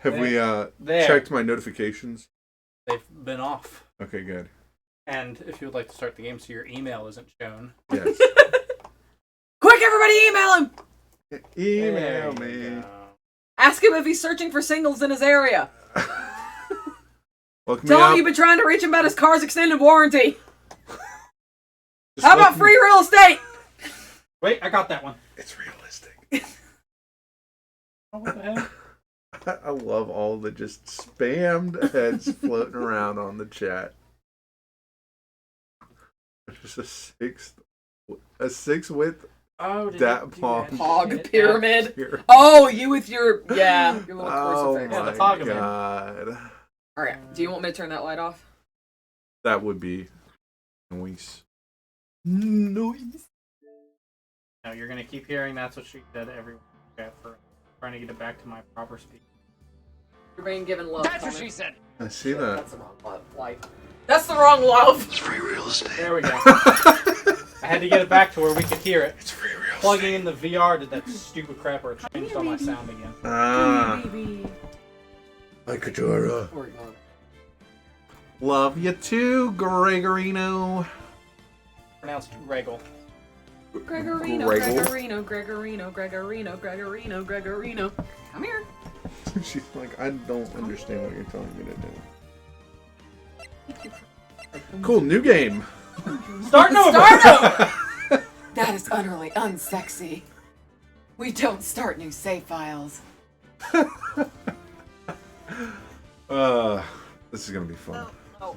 Have we checked my notifications? They've been off. Okay, good. And if you would like to start the game so your email isn't shown. Yes. Quick, everybody email him! Email me. Ask him if he's searching for singles in his area. Look me Tell up. him you've been trying to reach him about his car's extended warranty. Just How look about free real estate? Wait, I got that one. It's realistic. Oh, what the hell? I love all the just spammed heads floating around on the chat. Just a six width Oh, did that you do pog. that Hog shit? pyramid. here. Oh, you with your your little Oh crucifix. Yeah, my the Pog Man. god. Alright, do you want me to turn that light off? That would be noise. Noise. No, you're gonna keep hearing that's what she said every chat for trying to get it back to my proper speed. You're being given love. That's what she said. I see that. That's the wrong love. Like, that's the wrong love. It's free real estate. There we go. I had to get it back to where we could hear it. It's free real estate. Plugging in the VR did that stupid crap where it changed all my sound again. Baby. Hi, Kajora. Or, uh, Love you too, Gregorino. Pronounced Regal. Gregorino, Gregor? Gregorino. Come here. She's like, I don't understand what you're telling me to do. Cool, new game. Starting over! Start over! That is utterly unsexy. We don't start new save files. This is gonna be fun. Oh.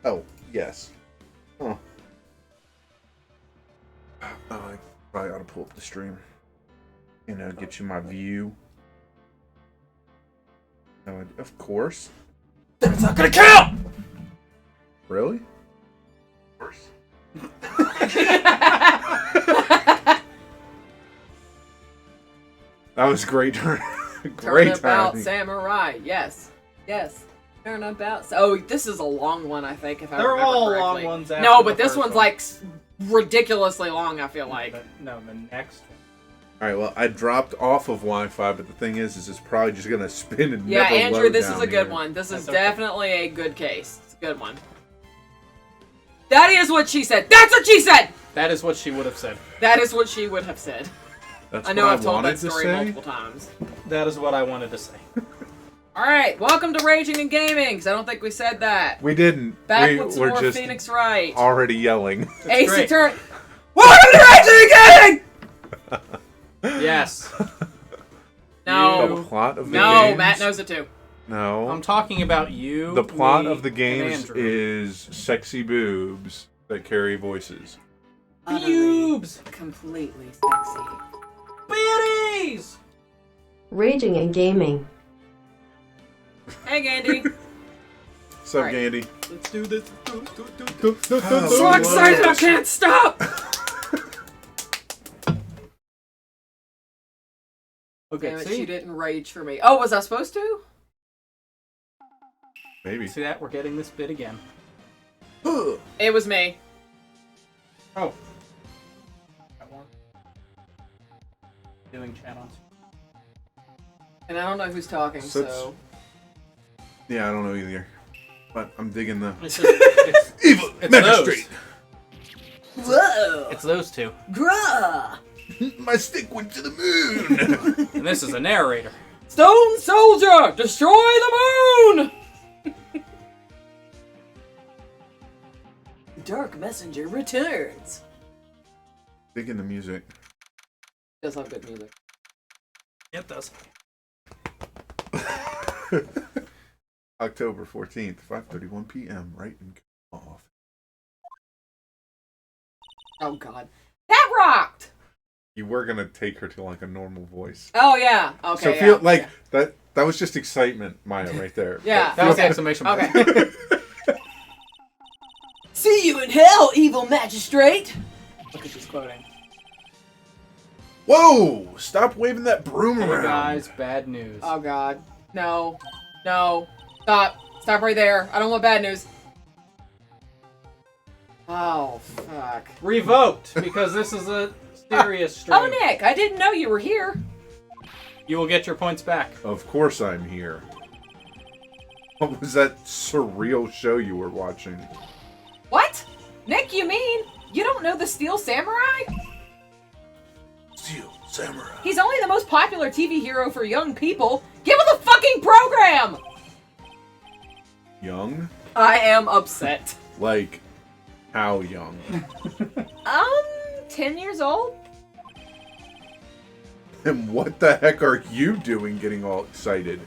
Oh, yes. Oh. Oh, I probably ought to pull up the stream. You know, get you my view. No, of course. That's not gonna count! Really? Of course. That was great turn. Great Turnabout timing. Samurai. Yes. Yes. Turnabout. Oh, this is a long one, I think, if I They're remember all correctly. long ones after No, the but this first one's one. like ridiculously long, I feel like. No, the next one. Alright, well, I dropped off of Wi-Fi, but the thing is it's probably just gonna spin and Yeah, never Andrew, load this down is a good here. one. This is That's okay. definitely a good case. It's a good one. That is what she said. That's what she said! That is what she would have said. That is what she would have said. That's I know what I've told wanted that to story say. multiple times. That is what I wanted to say. Alright, welcome to Raging and Gaming, 'cause I don't think we said that. We didn't. Back We with some were more just Phoenix Wright. already yelling. Ace great. Attorney. Welcome to Raging and Gaming! Yes. No. The plot of the No, games. Matt knows it too. No. I'm talking about you. The plot me, of the and games Andrew. is sexy boobs that carry voices. Boobs! Completely sexy. Bitties! Raging and Gaming. Hey, Gandy. What's up, Alright. Gandy? Let's do this. Oh, So excited I can't stop! Okay, Damn it, see? she didn't rage for me. Oh, was I supposed to? Maybe. See that? We're getting this bit again. It was me. Oh. That one. Doing channels. And I don't know who's talking, Such- so... Yeah, I don't know either. But I'm digging the It's, just, it's, evil it's magistrate. Whoa! it's those two. Grah! My stick went to the moon. And this is a narrator. Stone Soldier! Destroy the moon! Dark Messenger returns. Digging the music. Does have good music. It does. October 14th, 5:31 p.m. Right in off. Oh god. That rocked! You were gonna take her to like a normal voice. Oh yeah. Okay. So yeah, feel like yeah. that was just excitement, Maya, right there. Yeah. That was Okay. exclamation mark. Okay. See you in hell, evil magistrate! Look at this quoting. Whoa! Stop waving that broom Hey around. guys, bad news. Oh god. No. No. Stop. Stop right there. I don't want bad news. Oh, fuck. Revoked, because this is a serious stream. Oh, Nick, I didn't know you were here. You will get your points back. Of course I'm here. What was that surreal show you were watching? What? Nick, you mean you don't know the Steel Samurai? Steel Samurai. He's only the most popular TV hero for young people. Give him the fucking program! Young? I am upset. Like, how young? 10 years old? And what the heck are you doing getting all excited?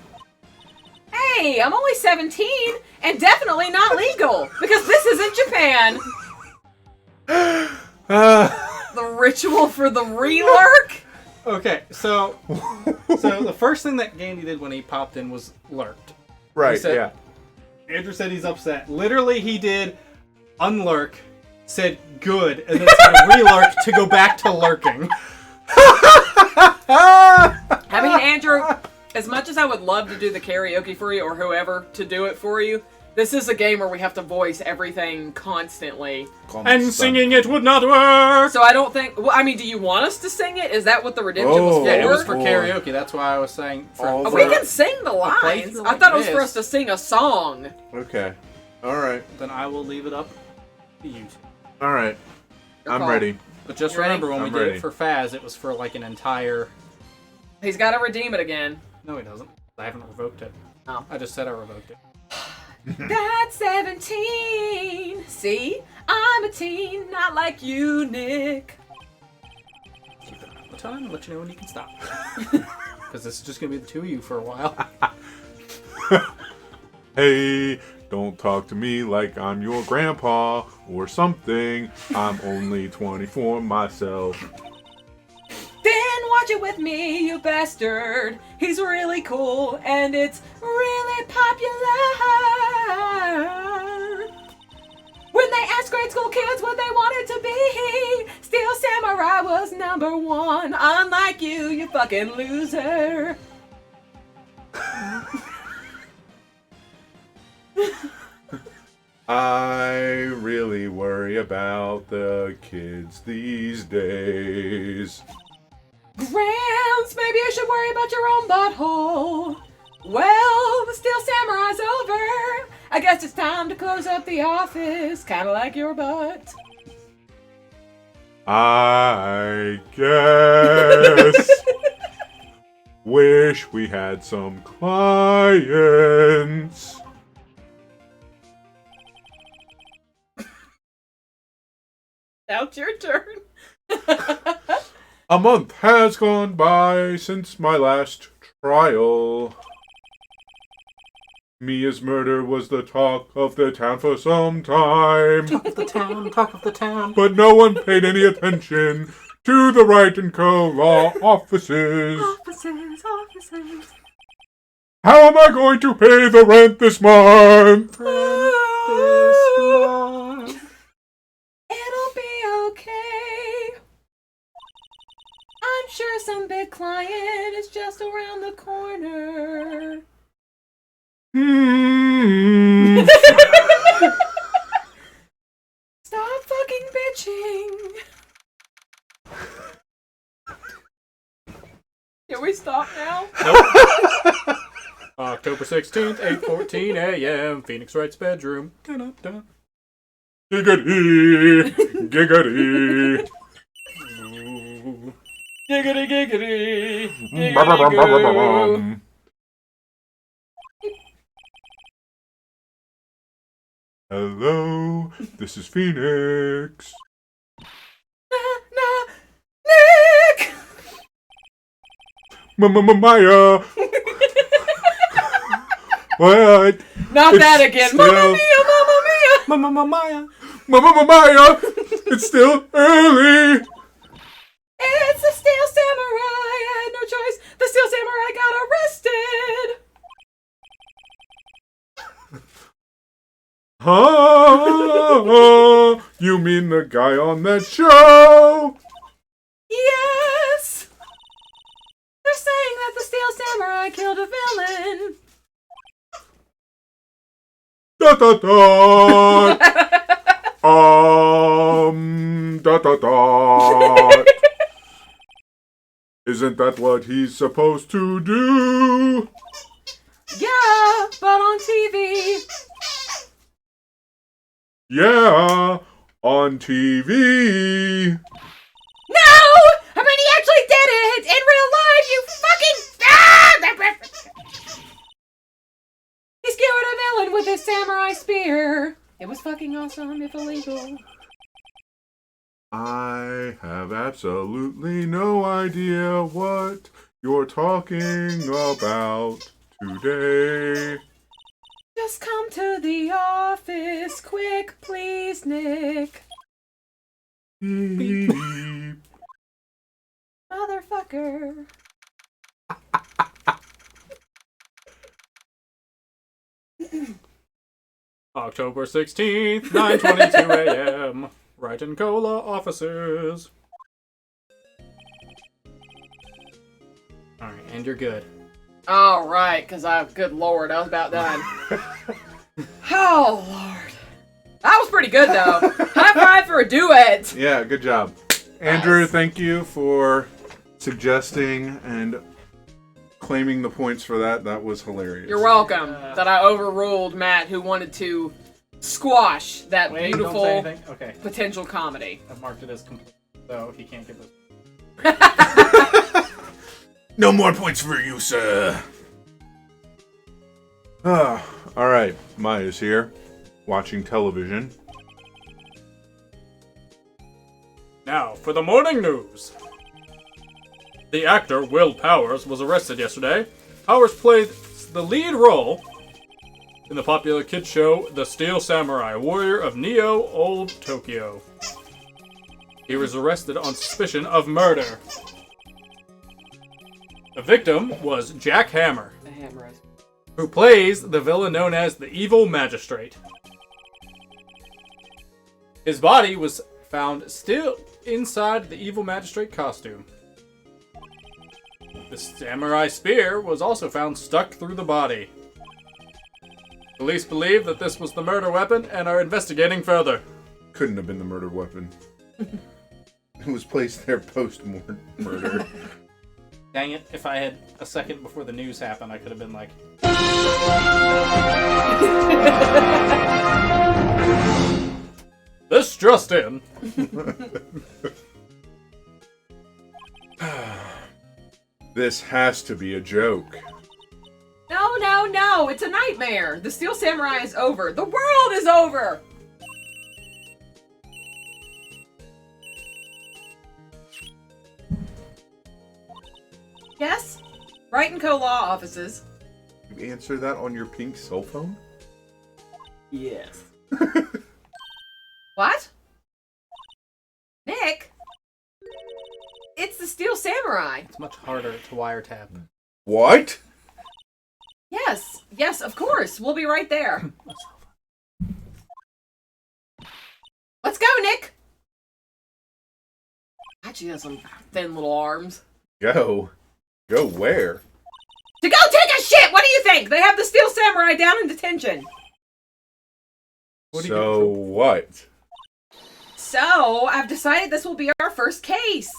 Hey, I'm only 17 and definitely not legal because this isn't Japan. The ritual for the relurk? Okay, so the first thing that Gandy did when he popped in was lurked. Right, said- yeah. Andrew said he's upset. Literally, he did unlurk, said good, and then said relurk to go back to lurking. I mean, Andrew, as much as I would love to do the karaoke for you or whoever to do it for you, this is a game where we have to voice everything constantly. And singing it would not work! So I don't think... Well, I mean, do you want us to sing it? Is that what the redemption was Oh, for? Yeah, it was for boy. karaoke. That's why I was saying... All We can sing the lines. playthrough I like thought it was for this. us to sing a song. Okay. Alright. Then I will leave it up to you. Alright. Your I'm call. ready. But just You ready? remember, when we I'm did ready. it for Faz, it was for like an entire... He's got to redeem it again. No, he doesn't. I haven't revoked it. Oh. I just said I revoked it. That's 17. See? I'm a teen, not like you, Nick. Keep it all the time and let you know when you can stop. Because this is just going to be the two of you for a while. Hey, don't talk to me like I'm your grandpa or something. I'm only 24 myself. Then watch it with me, you bastard. He's really cool and it's really popular. When they asked grade school kids what they wanted to be, Steel Samurai was #1. Unlike you, you fucking loser. I really worry about the kids these days. Gramps, maybe you should worry about your own butthole. Well, the Steel Samurai's over. I guess it's time to close up the office, kind of like your butt. I guess. Wish we had some clients. Now it's your turn. A month has gone by since my last trial. Mia's murder was the talk of the town for some time, Talk of the town, talk of the town. but no one paid any attention to the Wright & Co. law offices. Offices. How am I going to pay the rent this month? It'll be okay. I'm sure some big client is just around the corner. Stop fucking bitching. Can we stop now? October 16th, 8:14 a.m. Phoenix Wright's bedroom. Dun-dun-dun. Giggity, giggity. Ooh. Giggity giggity. Ba-ba-ba-ba-ba-ba-bum. Hello, this is Phoenix. Nick! Maya. What? Not It's that again. still- Mamma mia, mamma mia. Maya. Maya. It's still early. It's the Steel Samurai. I had no choice. The Steel Samurai got arrested. Huh? You mean the guy on that show? Yes. They're saying that the Steel Samurai killed a villain. Da da da. Da da da. Isn't that what he's supposed to do? Yeah, but on TV. Yeah, on TV. No! I mean, he actually did it! In real life, you fucking... He skewered a villain with his samurai spear. It was fucking awesome, if illegal. I have absolutely no idea what you're talking about today. Just come to the office, quick, please, Nick. Beep. Motherfucker. October 16th, 9:22 a.m. Wright and Cola offices. Alright, and you're good. All right, because good lord, I was about done. Oh, lord. That was pretty good, though. High five for a duet. Yeah, good job. Andrew, thank you for suggesting and claiming the points for that. That was hilarious. You're welcome that I overruled Matt, who wanted to squash that Wait, don't say beautiful anything. Okay, potential comedy. I've marked it as complete, so he can't give us. No more points for you, sir. Alright, Maya's here, watching television. Now, for the morning news. The actor Will Powers was arrested yesterday. Powers played the lead role in the popular kids show The Steel Samurai, Warrior of Neo Old Tokyo. He was arrested on suspicion of murder. The victim was Jack Hammer, The hammer is... who plays the villain known as the Evil Magistrate. His body was found still inside the Evil Magistrate costume. The samurai spear was also found stuck through the body. Police believe that this was the murder weapon and are investigating further. Couldn't have been the murder weapon. It was placed there post-murder. Dang it, if I had a second before the news happened, I could have been like... This just in. This has to be a joke. No, no, no! It's a nightmare! The Steel Samurai is over! The world is over! Yes? Wright and Co. Law offices. You answer that on your pink cell phone? Yes. What? Nick? It's the Steel Samurai! It's much harder to wiretap. What? Yes, yes, of course. We'll be right there. Let's go, Nick! God, she has some thin little arms. Go. Go where? To go take a shit! What do you think? They have the Steel Samurai down in detention. So what? So, I've decided this will be our first case.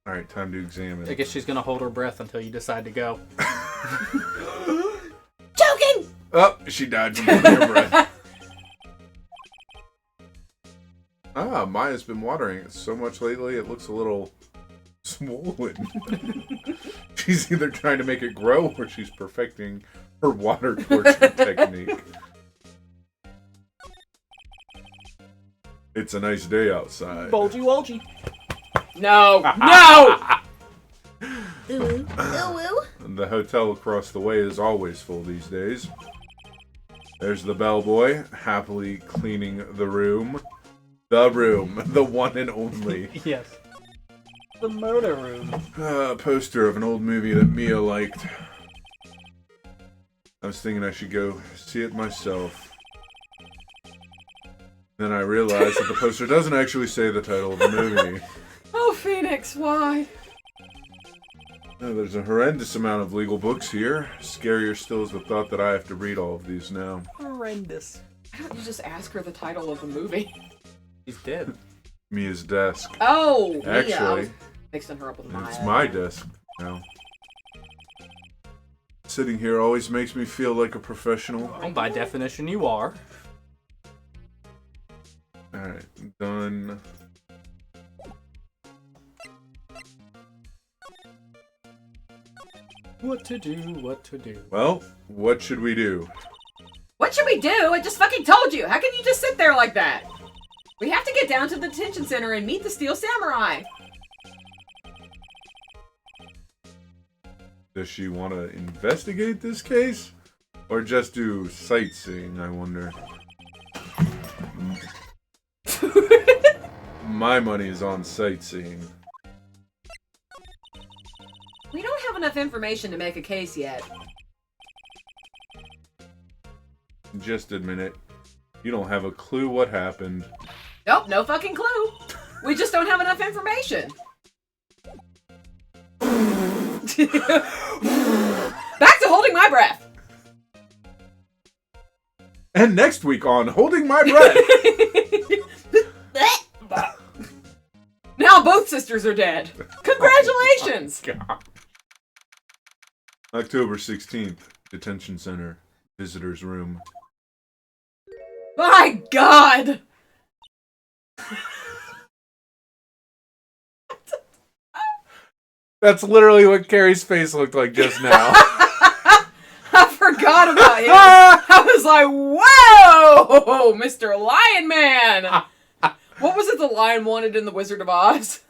Alright, time to examine. I guess she's gonna hold her breath until you decide to go. Joking! Oh, she died from holding her breath. Ah, Maya's been watering it so much lately, it looks a little swollen. She's either trying to make it grow or she's perfecting her water torture technique. It's a nice day outside. Bulgy Wolgy. No, no! The hotel across the way is always full these days. There's the bellboy, happily cleaning the room. The room, the one and only. Yes. The murder room. Poster of an old movie that Mia liked. I was thinking I should go see it myself. Then I realized that the poster doesn't actually say the title of the movie. Oh, Phoenix, why? There's a horrendous amount of legal books here. Scarier still is the thought that I have to read all of these now. Horrendous. Why don't you just ask her the title of the movie? He's dead. Mia's desk. Oh, Actually, Mia. Mixing her up with Maya. it's my desk now. Sitting here always makes me feel like a professional. Well, by definition, you are. Alright, done. What to do, what to do. Well, what should we do? What should we do? I just fucking told you. How can you just sit there like that? We have to get down to the detention center and meet the Steel Samurai. Does she want to investigate this case? Or just do sightseeing, I wonder? My money is on sightseeing. We don't have enough information to make a case yet. Just admit it. You don't have a clue what happened. Nope, no fucking clue. We just don't have enough information. Back to holding my breath. And next week on Holding My Breath. Now both sisters are dead. Congratulations! Oh, God. October 16th, Detention Center, Visitor's Room. My God! That's literally what Carrie's face looked like just now. I forgot about him. I was like, whoa! Mr. Lion Man! What was it the lion wanted in The Wizard of Oz?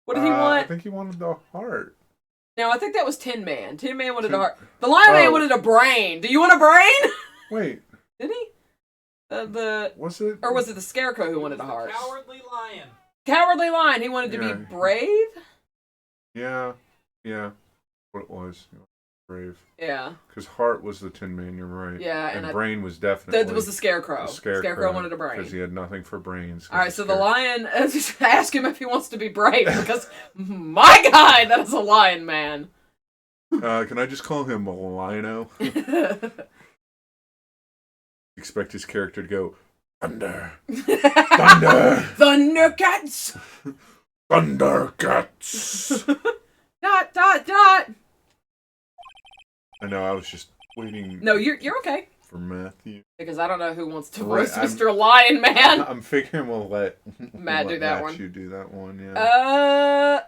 What did he want? I think he wanted the heart. No, I think that was Tin Man. Tin Man wanted a heart. The Lion Man wanted a brain. Do you want a brain? Wait. Did he? Was it? Or was it the Scarecrow who wanted a heart? Cowardly lion. Cowardly Lion. He wanted to be brave? Yeah. What it was. Brave. Yeah. Because heart was the Tin Man, you're right. Yeah, and brain was definitely... That was the Scarecrow. The Scarecrow wanted a brain. Because he had nothing for brains. Alright, so the lion... ask him if he wants to be brave, because, my God, that is a lion man. Can I just call him Lino? Expect his character to go, Thunder! Thunder! Thundercats! Thundercats! Dot, dot, dot! I know, I was just waiting... No, you're okay. For Matthew. Because I don't know who wants to Right, roast Mr. Lion Man. I'm figuring we'll let Matt do that one. You do that one, yeah.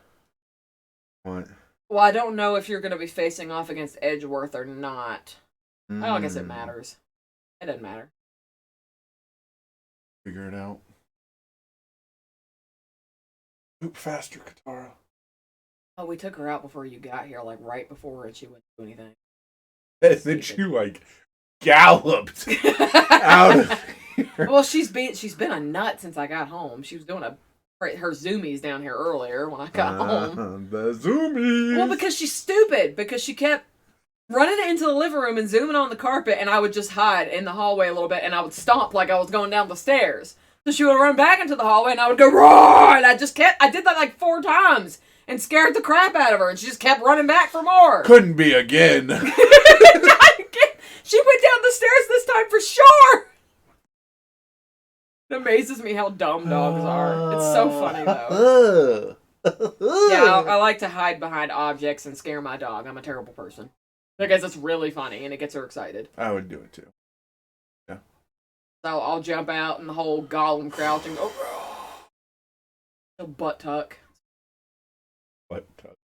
What? Well, I don't know if you're going to be facing off against Edgeworth or not. I don't guess it matters. It doesn't matter. Figure it out. Move faster, Katara. Oh, we took her out before you got here, like right before, and she wouldn't do anything. And then she like galloped out of here. Well, she's been a nut since I got home. She was doing her zoomies down here earlier when I got home. The zoomies. Well, because she's stupid. Because she kept running into the living room and zooming on the carpet, and I would just hide in the hallway a little bit, and I would stomp like I was going down the stairs. So she would run back into the hallway, and I would go roar, and I did that like 4 times. And scared the crap out of her, and she just kept running back for more. Couldn't be again. She went down the stairs this time for sure. It amazes me how dumb dogs are. It's so funny, though. Yeah, I like to hide behind objects and scare my dog. I'm a terrible person. Because it's really funny, and it gets her excited. I would do it, too. Yeah. So I'll jump out in the whole Gollum crouch and go, a butt tuck. Butt tuck.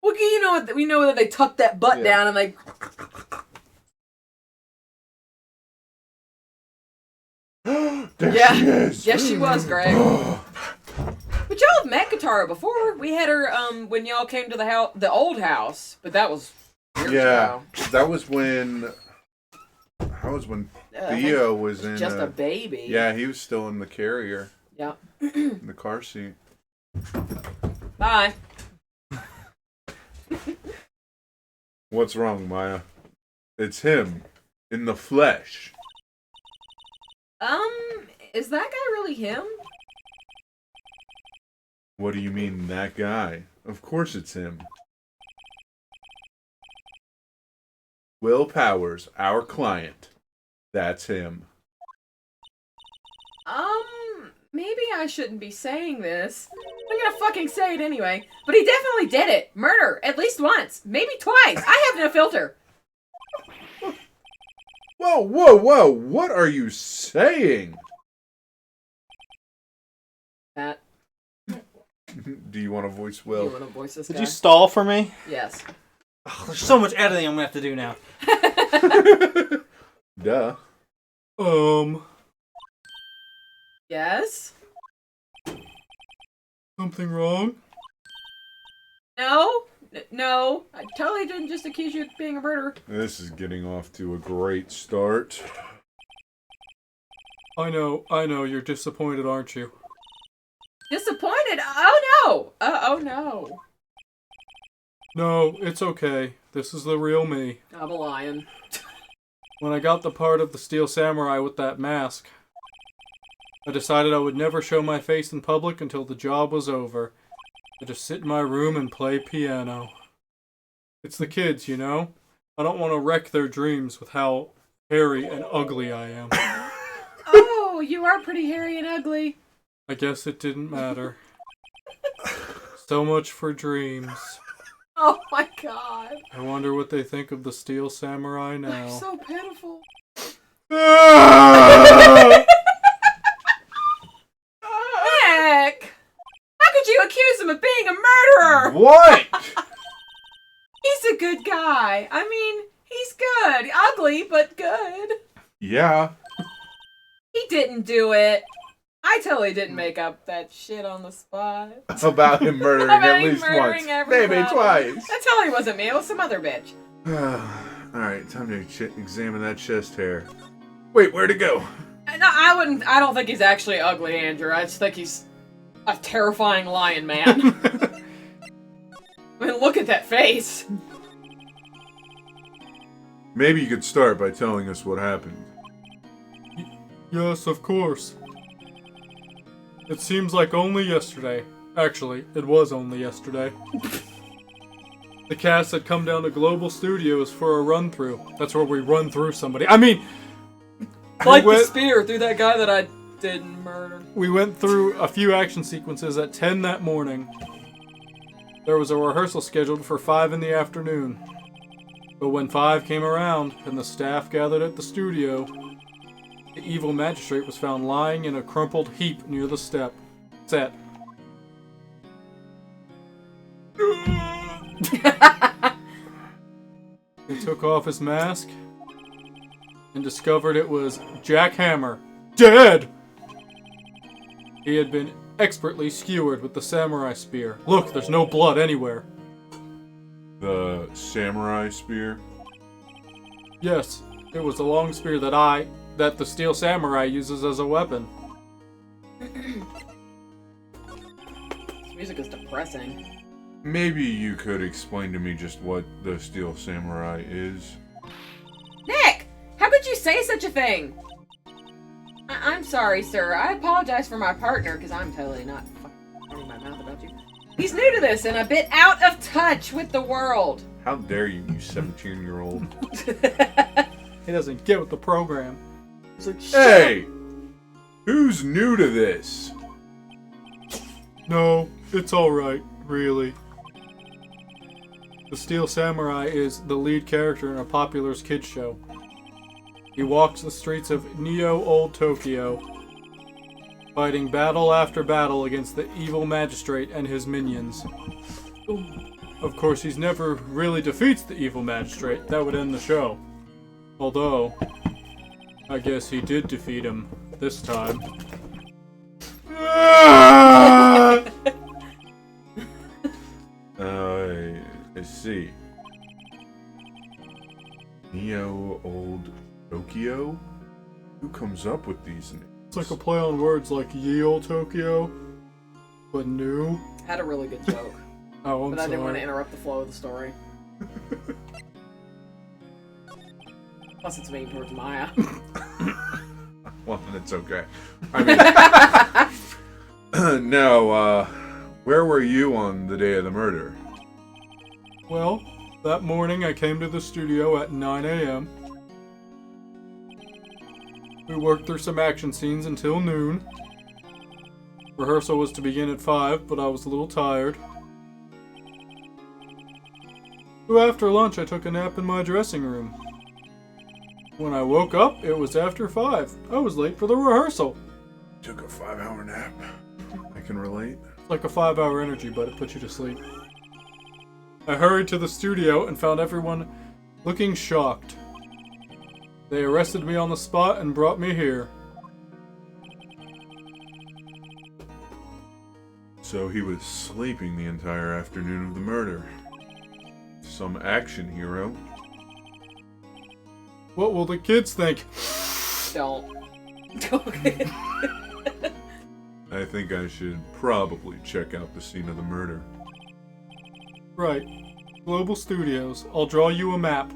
Well, you know what? We know that they tuck that butt down and they. There she is. Yes, she was, Greg. But y'all have met Katara before. We had her when y'all came to the old house, but that was years ago. That was when. Theo was in just a baby. Yeah, he was still in the carrier. Yeah. In the car seat. Bye. What's wrong, Maya? It's him. In the flesh. Is that guy really him? What do you mean, that guy? Of course it's him. Will Powers, our client. That's him. Maybe I shouldn't be saying this. I'm gonna fucking say it anyway. But he definitely did it. Murder. At least once. Maybe twice. I have no filter. Whoa, whoa, whoa! What are you saying? Matt, Do you want to voice you Will? want to voice this Did guy? you stall for me? Yes. Oh, there's so much editing I'm gonna have to do now. Duh. Yes? Something wrong? No? No. I totally didn't just accuse you of being a murderer. This is getting off to a great start. I know, you're disappointed, aren't you? Disappointed? Oh no! Oh no. No, it's okay. This is the real me. I'm a lion. When I got the part of the Steel Samurai with that mask, I decided I would never show my face in public until the job was over. I just sit in my room and play piano. It's the kids, you know? I don't want to wreck their dreams with how hairy and ugly I am. Oh, you are pretty hairy and ugly. I guess it didn't matter. So much for dreams. Oh my god. I wonder what they think of the Steel Samurai They're now. so pitiful. Nick! How could you accuse him of being a murderer? What? He's a good guy. I mean, he's good. Ugly, but good. Yeah. He didn't do it. I totally didn't make up that shit on the spot. About him murdering About at him least murdering once. everyone. Maybe twice. That totally wasn't me. It was some other bitch. Alright, time to examine that chest hair. Wait, where'd it go? No, I don't think he's actually ugly, Andrew. I just think he's a terrifying lion man. I mean, look at that face. Maybe you could start by telling us what happened. Yes, of course. It seems like only yesterday. Actually, it was only yesterday. The cast had come down to Global Studios for a run-through. That's where we run through somebody. I mean... Like the spear through that guy that I didn't murder. We went through a few action sequences at 10 that morning. There was a rehearsal scheduled for 5 in the afternoon. But when 5 came around, and the staff gathered at the studio, the evil magistrate was found lying in a crumpled heap near the set. They took off his mask and discovered it was Jack Hammer, dead! He had been expertly skewered with the samurai spear. Look, there's no blood anywhere. The samurai spear? Yes, it was a long spear that the Steel Samurai uses as a weapon. This music is depressing. Maybe you could explain to me just what the Steel Samurai is. Nick! How could you say such a thing? I'm sorry, sir. I apologize for my partner, because I'm totally not fucking running my mouth about you. He's new to this and a bit out of touch with the world. How dare you 17-year-old. He doesn't get with the program. He's like, Hey! Who's new to this? No, it's alright, really. The Steel Samurai is the lead character in a popular kids show. He walks the streets of Neo Old Tokyo, fighting battle after battle against the evil magistrate and his minions. Of course, he's never really defeats the evil magistrate. That would end the show. Although, I guess he did defeat him this time. I see. Neo Old Tokyo? Who comes up with these names? It's like a play on words like Ye Old Tokyo, but new. Had a really good joke, Oh, I'm but I didn't want to sorry. interrupt the flow of the story. Plus, it's mean towards Maya. Well, then it's okay. I mean, now, where were you on the day of the murder? Well, that morning I came to the studio at 9 a.m. We worked through some action scenes until noon. Rehearsal was to begin at 5, but I was a little tired. So after lunch, I took a nap in my dressing room. When I woke up, it was after 5. I was late for the rehearsal. Took a 5-hour nap. I can relate. It's like a 5-hour energy, but it puts you to sleep. I hurried to the studio and found everyone looking shocked. They arrested me on the spot and brought me here. So he was sleeping the entire afternoon of the murder. Some action hero. What will the kids think? Don't. I think I should probably check out the scene of the murder. Right. Global Studios. I'll draw you a map.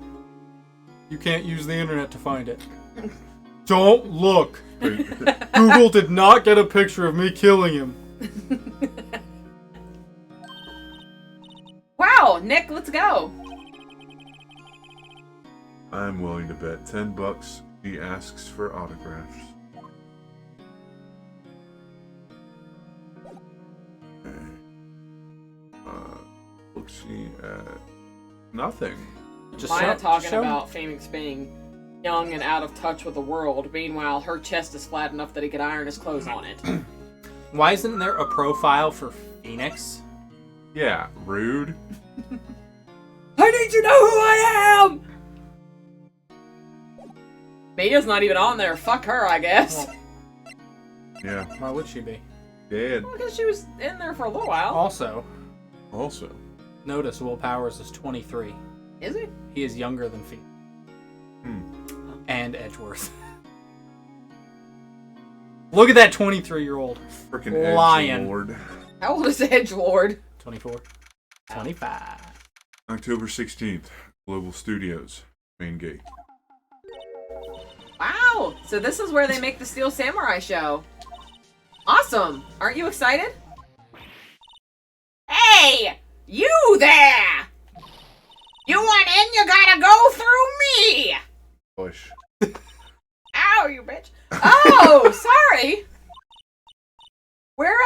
You can't use the internet to find it. Don't look! Google did not get a picture of me killing him. Wow, Nick, let's go. I'm willing to bet $10 he asks for autographs. Looks-see at nothing. Maya talking about Phoenix being young and out of touch with the world. Meanwhile, her chest is flat enough that he could iron his clothes on it. Why isn't there a profile for Phoenix? Yeah, rude. I need to know who I am! Mia's not even on there. Fuck her, I guess. Yeah. Why would she be? Dead. Well, because she was in there for a little while. Also, Notice Will Powers is 23. Is he? He is younger than Phoenix. And Edgeworth. Look at that 23-year-old. Freaking lion. Edgelord. How old is Edgelord? 24. 25. October 16th, Global Studios, main gate. Wow! So this is where they make the Steel Samurai show. Awesome! Aren't you excited? Hey! You there! You want in, you gotta go through me! Push. Ow, you bitch. Oh, sorry! We're,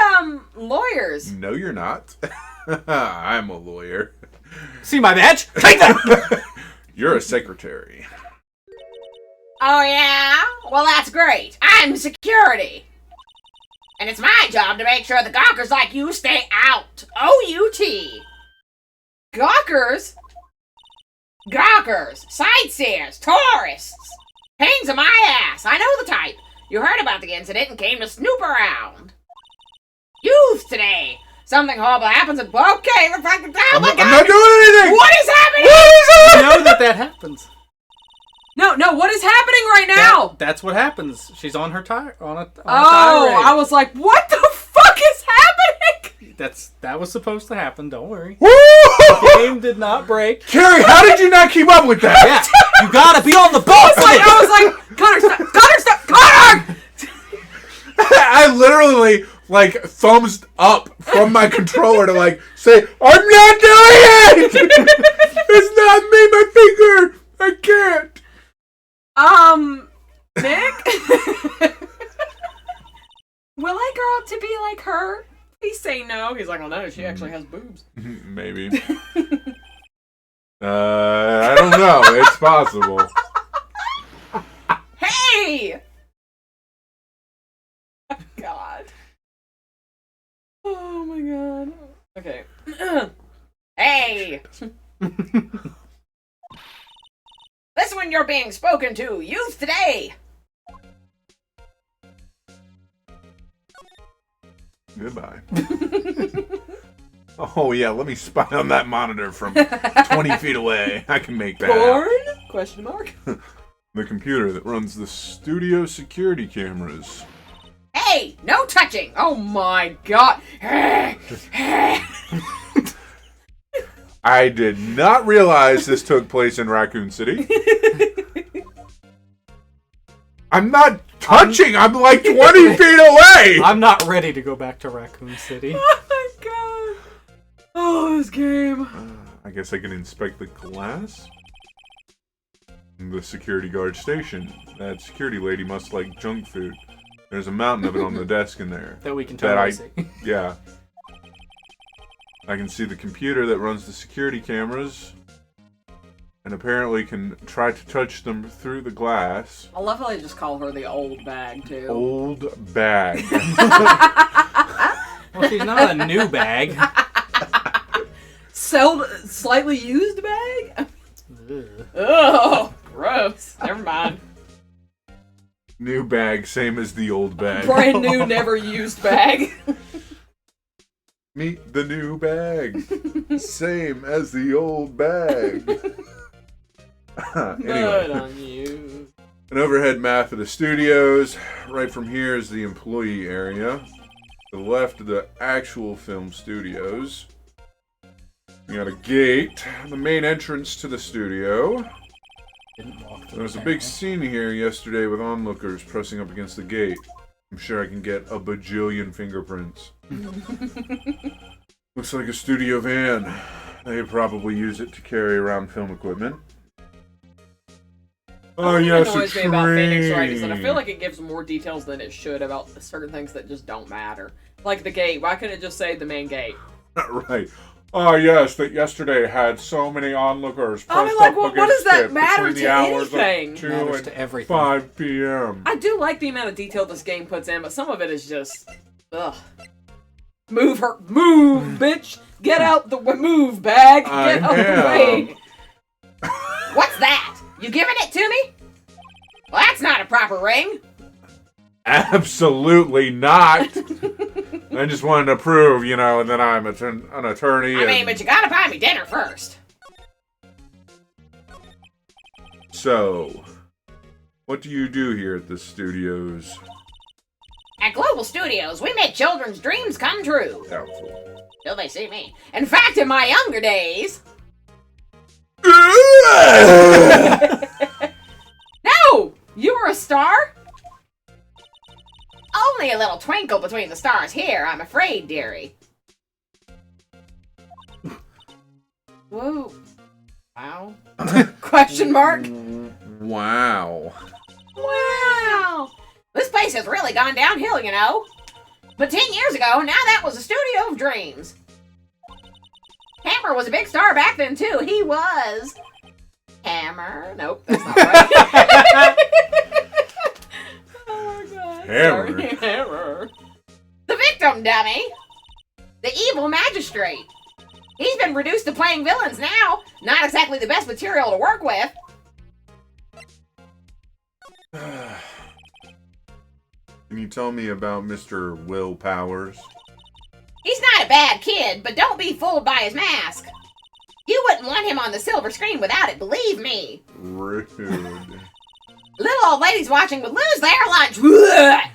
lawyers. No, you're not. I'm a lawyer. See my badge? Take that! You're a secretary. Oh, yeah? Well, that's great. I'm security. And it's my job to make sure the gawkers like you stay out. O-U-T. Gawkers? Gawkers, sightseers, tourists. Pains in my ass. I know the type. You heard about the incident and came to snoop around. Youth today. Something horrible happens and... Okay, we're fucking down. Oh my God. I'm not doing anything! What is happening? You know that happens. No, what is happening right now? That's what happens. She's on her tire. On a tirade. I was like, what the fuck is happening? That was supposed to happen. Don't worry. Woo! The game did not break. Carrie, how did you not keep up with that? Yeah, you gotta be on the ball. I was like, Connor, stop, Connor! I literally, thumbs up from my controller to, say, I'm not doing it! It's not me, my finger! I can't! Nick? Will I grow up to be like her? Please say no. He's like, well, no, she actually has boobs. Maybe. I don't know. It's possible. Hey! God. Oh my God. Okay. Hey! Listen when you're being spoken to. Youth today! Goodbye. Oh, yeah, let me spy on that monitor from 20 feet away. I can make that out. Porn? Question mark. The computer that runs the studio security cameras. Hey! No touching! Oh my God! I did not realize this took place in Raccoon City. I'm not touching! I'm 20 feet away! I'm not ready to go back to Raccoon City. Oh my God! Oh, this game. I guess I can inspect the glass. The security guard station. That security lady must like junk food. There's a mountain of it on the desk in there. That we can That totally see. Yeah. I can see the computer that runs the security cameras. And apparently can try to touch them through the glass. I love how they just call her the old bag, too. Old bag. Well, she's not a new bag. Slightly used bag? Oh, gross. Never mind. New bag, same as the old bag. Brand new, never used bag. Meet the new bag. Same as the old bag. Good Anyway, on you. an overhead map of the studios. Right from here is the employee area. To the left of the actual film studios. We got a gate, the main entrance to the studio. Didn't walk There was a big scene here yesterday with onlookers pressing up against the gate. I'm sure I can get a bajillion fingerprints. Looks like a studio van. They probably use it to carry around film equipment. Oh yes, a annoys me about Phoenix Wright is that I train. feel like it gives more details than it should about certain things that just don't matter. Like the gate. Why couldn't it just say the main gate? Right. Oh yes, that yesterday had so many onlookers pressed I mean, like, up well, against what does that it matter between to the hours anything? of 2 Matters and to everything. 5 p.m. I do like the amount of detail this game puts in, but some of it is just, ugh. Move, bitch! Get out the move, bag! Get out the way! What's that? You giving it to me? Well, that's not a proper ring. Absolutely not. I just wanted to prove, that I'm an attorney. I mean, but you gotta buy me dinner first. So, what do you do here at the studios? At Global Studios, we make children's dreams come true. Doubtful. Till they see me. In fact, in my younger days... No! You were a star? Only a little twinkle between the stars here, I'm afraid, dearie. Whoa. Wow. Question mark? Wow. Wow. This place has really gone downhill, you know. But 10 years ago, now that was a studio of dreams. Hammer was a big star back then, too. He was. Hammer? Nope, that's not right. Oh my god. Hammer? Sorry, Hammer. The victim, dummy. The evil magistrate. He's been reduced to playing villains now. Not exactly the best material to work with. Can you tell me about Mr. Will Powers? He's not a bad kid, but don't be fooled by his mask. You wouldn't want him on the silver screen without it, believe me. Rude. Little old ladies watching would lose their lunch. Blech.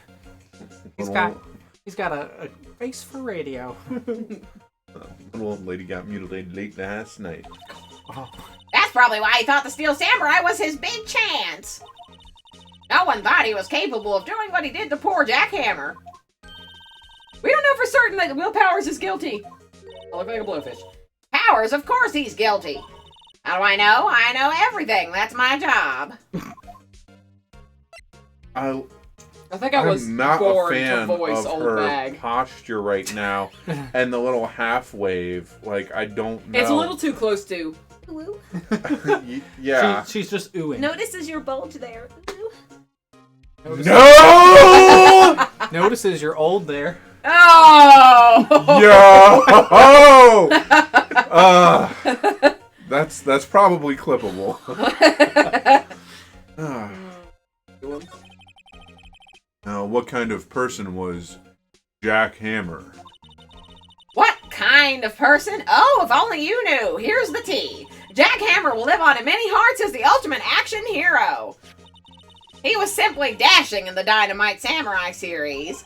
He's got a face for radio. Little old lady got mutilated late last night. Oh. That's probably why he thought the Steel Samurai was his big chance. No one thought he was capable of doing what he did to poor Jackhammer. We don't know for certain that Will Powers is guilty. I look like a blowfish. Powers, of course he's guilty. How do I know? I know everything. That's my job. I think I was I'm not a born fan to voice of old her bag. posture right now, and the little half wave. Like, I don't know. It's a little too close to. Yeah. She's just oohing. Notices your bulge there. No! Notices you're old there. Oh! Yo! That's probably clippable. Now, what kind of person was Jack Hammer? What kind of person? Oh, if only you knew. Here's the tea. Jack Hammer will live on in many hearts as the ultimate action hero. He was simply dashing in the Dynamite Samurai series.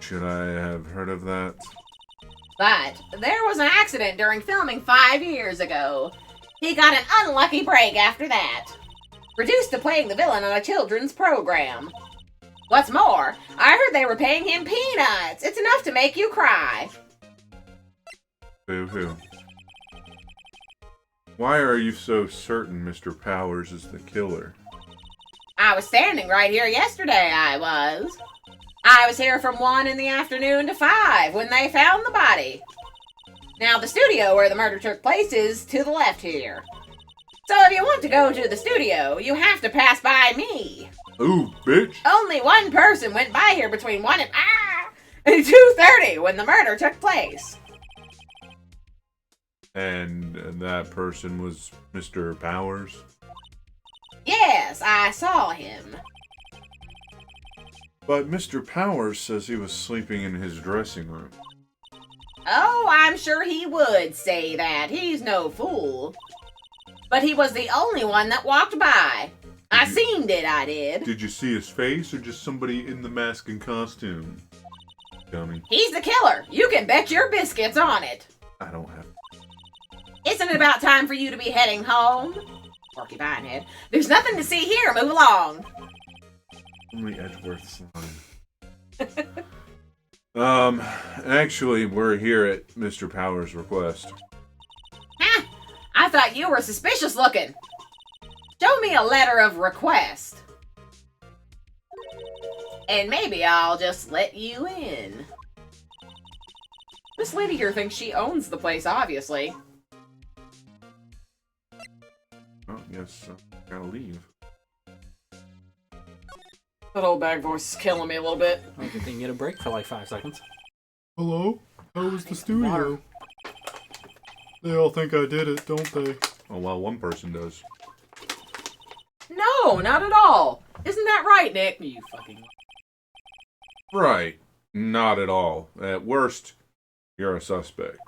Should I have heard of that? But there was an accident during filming 5 years ago. He got an unlucky break after that. Reduced to playing the villain on a children's program. What's more, I heard they were paying him peanuts. It's enough to make you cry. Boo-hoo. Why are you so certain Mr. Powers is the killer? I was standing right here yesterday, I was. I was here from 1 in the afternoon to 5 when they found the body. Now, the studio where the murder took place is to the left here. So if you want to go to the studio, you have to pass by me. Ooh, bitch. Only one person went by here between 1 and 2:30 when the murder took place. And that person was Mr. Powers? Yes, I saw him. But Mr. Powers says he was sleeping in his dressing room. Oh, I'm sure he would say that. He's no fool. But he was the only one that walked by. I seen it, I did. Did you see his face or just somebody in the mask and costume? Dummy. He's the killer. You can bet your biscuits on it. I don't have... Isn't it about time for you to be heading home? Porcupine head. There's nothing to see here. Move along. Only Edgeworth slime. Actually, we're here at Mr. Powers' request. Huh? I thought you were suspicious looking. Show me a letter of request. And maybe I'll just let you in. This lady here thinks she owns the place, obviously. Oh, yes, gotta leave. That old bag voice is killing me a little bit. I good thing you get a break for like 5 seconds. Hello? How was the studio? They all think I did it, don't they? Oh, well, one person does. No, not at all. Isn't that right, Nick? You fucking... Right. Not at all. At worst, you're a suspect.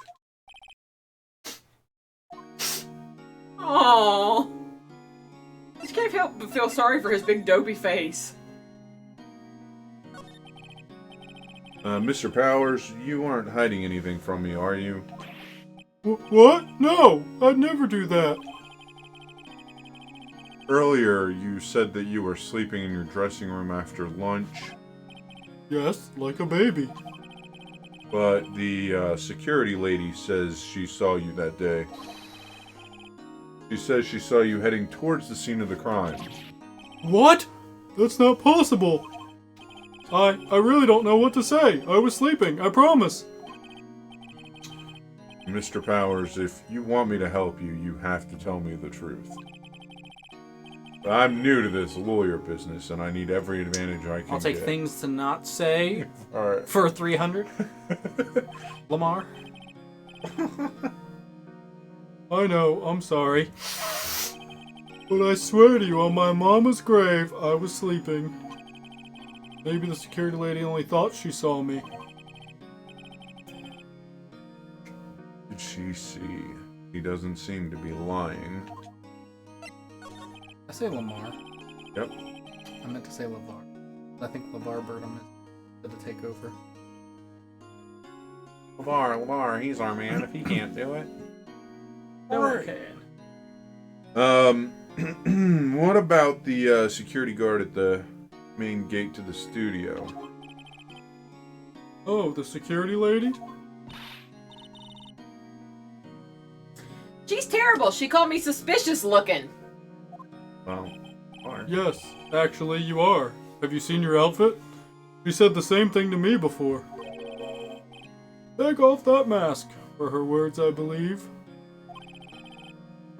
Aww. I just can't help but feel sorry for his big dopey face. Mr. Powers, you aren't hiding anything from me, are you? What? No! I'd never do that. Earlier, you said that you were sleeping in your dressing room after lunch. Yes, like a baby. But the security lady says she saw you that day. She says she saw you heading towards the scene of the crime. What? That's not possible. I really don't know what to say. I was sleeping, I promise. Mr. Powers, if you want me to help you, you have to tell me the truth. I'm new to this lawyer business, and I need every advantage I can I'll take get. things to not say Alright. for 300. Lamar? I know, I'm sorry. But I swear to you, on my mama's grave, I was sleeping. Maybe the security lady only thought she saw me. Did she see? He doesn't seem to be lying. I say Lamar. Yep. I meant to say LeVar. I think LeVar Burton is going to take over. LeVar, he's our man. If he can't do it. Okay. What about the security guard at the main gate to the studio? Oh, the security lady? She's terrible. She called me suspicious looking. Well, fine. Yes, actually you are. Have you seen your outfit? She said the same thing to me before. Take off that mask, were her words, I believe.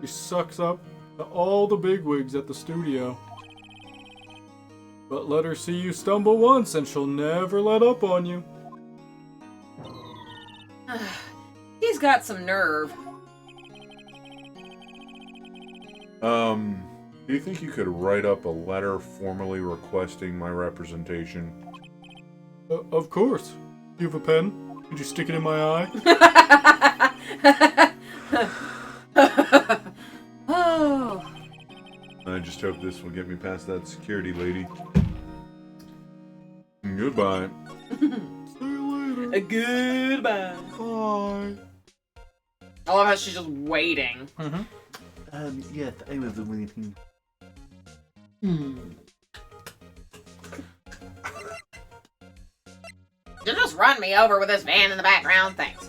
She sucks up to all the bigwigs at the studio. But let her see you stumble once and she'll never let up on you. He's got some nerve. Do you think you could write up a letter formally requesting my representation? Of course. Do you have a pen? Could you stick it in my eye? Oh. I just hope this will get me past that security lady. Goodbye. See you later. Goodbye. Bye. I love how she's just waiting. Mm-hmm. Yes, I was waiting. You just run me over with this van in the background, thanks.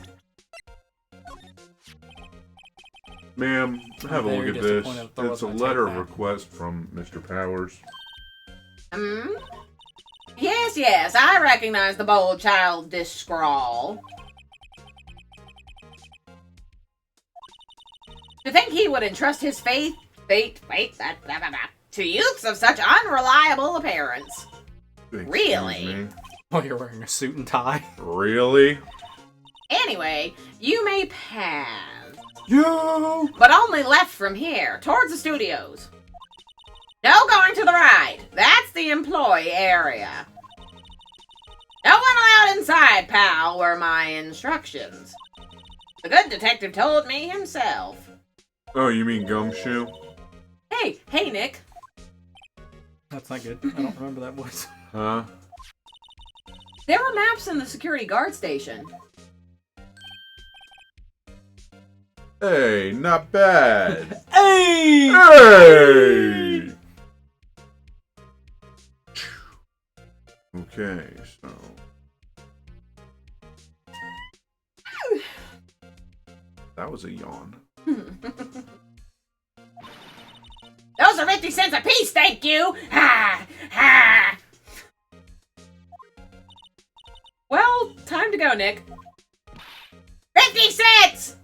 Ma'am, have a Very look at this. disappointed that It's a wasn't a letter of take back. request from Mr. Powers. Yes, yes, I recognize the bold childish scrawl. To think he would entrust his fate, to youths of such unreliable appearance. Excuse Really? me. While you're wearing a suit and tie. Really? Anyway, you may pass. Yo! But only left from here, towards the studios. No going to the right. That's the employee area. No one allowed inside, pal, were my instructions. The good detective told me himself. Oh, you mean Gumshoe? Hey, Nick. That's not good. I don't remember that voice. Huh? There were maps in the security guard station. Hey, not bad. Hey! Hey! Okay, so... That was a yawn. Those are 50 cents a piece, thank you! Ha! Ha! Well, time to go, Nick. 50 cents!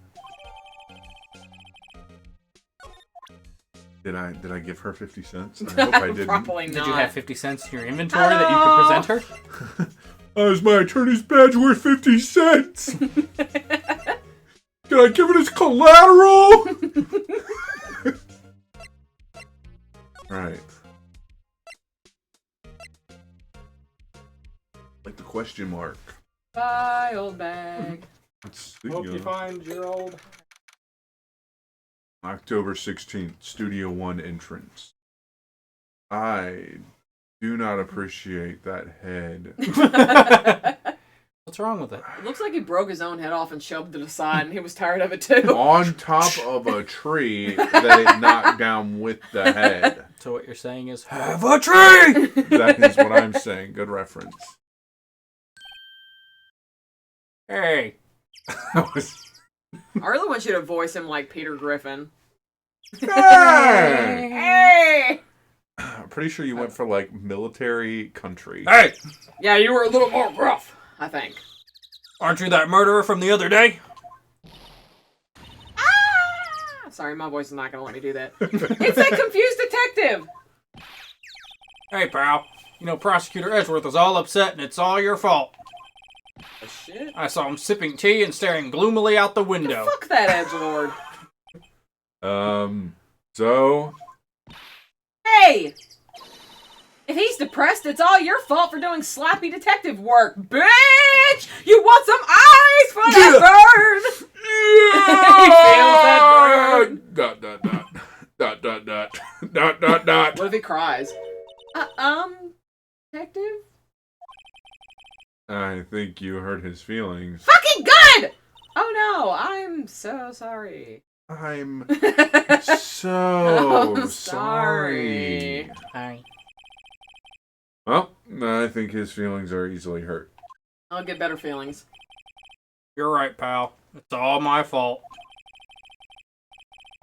Did I give her 50 cents? I hope I didn't. Probably not. Did you have 50 cents in your inventory that you could present her? Is my attorney's badge worth 50 cents? Can I give it as collateral? Right. Like the question mark. Bye, old bag. Let's see. Hope you find your old... October 16th, Studio One entrance. I do not appreciate that head. What's wrong with it? It looks like he broke his own head off and shoved it aside, and he was tired of it too. On top of a tree that it knocked down with the head. So what you're saying is, have a tree! That is what I'm saying. Good reference. Hey. I really want you to voice him like Peter Griffin. Hey! Hey! I'm pretty sure you went for like military country. Hey! Yeah, you were a little more rough, I think. Aren't you that murderer from the other day? Ah! Sorry, my voice is not going to let me do that. It's that confused detective! Hey, pal. You know, Prosecutor Edgeworth is all upset and it's all your fault. Oh, shit. I saw him sipping tea and staring gloomily out the window. Fuck that edgelord. So? Hey! If he's depressed, it's all your fault for doing sloppy detective work, bitch! You want some ice for that burn? He feels that burn. Dot, dot, dot. Dot, dot, dot. Dot, dot, dot. What if he cries? Detective? I think you hurt his feelings. Fucking good! Oh no, I'm so sorry. I'm so Oh, sorry. Hi. Well, I think his feelings are easily hurt. I'll get better feelings. You're right, pal. It's all my fault.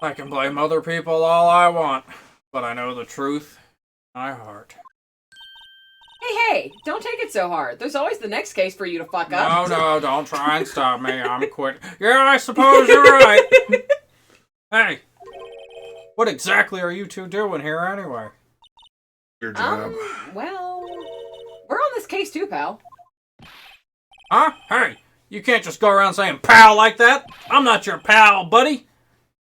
I can blame other people all I want, but I know the truth in my heart. Hey, don't take it so hard. There's always the next case for you to fuck up. No, don't try and stop me. I'm quitting. Yeah, I suppose you're right. Hey, what exactly are you two doing here anyway? Your job. Well, we're on this case too, pal. Huh? Hey, you can't just go around saying pal like that. I'm not your pal, buddy.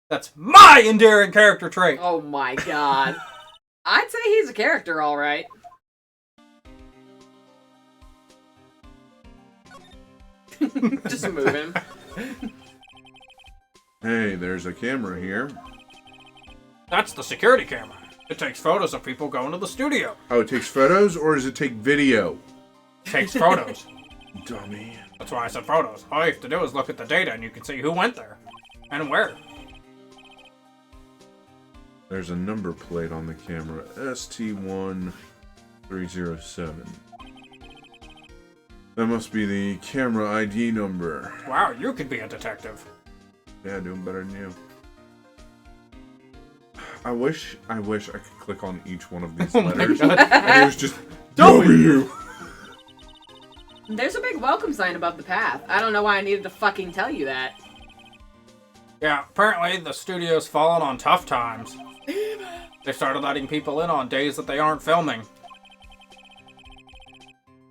That's my endearing character trait. Oh my god. I'd say he's a character, alright. Just move him. Hey, there's a camera here. That's the security camera. It takes photos of people going to the studio. Oh, it takes photos, or does it take video? It takes photos. Dummy. That's why I said photos. All you have to do is look at the data and you can see who went there. And where. There's a number plate on the camera. ST1307. That must be the camera ID number. Wow, you could be a detective. Yeah, doing better than you. I wish I could click on each one of these Oh my letters. God. And it was just W. There's a big welcome sign above the path. I don't know why I needed to fucking tell you that. Yeah, apparently the studio's fallen on tough times. They started letting people in on days that they aren't filming.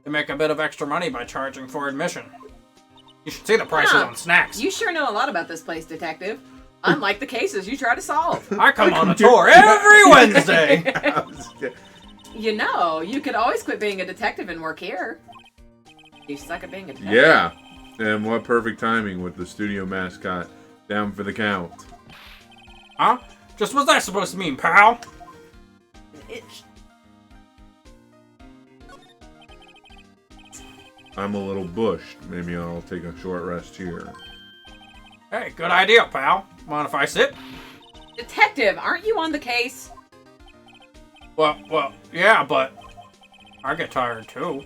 They make a bit of extra money by charging for admission. You should see the prices Huh. on snacks. You sure know a lot about this place, Detective. Unlike the cases you try to solve. I come on a tour every Wednesday. You know, you could always quit being a detective and work here. You suck at being a detective. Yeah. And what perfect timing with the studio mascot down for the count. Huh? Just what's that supposed to mean, pal? I'm a little bushed. Maybe I'll take a short rest here. Hey, good idea, pal. Mind if I sit? Detective, aren't you on the case? Well, yeah, but I get tired too.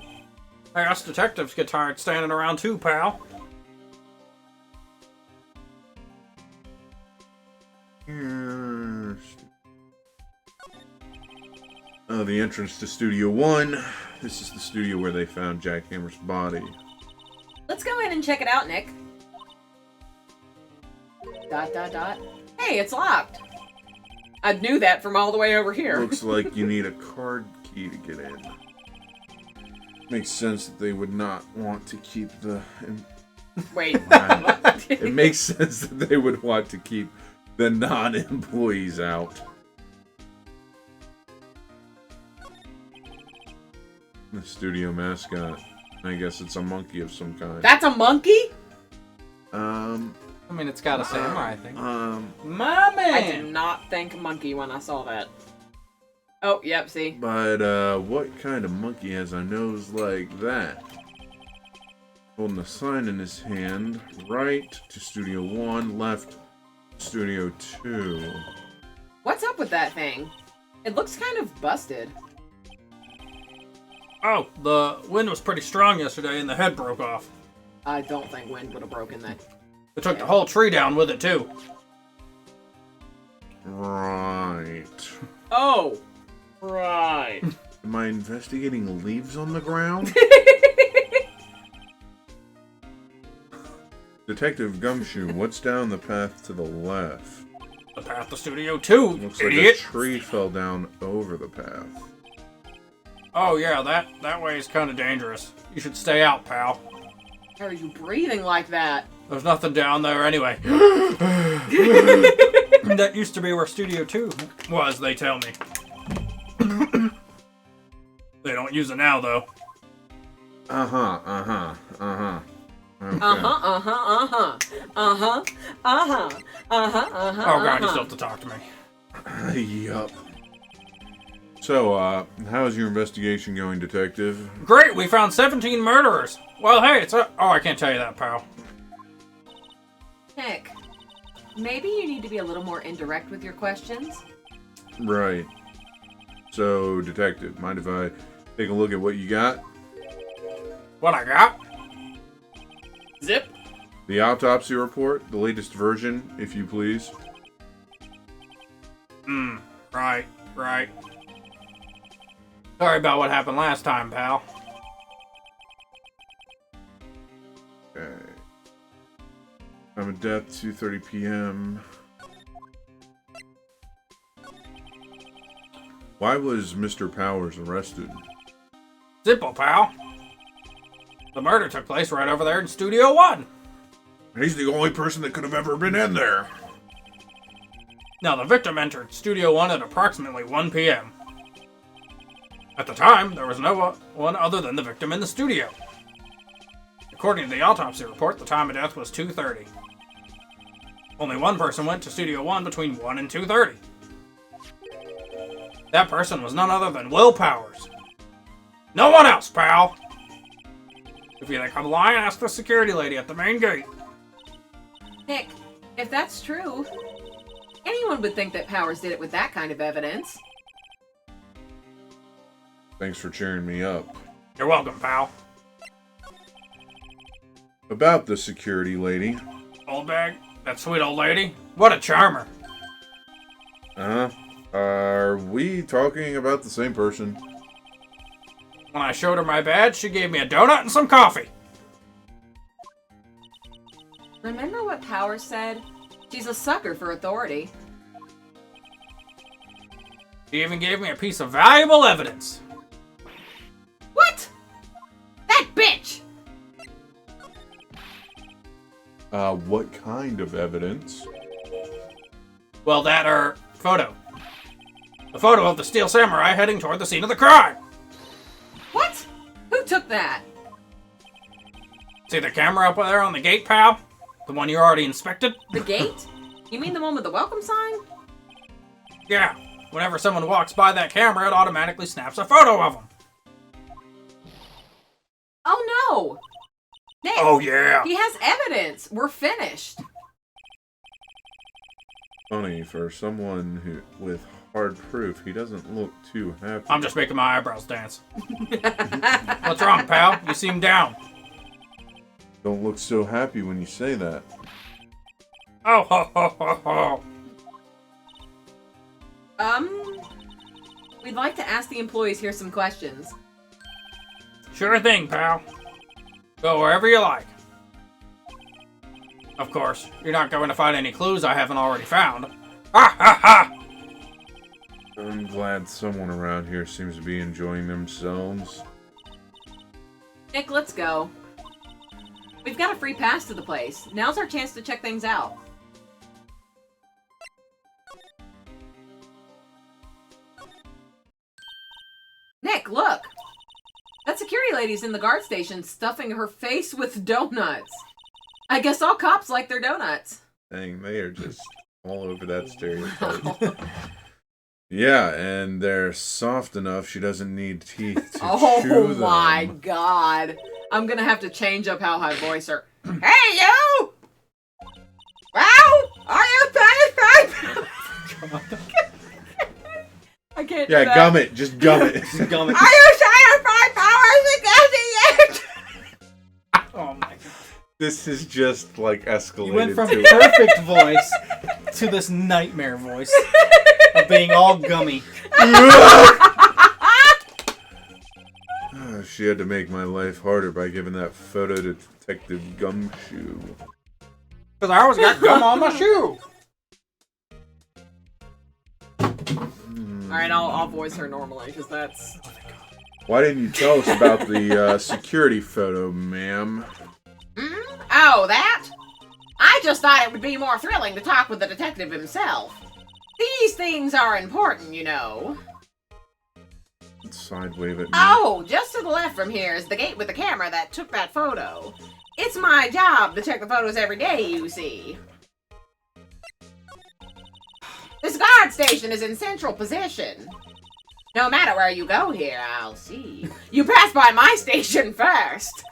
Hey, us detectives get tired standing around too, pal. Oh, the entrance to Studio 1. This is the studio where they found Jack Hammer's body. Let's go in and check it out, Nick. ... Hey, it's locked. I knew that from all the way over here. Looks like you need a card key to get in. Makes sense that they would not want to keep the... Wait. It makes sense that they would want to keep the non-employees out. The studio mascot. I guess it's a monkey of some kind. That's a monkey? I mean, it's got a samurai thing. My man! I did not think monkey when I saw that. Oh, yep, see? But, what kind of monkey has a nose like that? Holding a sign in his hand. Right to Studio 1, left Studio 2. What's up with that thing? It looks kind of busted. Oh, the wind was pretty strong yesterday and the head broke off. I don't think wind would have broken that. It took the whole tree down with it, too. Right. Oh! Right. Am I investigating leaves on the ground? Detective Gumshoe, what's down the path to the left? The path to Studio 2, Looks idiot. like a tree fell down over the path. Oh, yeah, that way is kind of dangerous. You should stay out, pal. How are you breathing like that? There's nothing down there anyway. That used to be where Studio 2 was, they tell me. They don't use it now, though. Okay. Oh, God, you still have to talk to me. Yup. So, how's your investigation going, Detective? Great, we found 17 murderers. Well, hey, it's a... Oh, I can't tell you that, pal. Nick, maybe you need to be a little more indirect with your questions? Right. So, Detective, mind if I take a look at what you got? What I got? Zip. The autopsy report, the latest version, if you please. Right. Sorry about what happened last time, pal. Okay. Time of death, 2:30 p.m. Why was Mr. Powers arrested? Simple, pal. The murder took place right over there in Studio 1. He's the only person that could have ever been in there. Now, the victim entered Studio 1 at approximately 1 p.m. At the time, there was no one other than the victim in the studio. According to the autopsy report, the time of death was 2:30. Only one person went to Studio 1 between 1 and 2:30. That person was none other than Will Powers. No one else, pal! If you think I'm lying, ask the security lady at the main gate. Nick, if that's true, anyone would think that Powers did it with that kind of evidence. Thanks for cheering me up. You're welcome, pal. About the security lady. Old bag? That sweet old lady? What a charmer. Uh-huh. Are we talking about the same person? When I showed her my badge, she gave me a donut and some coffee. Remember what Powers said? She's a sucker for authority. She even gave me a piece of valuable evidence. What? That bitch! What kind of evidence? Well, that photo. The photo of the Steel Samurai heading toward the scene of the crime. What? Who took that? See the camera up there on the gate, pal? The one you already inspected? The gate? You mean the one with the welcome sign? Yeah. Whenever someone walks by that camera, it automatically snaps a photo of them. Oh no! Nick, Oh, yeah. he has evidence. We're finished. Funny, for someone with hard proof, he doesn't look too happy. I'm just making my eyebrows dance. What's wrong, pal? You seem down. Don't look so happy when you say that. Oh, ho, ho, ho, ho. We'd like to ask the employees here some questions. Sure thing, pal. Go wherever you like. Of course, you're not going to find any clues I haven't already found. Ha ha ha! I'm glad someone around here seems to be enjoying themselves. Nick, let's go. We've got a free pass to the place. Now's our chance to check things out. Nick, look! That security lady's in the guard station stuffing her face with donuts. I guess all cops like their donuts. Dang, they are just all over that stereotype. Yeah, and they're soft enough she doesn't need teeth to chew them. Oh my god. I'm gonna have to change up how I voice her. Hey, you! Wow! Are you satisfied? I can't do Yeah, that. gum it. Just gum it. Gum it. Are you satisfied, Powers? Yet? Oh my god. This is just like escalated. You went from to perfect voice to this nightmare voice of being all gummy. She had to make my life harder by giving that photo to Detective Gumshoe. Because I always got gum on my shoe. Alright, I'll voice her normally, because that's... Why didn't you tell us about the security photo, ma'am? Oh, that? I just thought it would be more thrilling to talk with the detective himself. These things are important, you know. Side wave at me. Oh, just to the left from here is the gate with the camera that took that photo. It's my job to check the photos every day, you see. This guard station is in central position. No matter where you go here, I'll see. You pass by my station first.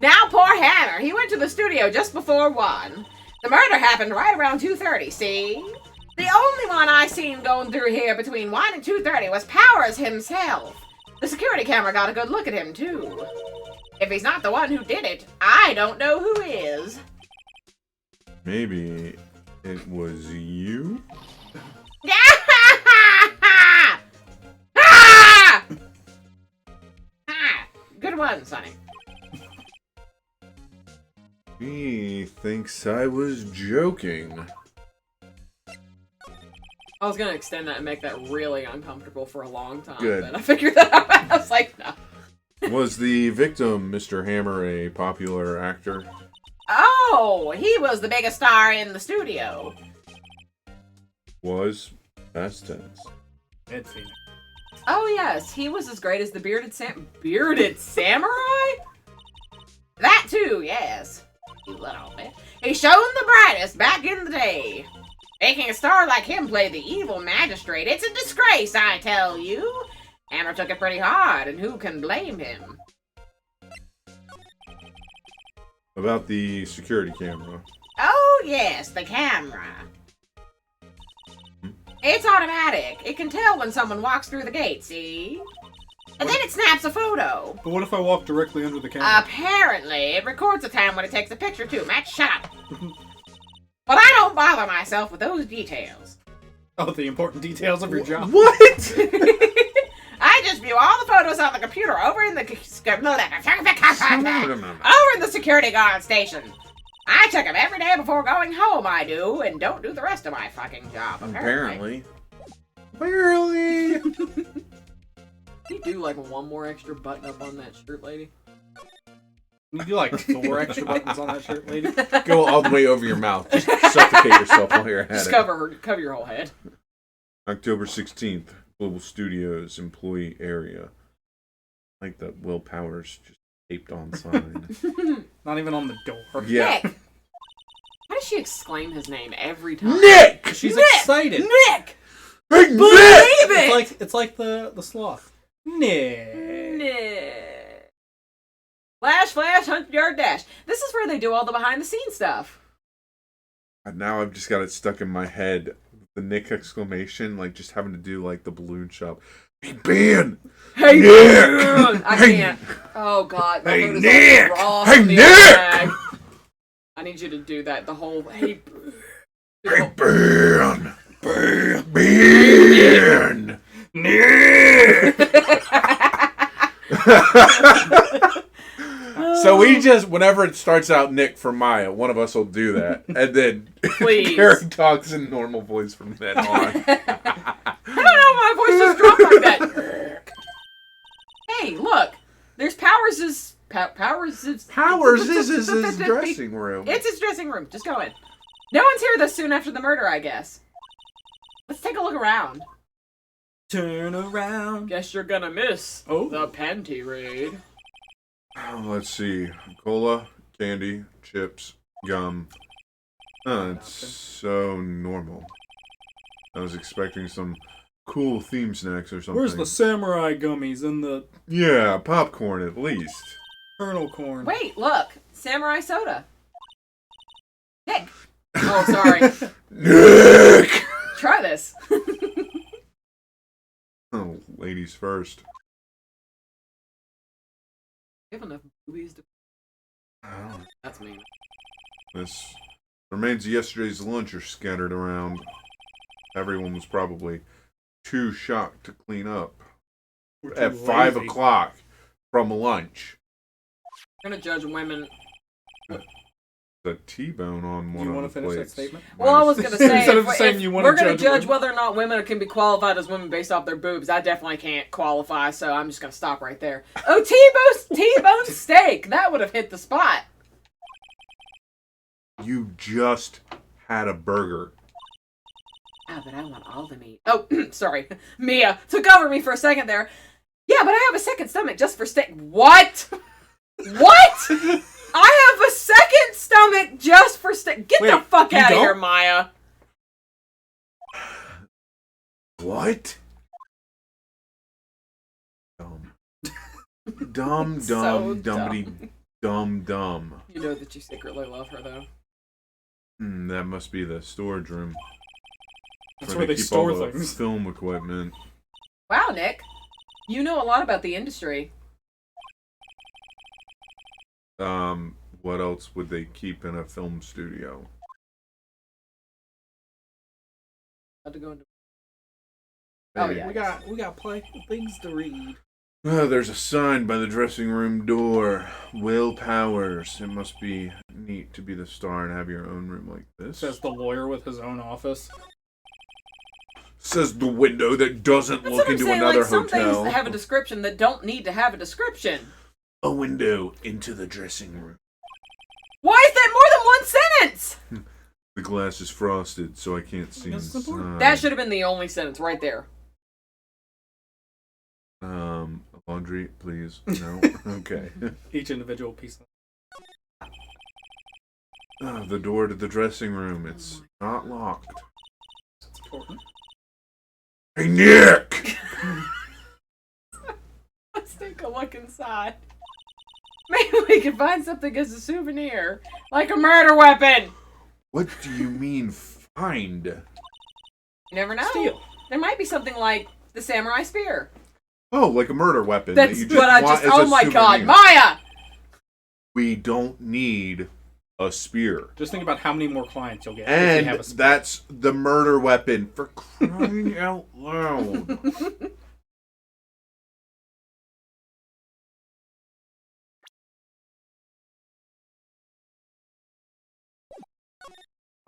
Now, poor Hammer, he went to the studio just before 1. The murder happened right around 2:30, see? The only one I seen going through here between 1 and 2:30 was Powers himself. The security camera got a good look at him, too. If he's not the one who did it, I don't know who is. Maybe it was you? Good one, Sonny. He thinks I was joking. I was gonna extend that and make that really uncomfortable for a long time, Good. but I figured that out. I was like, no. Was the victim, Mr. Hammer, a popular actor? Oh, he was the biggest star in the studio. Was? Past tense. Ed Phoenix. Oh yes, he was as great as the bearded samurai? That too, yes. You little bit. He shone the brightest back in the day. Making a star like him play the evil magistrate, it's a disgrace, I tell you. Hammer took it pretty hard, and who can blame him? About the security camera. Oh yes, the camera. It's automatic. It can tell when someone walks through the gate, see? And then it snaps a photo. But what if I walk directly under the camera? Apparently, it records the time when it takes a picture too. Matt, shut up. But I don't bother myself with those details. Oh, the important details of your job. What? I just view all the photos on the computer over in the security guard station. I check them every day before going home, I do, and don't do the rest of my fucking job, apparently. Barely. Can you do like one more extra button up on that shirt, lady? You do like 4 extra buttons on that shirt, lady. Go all the way over your mouth. Just suffocate yourself while you're at Just it. cover your whole head. October 16th, Global Studios employee area. Like that Will Powers just taped on sign. Not even on the door. Yeah. Nick! Why does she exclaim his name every time? Nick! She's Nick! excited. Nick! Hey, Believe Nick! it! It's like the sloth. Nick. Nick. Flash, 100-yard dash. This is where they do all the behind-the-scenes stuff. Now I've just got it stuck in my head. The Nick exclamation, like just having to do like the balloon shop. Hey, Ben! Hey, Nick! I Hey, can't. Oh, God. My Hey, food is Nick! raw Hey, from the Nick! bag. I need you to do that. The whole... Hey, Hey, Ben! Ben! Nick! So we just, whenever it starts out Nick for Maya, one of us will do that. And then Please. Karen talks in normal voice from then on. I don't know, my voice just dropped like that. Hey, look. There's Powers' Powers is his dressing room. It's his dressing room. Just go in. No one's here this soon after the murder, I guess. Let's take a look around. Turn around. Guess you're gonna miss the panty raid. Oh, let's see. Cola, candy, chips, gum. It's so normal. I was expecting some cool theme snacks or something. Where's the samurai gummies and the Yeah, popcorn at least. kernel corn? Wait, look. Samurai soda. Nick. Oh, sorry. Nick! Try this. Oh, ladies first. You have enough boobies to... Oh, That's mean. this remains of yesterday's lunch are scattered around. Everyone was probably too shocked to clean up. We're too At 5 lazy. o'clock from lunch. I'm gonna judge women. The T-bone on Do one you of want the to finish that plates. statement? Well, I was gonna say, Instead of if saying you wanna we're gonna judge judge women. whether or not women can be qualified as women based off their boobs, I definitely can't qualify, so I'm just gonna stop right there. Oh, T-bone steak! That would have hit the spot. You just had a burger. Ah, but I want all the meat. Oh, sorry. Mia took over me for a second there. Yeah, but I have a second stomach just for steak. What? What? I have a second stomach just for steak. Get the Wait, fuck you out of don't? here, Maya. What? Dumb, So dumbity, dumb. You know that you secretly love her, though. That must be the storage room. That's where they keep store all the things. Film equipment. Wow, Nick. You know a lot about the industry. What else would they keep in a film studio? About to go into... Oh, Hey. yeah. We got things to read. Oh, there's a sign by the dressing room door. Will Powers. It must be neat to be the star and have your own room like this. Says the lawyer with his own office. Says the window that doesn't That's look what I'm into saying. another Like, some hotel. things that have a description that don't need to have a description. A window into the dressing room. Why is that more than one sentence? The glass is frosted, so I can't see That's inside. important. That should have been the only sentence right there. Laundry, please. No? Okay. Each individual piece. The door to the dressing room. It's not locked. That's important. Hey, Nick! Let's take a look inside. Maybe we can find something as a souvenir. Like a murder weapon. What do you mean, find? You never know. Steal. There might be something like the samurai spear. Oh, like a murder weapon. That's that you just what I want just... as a Oh my god, souvenir. Maya! We don't need a spear. Just think about how many more clients you'll get. if And you have a spear. that's the murder weapon, for crying out loud.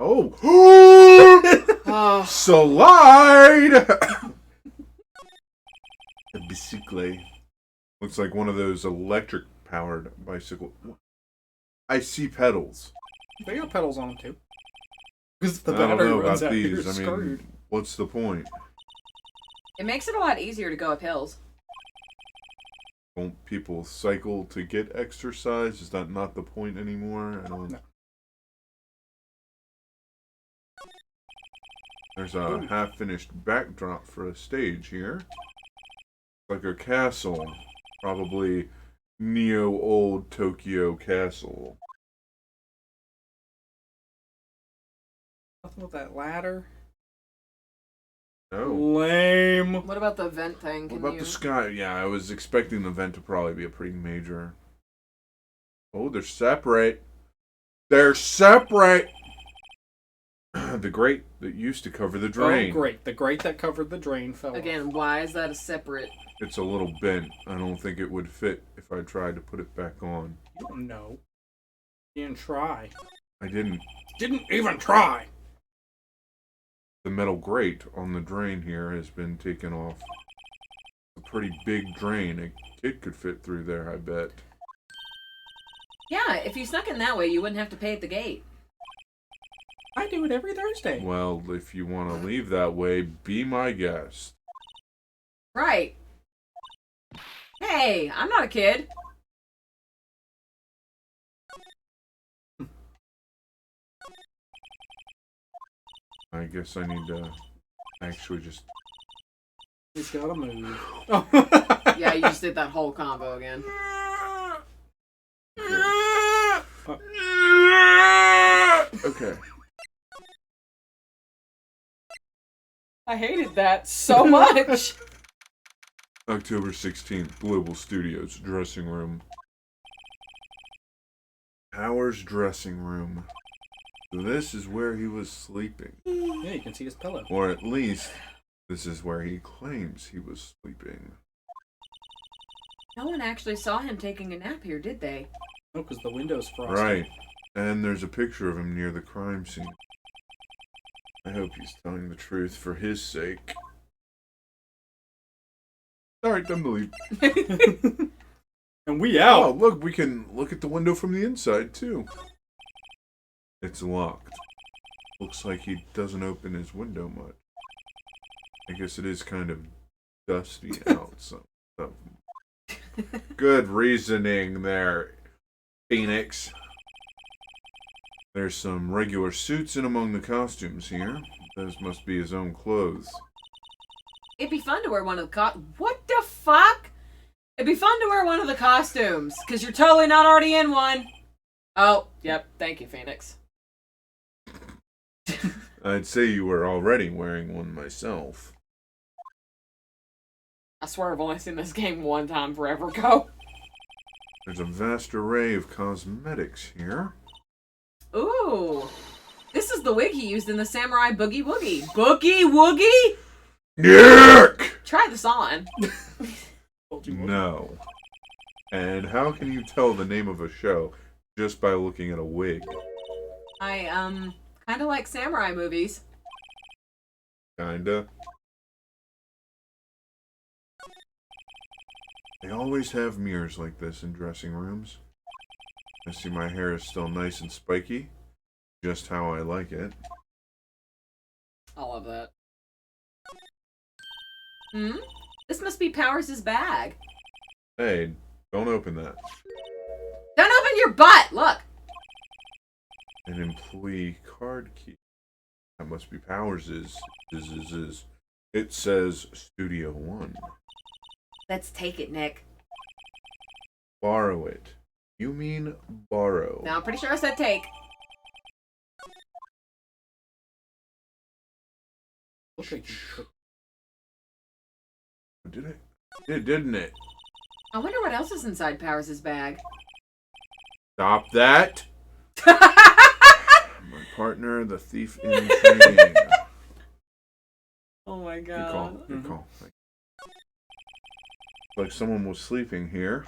Oh! Oh, Slide! A bicycle. Looks like one of those electric-powered bicycle. I see pedals. They got pedals on them too. Because the I don't battery know runs about out, you're these. I mean, screwed. what's the point? it makes it a lot easier to go up hills. Don't people cycle to get exercise? Is that not the point anymore? I don't. No. There's a half-finished backdrop for a stage here. Like a castle. Probably neo-old Tokyo castle. Nothing with that ladder. No. Lame. What about the vent thing? What Can about you... the sky? Yeah, I was expecting the vent to probably be a pretty major. Oh, they're separate. They're separate! The grate that used to cover the drain. Oh, great. The grate that covered the drain fell off. Again, why is that a separate... It's a little bent. I don't think it would fit if I tried to put it back on. You don't know. You didn't try. I didn't. Didn't even try. The metal grate on the drain here has been taken off. A pretty big drain. A kid could fit through there, I bet. Yeah, if you snuck in that way, you wouldn't have to pay at the gate. I do it every Thursday. Well, if you want to leave that way, be my guest. Right. Hey, I'm not a kid. I guess I need to actually just... He's gotta move. Yeah, you just did that whole combo again. Okay. I hated that so much. October 16th, Global Studios, dressing room. Powers' dressing room. This is where he was sleeping. Yeah, you can see his pillow. Or at least, this is where he claims he was sleeping. No one actually saw him taking a nap here, did they? No, because the window's frosted. Right. And there's a picture of him near the crime scene. I hope he's telling the truth for his sake. Alright, time to leave. And we out. Oh, look, we can look at the window from the inside, too. It's locked. Looks like he doesn't open his window much. I guess it is kind of dusty out. So. Good reasoning there, Phoenix. There's some regular suits in among the costumes here. Those must be his own clothes. It'd be fun to wear one of the What the fuck? It'd be fun to wear one of the costumes, because you're totally not already in one. Oh, yep. Thank you, Phoenix. I'd say you were already wearing one myself. I swear I've only seen this game one time forever ago. There's a vast array of cosmetics here. Ooh. This is the wig he used in the Samurai Boogie Woogie. Boogie Woogie? Yuck! Try this on. No. And how can you tell the name of a show just by looking at a wig? I, kind of like samurai movies. Kinda. They always have mirrors like this in dressing rooms. I see my hair is still nice and spiky. Just how I like it. I love that. Hmm? This must be Powers' bag. Hey, don't open that. Don't open your butt! Look! An employee card key. That must be Powers' is. It says Studio One. Let's take it, Nick. Borrow it. You mean borrow. Now, I'm pretty sure I said take. Looks like you took- Did it? It didn't it? I wonder what else is inside Powers' bag. Stop that! My partner, the thief in training. Oh my Good god. call. Good call. Like someone was sleeping here.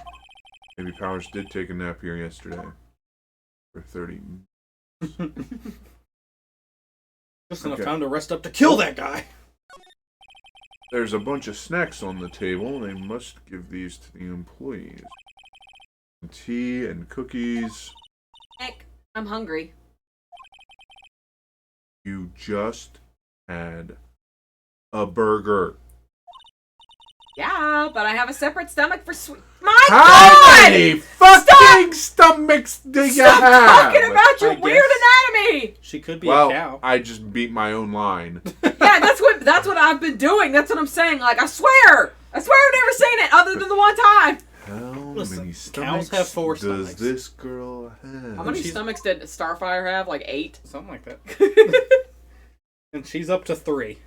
Maybe Powers did take a nap here yesterday. For 30 Just enough Okay. time to rest up to kill that guy. There's a bunch of snacks on the table. They must give these to the employees. Tea and cookies. Nick, I'm hungry. You just had a burger. Yeah, but I have a separate stomach for sweet. My How God! many fucking stomachs do you Stop have? talking about your I weird guess. anatomy. She could be Well, a cow. I just beat my own line. Yeah, that's what I've been doing. That's what I'm saying. Like, I swear I've never seen it other than the one time. How Listen, many cows stomachs have 4 does stomachs. this girl have? How many she's- stomachs did Starfire have? Like 8. Something like that. And she's up to 3.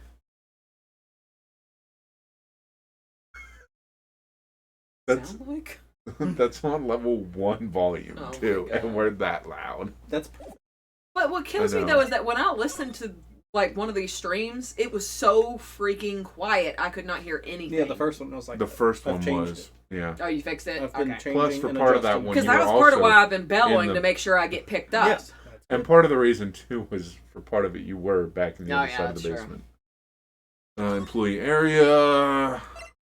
That's Sound like? that's on level 1 volume Oh my too, God. and we're that loud. That's But what kills I me know. though is that when I listened to like one of these streams, it was so freaking quiet I could not hear anything. yeah. The first one was like The first I've one changed was, it. yeah. Oh, you fixed it? I've been Okay. changing. Plus, for and part of that adjusting. one, Because you that were was part of also why I've been bellowing in to the- make sure I get picked up. Yes. And part of the reason too was for part of it you were back in the Oh, other yeah, side of the that's true. basement. Employee area.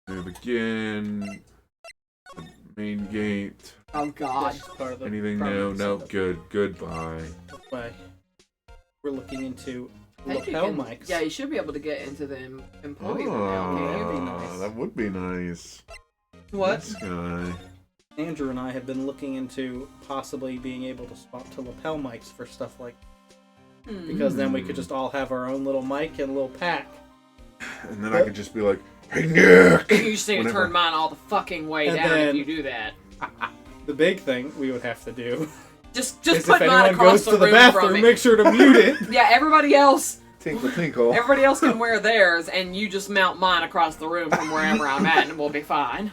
Move again. Main gate. Oh God. That's part of the Anything problem. new? Nope. Good. Goodbye. That's why we're looking into I think you lapel can- mics. Yeah, you should be able to get into the employee room Oh, now, that'd be can't nice. that would be nice. you? What? This guy. Andrew and I have been looking into possibly being able to swap to lapel mics for stuff like, because then we could just all have our own little mic and a little pack. And then I could just be like, "Hey Nick." You just need to Whenever- turn mine all the fucking way And down then- if you do that. The big thing we would have to do Just is put if mine anyone across goes the to the room from bathroom, me. make sure to mute it. Yeah, everybody else Tinkle. can wear theirs, and you just mount mine across the room from wherever I'm at, and we'll be fine.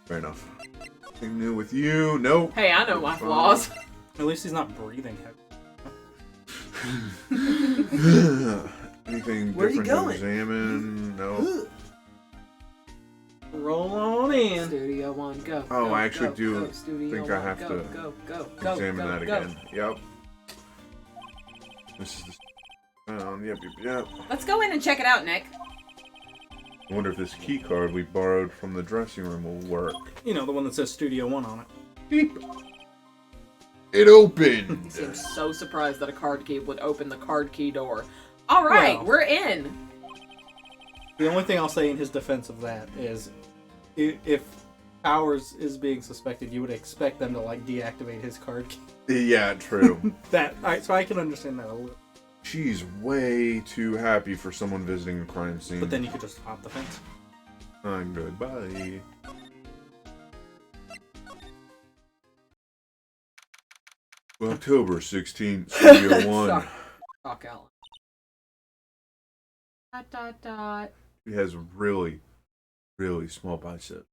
Fair enough. Anything new with you? Nope. Hey, I know my Fine. flaws. At least he's not breathing heavy. Anything Where are you different to going? examine? No. Roll on in. Studio One, go. Oh, go, I actually go, do go, Studio think I One, have go, to go, Examine go, that go. again. Yep. This is the. Yep. Let's go in and check it out, Nick. I wonder if this key card we borrowed from the dressing room will work. You know, the one that says Studio One on it. Beep. It opened. Seems so surprised that a card key would open the card key door. All right, Well. we're in. The only thing I'll say in his defense of that is, if Powers is being suspected, you would expect them to like deactivate his card key. Yeah, true. So I can understand that a little. She's way too happy for someone visiting a crime scene. But then you could just hop the fence. Goodbye. October 16th, Studio 1. Sorry. Talk out. Dot, dot, dot. He has really, really small biceps.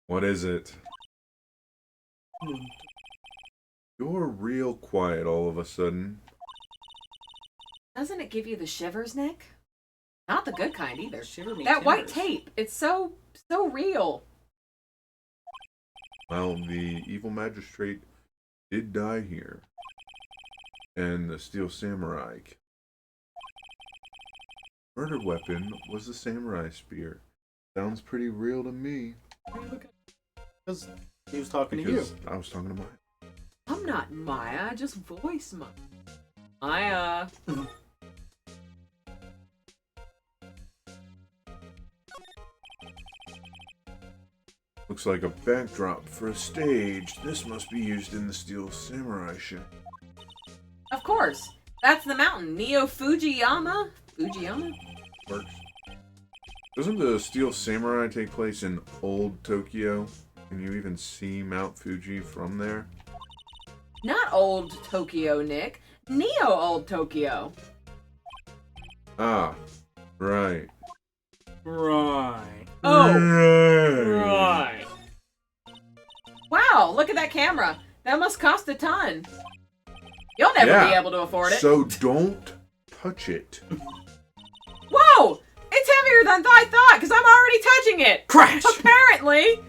What is it? You're real quiet all of a sudden. Doesn't it give you the shivers, Nick? Not the good kind either. Shiver me That white timbers. tape, it's so real. Well, the evil magistrate did die here. And the steel samurai. Murder weapon was the samurai spear. Sounds pretty real to me. Because he was talking to you. Because I was talking to Maya. I'm not Maya, I just voice Maya. Maya. Looks like a backdrop for a stage. This must be used in the steel samurai show. Of course. That's the mountain. Neo Fujiyama? Fujiyama? Works. Doesn't the steel samurai take place in old Tokyo? Can you even see Mount Fuji from there? Not old Tokyo, Nick. Neo old Tokyo. Ah, right. Right. Oh, Right. wow, look at that camera. That must cost a ton. You'll never be Yeah. able to afford it. So don't touch it. Whoa! It's heavier than I thought, because I'm already touching it! Crash! Apparently!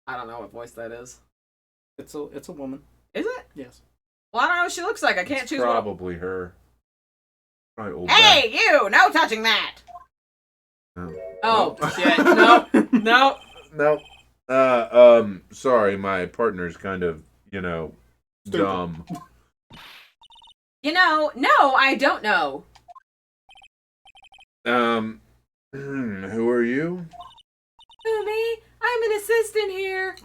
I don't know what voice that is. It's a woman. Is it? Yes. Well, I don't know what she looks like. I can't It's choose one. probably her. Probably old Hey, you! No touching that! No. Oh, Nope. shit. No. No. No. Sorry, my partner's kind of, Stupid. dumb. You know, no, I don't know. Who are you? Who, me? I'm an assistant here.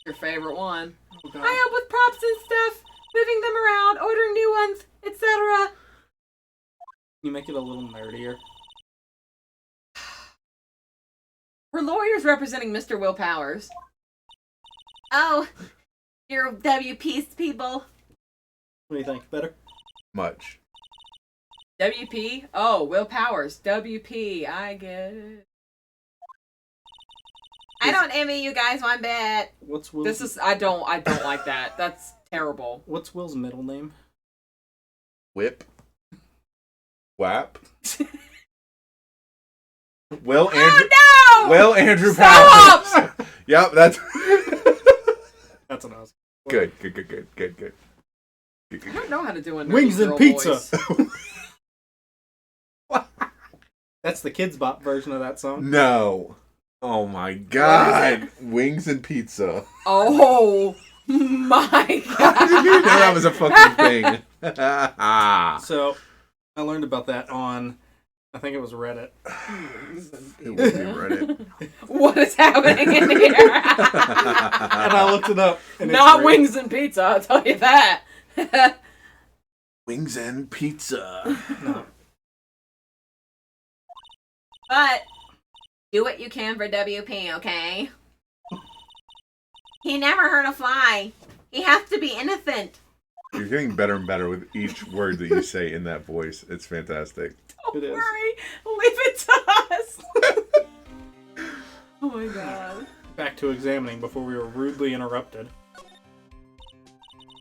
Your favorite one. Oh, God. I help with props and stuff, moving them around, ordering new ones, etc. Can you make it a little nerdier? We're lawyers representing Mr. Will Powers. Oh, you're WP's people. What do you think? Better? Much. WP? Oh, Will Powers. WP. I get it. I don't envy you guys one bit. What's Will's? This is I don't like that. That's terrible. What's Will's middle name? Whip. Whap. Well, Andrew. Oh no! Well, Andrew Stop! Powers. Yep, that's That's what I was. good. I don't know how to do a nerdy Wings and girl pizza. voice. That's the Kids Bop version of that song. No. Oh my God. Wings and pizza. Oh my How did you god! know that was a fucking thing? So, I learned about that on, I think it was Reddit. It would be Reddit. What is happening in here? And I looked it up. And Not it's real. wings and pizza, I'll tell you that. Wings and pizza. No. But do what you can for WP, okay? He never hurt a fly. He has to be innocent. You're getting better and better with each word that you say in that voice. It's fantastic. Don't It is. worry. Leave it to us. Oh my god. Back to examining before we were rudely interrupted.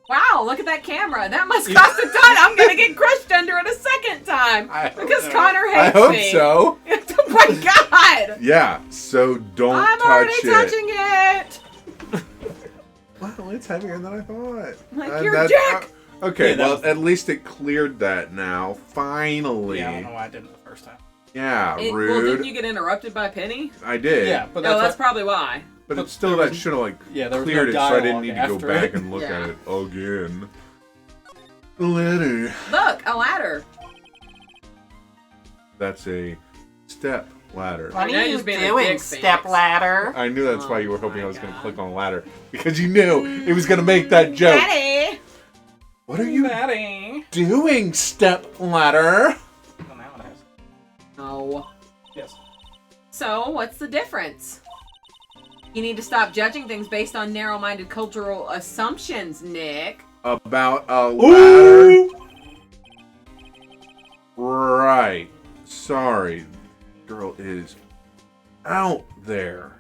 Wow, look at that camera. That must cost a ton. I'm gonna get crushed under it a second time. I hope Because so. Connor I hates hope me. so. Oh my god. Yeah, so don't I'm touch already it. touching it. Wow, it's heavier than I thought. Like your dick. Okay, Yeah, that well, was- at least it cleared that now. Finally. Yeah, I don't know why I didn't the first time. Yeah, Well, rude. didn't you get interrupted by Penny? I did. Yeah, but No, that's, that's probably why. But it's still that should have Yeah, there was cleared no it, so I didn't dialogue need to go after back it. and look Yeah. at it again. Letter. Look, a ladder. That's a step ladder. What are you doing, step ladder? I knew that's why you were Oh hoping my I was going to God. click on ladder. Because you knew it was going to make that joke. Daddy. What are you Maddie. doing, step ladder? Well, now it has. No. Yes. So, what's the difference? You need to stop judging things based on narrow-minded cultural assumptions, Nick. About a ladder? Right. Sorry. Girl is out there.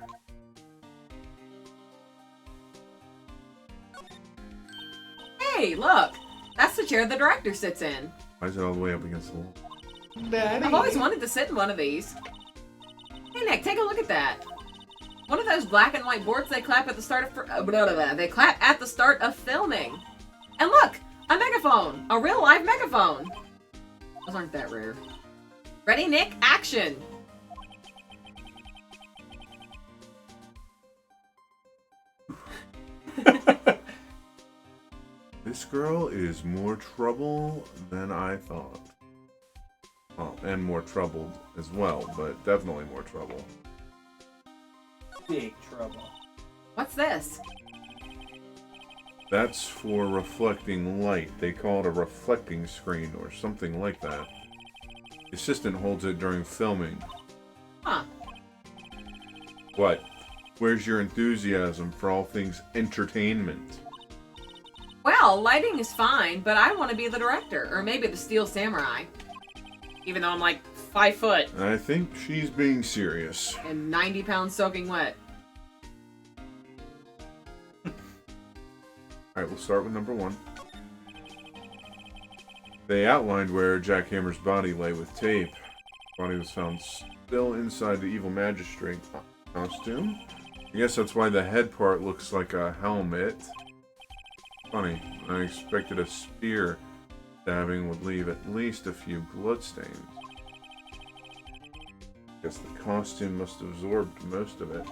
Hey, look. That's the chair the director sits in. Why is it all the way up against the wall? I've always wanted to sit in one of these. Hey, Nick, take a look at that. One of those black and white boards they clap at the start of they clap at the start of filming. And look, a megaphone, a real live megaphone. Those aren't that rare. Ready, Nick? Action. This girl is more trouble than I thought. Oh, and more troubled as well, but definitely more trouble. Big trouble. What's this? That's for reflecting light. They call it a reflecting screen or something like that. The assistant holds it during filming. Huh. What? Where's your enthusiasm for all things entertainment? Well, lighting is fine, but I want to be the director, or maybe the Steel Samurai. Even though I'm like 5 foot I think she's being serious. and 90 pounds soaking wet. Alright, we'll start with number 1. They outlined where Jack Hammer's body lay with tape. Body was found still inside the evil magistrate costume. I guess that's why the head part looks like a helmet. Funny, I expected a spear stabbing would leave at least a few bloodstains. Guess the costume must have absorbed most of it.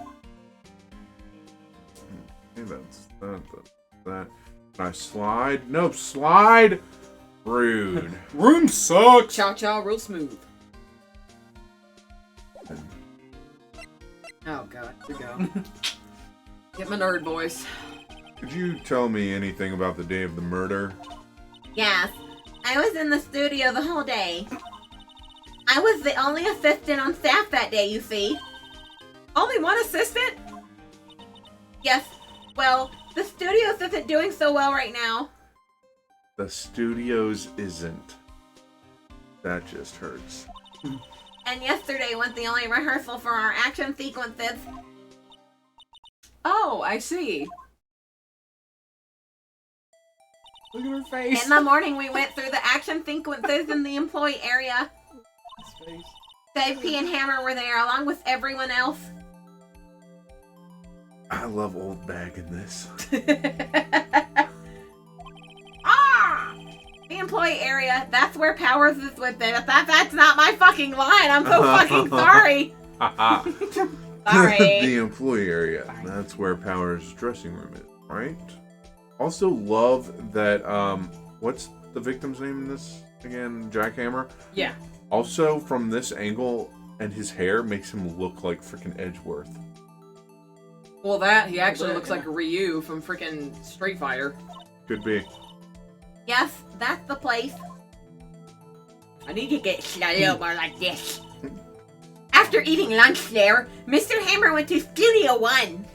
Okay, that's that. Can I slide? Nope, slide! Rude. Room sucks. Chow chow real smooth. Oh god, here we go. Get my nerd voice. Could you tell me anything about the day of the murder? Yes, I was in the studio the whole day. I was the only assistant on staff that day, you see. Only one assistant? Yes, well, the studio isn't doing so well right now. The studios isn't. That just hurts. And yesterday was the only rehearsal for our action sequences. Oh, I see. Look at her face. In the morning, we went through the action sequences in the employee area. Dave P and Hammer were there, along with everyone else. I love old bag in this. Ah! The employee area, that's where Powers is with it. That's not my fucking line. I'm so fucking sorry. Sorry. The employee area. That's where Power's dressing room is, right? Also love that, what's the victim's name in this again? Jackhammer? Yeah. Also, from this angle, and his hair makes him look like freaking Edgeworth. Well, that, he actually looks like Ryu from freaking Street Fighter. Could be. Yes, that's the place. I need to get slow more like this. After eating lunch there, Mr. Hammer went to Studio 1.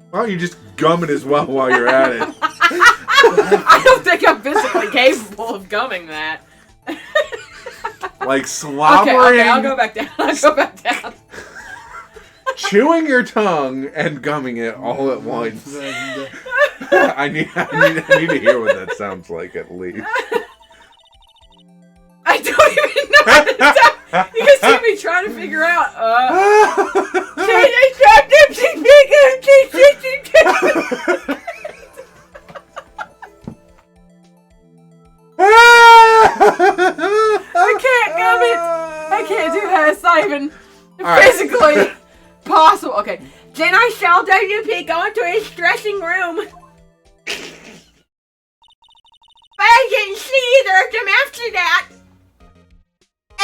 Why don't you just gum it as well while you're at it? I don't think I'm physically capable of gumming that. Like slobbering. Okay, I'll go back down. I'll go back down. Chewing your tongue and gumming it all at once. I need to hear what that sounds like at least. I don't even know what it sounds. You can see me trying to figure out. I can't gum it. I can't do that. It's not even physically possible. Okay. Then I saw WP go into his dressing room. But I didn't see either of them after that.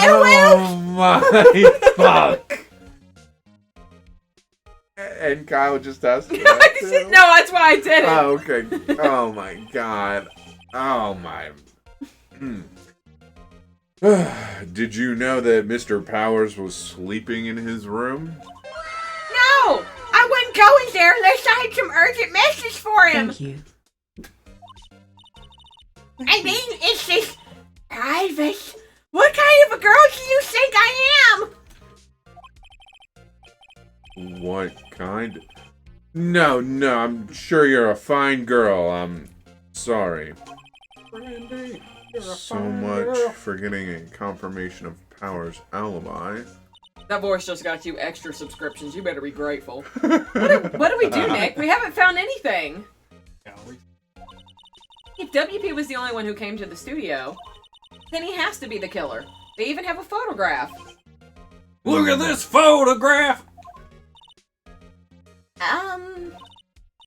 Oh my fuck. And Kyle just asked me that too? No, that's why I did it. Oh, okay. Oh my god. Oh my. Did you know that Mr. Powers was sleeping in his room? No! I wouldn't go in there unless I had some urgent message for him. Thank you. I mean, it's just private. What kind of a girl do you think I am? What kind? No, I'm sure you're a fine girl. I'm sorry. Brandy, you're a So fine much girl. for getting a confirmation of Power's alibi. That voice just got you extra subscriptions. You better be grateful. What do we do, Nick? We haven't found anything. If WP was the only one who came to the studio, then he has to be the killer. They even have a photograph. Look at this photograph!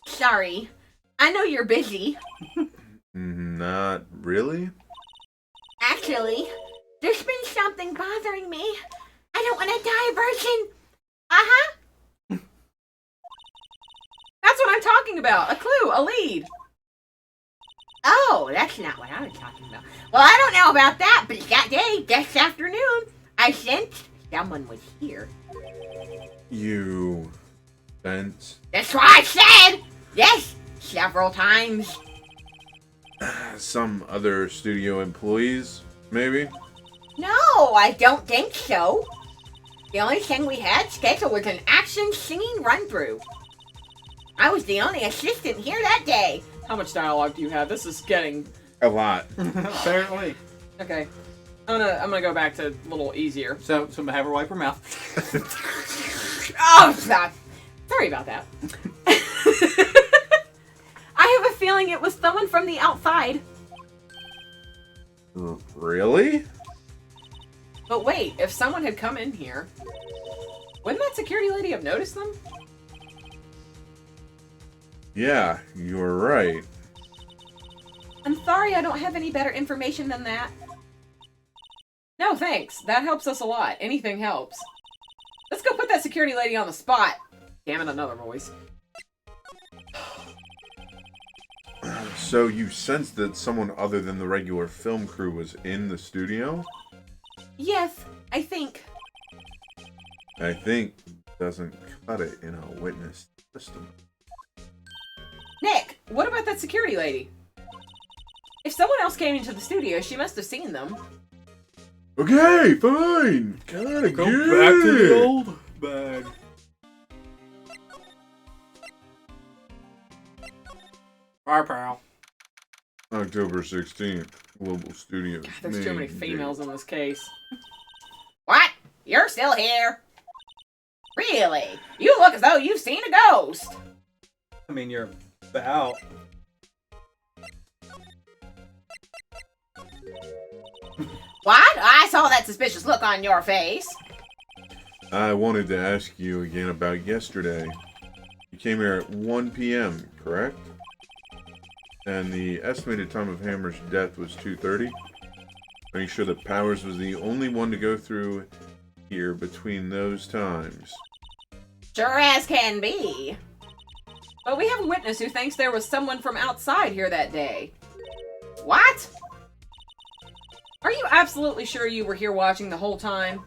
Sorry. I know you're busy. Not really. Actually, there's been something bothering me. I don't want a diversion. Uh-huh. That's what I'm talking about. A clue, a lead. Oh, that's not what I was talking about. Well, I don't know about that, but that day, this afternoon, I sensed someone was here. You sense That's what I said! Yes, several times. some other studio employees, maybe? No, I don't think so. The only thing we had scheduled was an action singing run-through. I was the only assistant here that day. How much dialogue do you have? This is getting... A lot. Apparently. Okay. I'm gonna go back to a little easier. So have her wipe her mouth. Oh, stop. Sorry about that. I have a feeling it was someone from the outside. Really? But wait, if someone had come in here, wouldn't that security lady have noticed them? Yeah, you're right. I'm sorry I don't have any better information than that. No, thanks. That helps us a lot. Anything helps. Let's go put that security lady on the spot. Damn it, another voice. So you sensed that someone other than the regular film crew was in the studio? Yes, I think. I think doesn't cut it in a witness system. Nick, what about that security lady? If someone else came into the studio, she must have seen them. Okay, fine. Gotta Go back to the old bag. Bye, pal. October 16th, Global Studios. God, there's too many females in this case. What? You're still here? Really? You look as though you've seen a ghost. I mean, you're about. What? I saw that suspicious look on your face. I wanted to ask you again about yesterday. You came here at 1 p.m., correct? And the estimated time of Hammer's death was 2:30. Are you sure that Powers was the only one to go through here between those times? Sure as can be. But we have a witness who thinks there was someone from outside here that day. What? Are you absolutely sure you were here watching the whole time? ...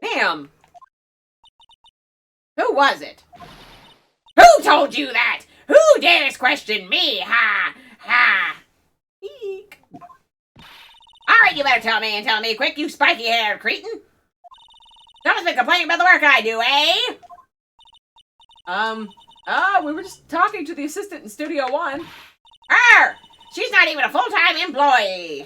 Ma'am! Who was it? Who told you that? Who dares question me? Ha! Ha! Eek. Alright, you better tell me and tell me quick, you spiky-haired cretin. Someone's been complaining about the work I do, eh? We were just talking to the assistant in Studio 1. Her! She's not even a full-time employee.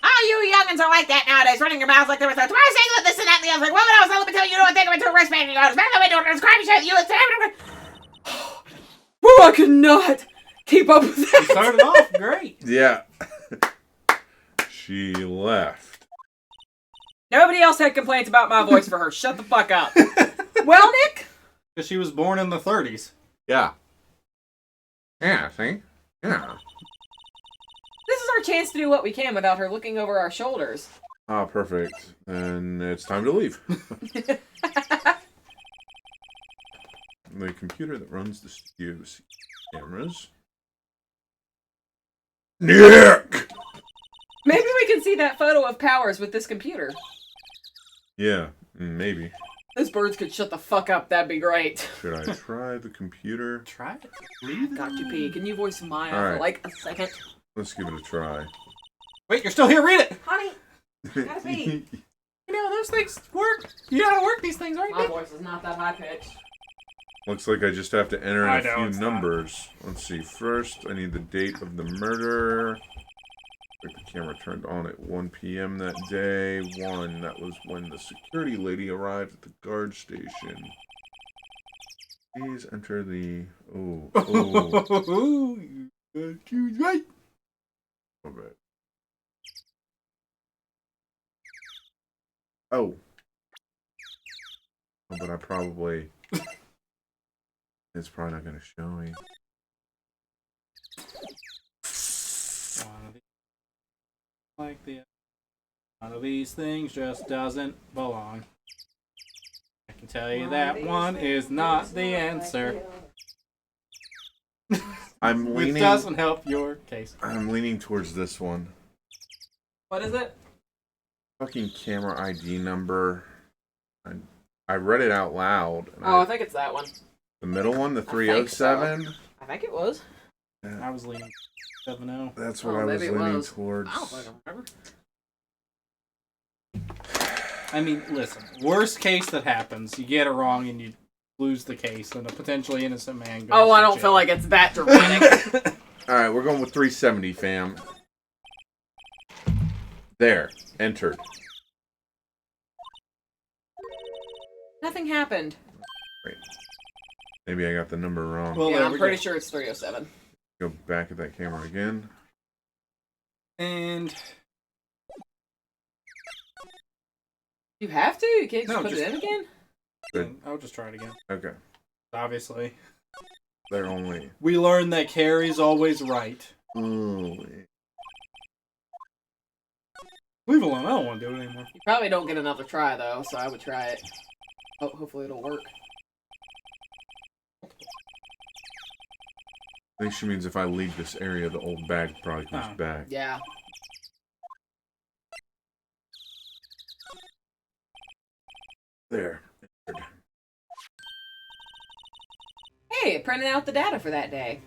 All you youngins are like that nowadays, running your mouths like there was no tomorrow saying that this and that and the other thing. Well, when I was let me tell you, don't think I'm into a wristband. You go, back the window, and crime shit, you Oh, I could not keep up with that. You started off great. Yeah. She left. Nobody else had complaints about my voice for her. Shut the fuck up. Well, Nick? Because she was born in the 30s. Yeah. Yeah, see? Yeah. This is our chance to do what we can without her looking over our shoulders. Ah, perfect. Then it's time to leave. The computer that runs the studio's cameras. Nick! Maybe we can see that photo of Powers with this computer. Yeah, maybe. Those birds could shut the fuck up. That'd be great. Should I try the computer? Try it. Got you, P. Can you voice Maya All right. for like a second? Let's give it a try. Wait, you're still here? Read it! Honey, gotta pee. You know, those things work. You know how to work these things, right? My voice is not that high pitched. Looks like I just have to enter in I a know, few it's numbers. Let's see. First, I need the date of the murder. Like the camera turned on at 1 p.m. that day. That was when the security lady arrived at the guard station. Please enter the... Oh. Choose right. Okay. Oh. But I probably... It's probably not going to show me. Like the one of these things just doesn't belong. I can tell you that one is not the answer. I'm Which leaning... doesn't help your case. I'm leaning towards this one. What is it? Fucking camera ID number. I read it out loud. And Oh, I think it's that one. the middle one, the I think so. 307. I think it was. I was leaning 7-0. That's what Oh, I was maybe it leaning was. towards. I don't fucking remember. I mean, listen. Worst case that happens, you get it wrong and you lose the case, and a potentially innocent man goes Oh, I to don't jail. feel like it's that dramatic. Alright, we're going with 370, fam. There. Entered. Nothing happened. Great. Maybe I got the number wrong. Well, Yeah, there I'm we pretty go. sure it's 307. Go back at that camera again. And You have to? You can't just No, put just- it in again? Good. I'll just try it again. Okay. Obviously, They're only... we learned that Carrie's always right. Only... Leave it alone. I don't want to do it anymore. You probably don't get another try, though, so I would try it. Oh, hopefully it'll work. I think she means if I leave this area, the old bag probably comes Oh. back. Yeah. There. Hey, it printed out the data for that day.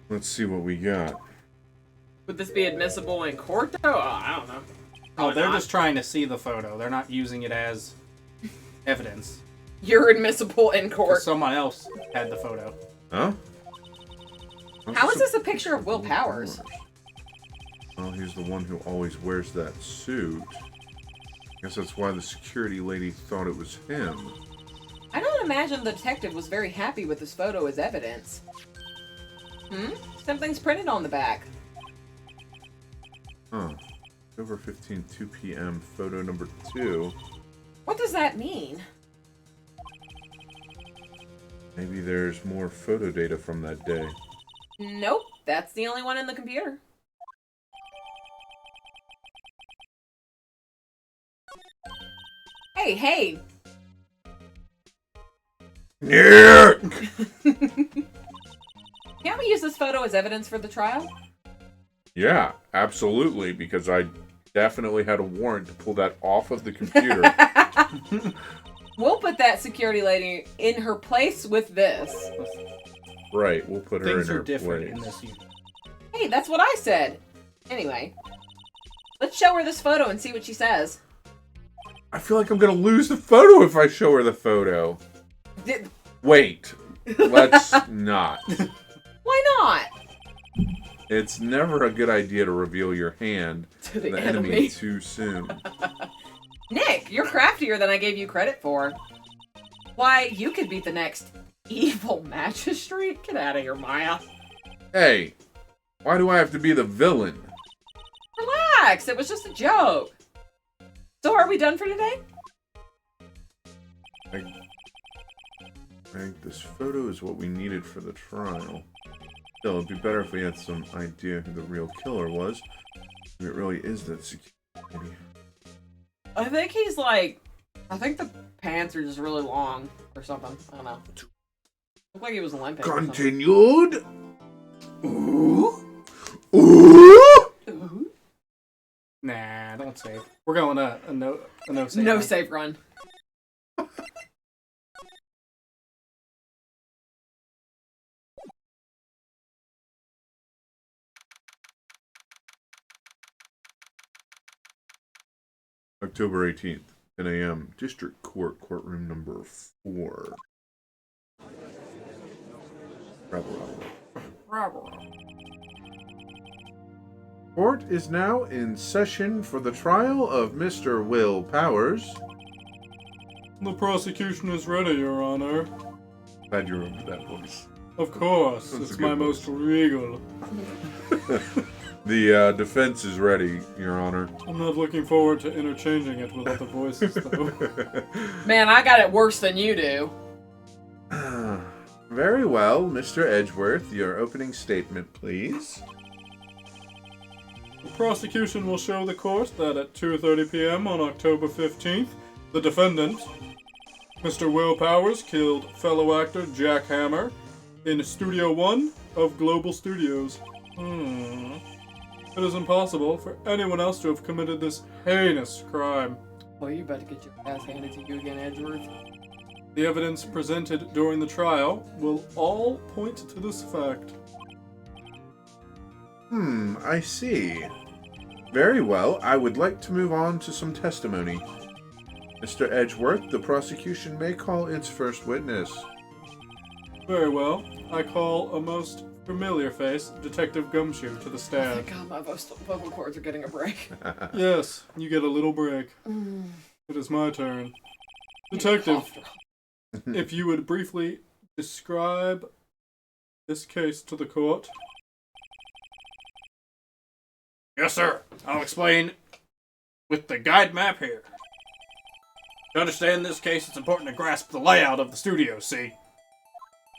Let's see what we got. Would this be admissible in court, though? Oh, I don't know. Oh, Probably they're not. just trying to see the photo. They're not using it as evidence. You're admissible in 'Cause court. someone else had the photo. Huh? How is this a picture of Will Powers? Well, he's the one who always wears that suit. Guess that's why the security lady thought it was him. I don't imagine the detective was very happy with this photo as evidence. Something's printed on the back. Huh. October 15, 2 p.m., photo number 2. What does that mean? Maybe there's more photo data from that day. Nope, that's the only one in the computer. Hey, hey! Yeah! Can't we use this photo as evidence for the trial? Yeah, absolutely, because I definitely had a warrant to pull that off of the computer. We'll put that security lady in her place with this. Right, we'll put her Things in are her different place. in this unit. Hey, that's what I said. Anyway, let's show her this photo and see what she says. I feel like I'm gonna lose the photo if I show her the photo. Wait, let's not. Why not? It's never a good idea to reveal your hand To to the the enemy. enemy too soon. Nick, you're craftier than I gave you credit for. Why, you could be the next evil magistrate? Get out of here, Maya. Hey, why do I have to be the villain? Relax, it was just a joke. So are we done for today? I think this photo is what we needed for the trial. Still, it'd be better if we had some idea who the real killer was. If it really is that security. I think he's like... I think the pants are just really long or something. I don't know. Looked like he was limping. or something. Continued? Ooh? Ooh? Nah, don't save. We're going a no save. No run. save run. October 18th, 10 a.m., District Court, courtroom number 4. Court is now in session for the trial of Mr. Will Powers. The prosecution is ready, Your Honor. Glad you remembered that voice. Of course, That's a it's good my most regal. The defense is ready, Your Honor. I'm not looking forward to interchanging it with other voices, though. Man, I got it worse than you do. Very well, Mr. Edgeworth, your opening statement, please. The prosecution will show the court that at 2:30 p.m. on October 15th, the defendant, Mr. Will Powers, killed fellow actor Jack Hammer in Studio 1 of Global Studios. It is impossible for anyone else to have committed this heinous crime. Well, you better get your ass handed to you again, Edgeworth. The evidence presented during the trial will all point to this fact. I see. Very well, I would like to move on to some testimony. Mr. Edgeworth, the prosecution may call its first witness. Very well. I call a most familiar face, Detective Gumshoe, to the Oh stand. my god, my vocal cords are getting a break. Yes, you get a little break. It is my turn. Detective, if you would briefly describe this case to the court. Yes, sir. I'll explain with the guide map here. To understand this case, it's important to grasp the layout of the studio, see?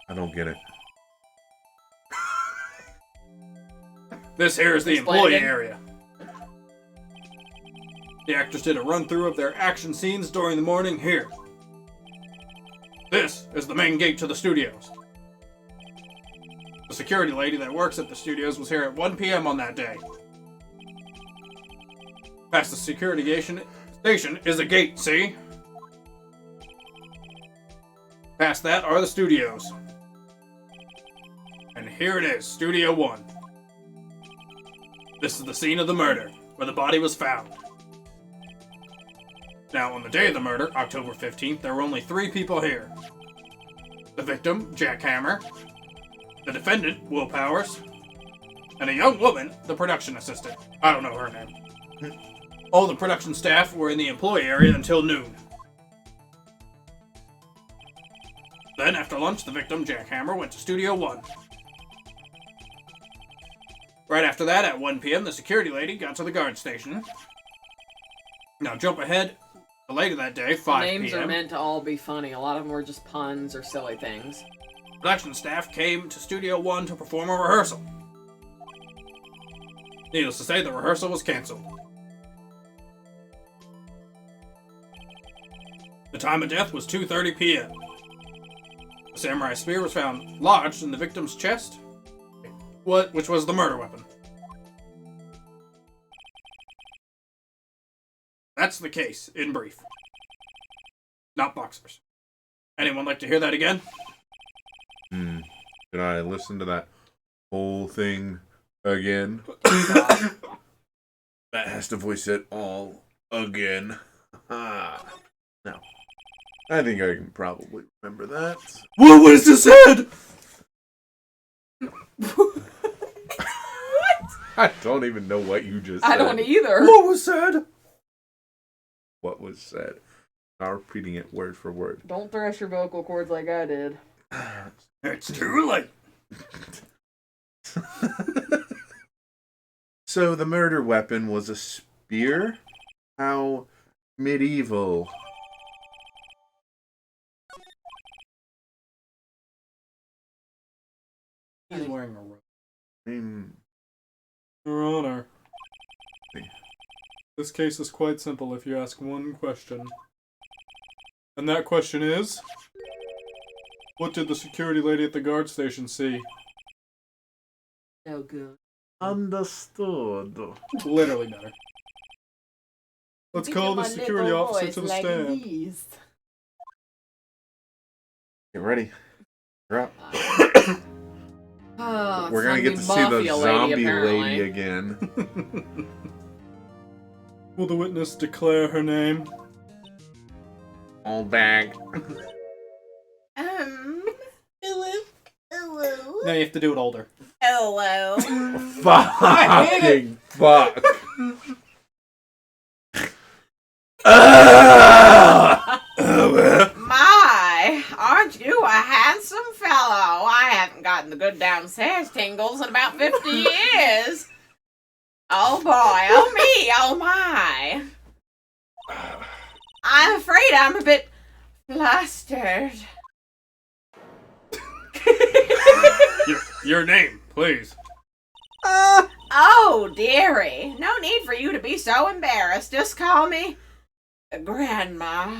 I don't get it. This here is the Explain employee again. area. The actors did a run-through of their action scenes during the morning here. This is the main gate to the studios. The security lady that works at the studios was here at 1 p.m. on that day. Past the security station is a gate, see? Past that are the studios. And here it is, Studio 1. This is the scene of the murder, where the body was found. Now, on the day of the murder, October 15th, there were only 3 people here. The victim, Jack Hammer, the defendant, Will Powers, and a young woman, the production assistant. I don't know her name. All the production staff were in the employee area until noon. Then, after lunch, the victim, Jack Hammer, went to Studio 1. Right after that, at 1 p.m., the security lady got to the guard station. Now, jump ahead. Later that day, 5 p.m. Names are meant to all be funny. A lot of them were just puns or silly things. Production staff came to Studio 1 to perform a rehearsal. Needless to say, the rehearsal was canceled. The time of death was 2:30 p.m. The samurai spear was found lodged in the victim's chest, which was the murder weapon. That's the case, in brief. Not boxers. Anyone like to hear that again? Should I listen to that whole thing again? That has to voice it all again. No. I think I can probably remember that. What was this head? I don't even know what you just said. I don't either. What was said? What was said. Not repeating it word for word. Don't thrash your vocal cords like I did. It's too late. So the murder weapon was a spear? How medieval. He's wearing a robe. Your Honor, this case is quite simple if you ask one question. And that question is, what did the security lady at the guard station see? No good. Understood. Literally better. Let's call the security officer to the stand. Get ready. You're up. Oh, We're gonna get to see the zombie lady again. Will the witness declare her name? All back. No, you have to do it older. Hello. Fucking fuck. My, aren't you a handsome fellow? I haven't gotten the good downstairs tingles in about 50 years. Oh boy, oh me, oh my. I'm afraid I'm a bit flustered. Your name, please. Oh, dearie. No need for you to be so embarrassed. Just call me Grandma.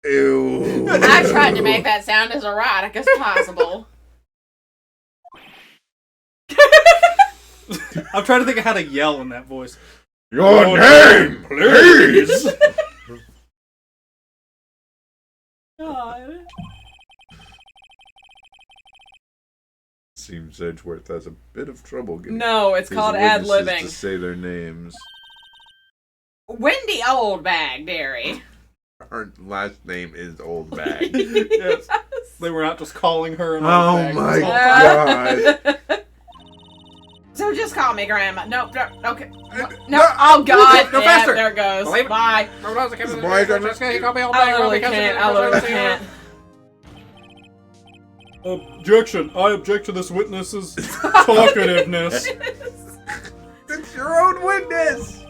Ew. I tried to make that sound as erotic as possible. I'm trying to think of how to yell in that voice. Your name, please. God. Seems Edgeworth has a bit of trouble getting No, it's his called witnesses ad-libbing. to say their names. Wendy Oldbag, dearie. Her last name is Oldbag. Yes. They were not just calling her an old Oh bag. my God. God. So just call me Grandma. No, okay. No, oh God. No, Yeah, faster. there it goes. Believe it. Bye. Oh, I literally can't. I literally can't. Objection! I object to this witness's talkativeness. It's your own witness!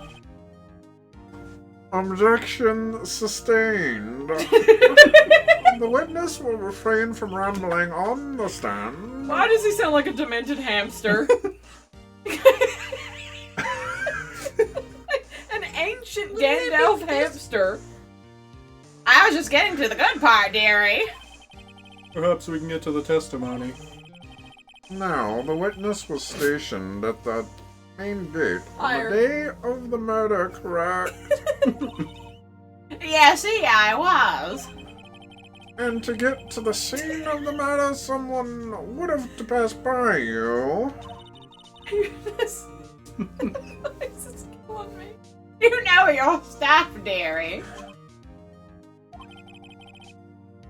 Objection sustained. The witness will refrain from rambling on the stand. Why does he sound like a demented hamster? An ancient Gandalf hamster. I was just getting to the good part, dearie. Perhaps we can get to the testimony. Now, the witness was stationed at the main gate on Iron. the day of the murder, correct? Yeah, see, I was. And to get to the scene of the murder, someone would have to pass by you. This is killing me. You know your stuff, dearie.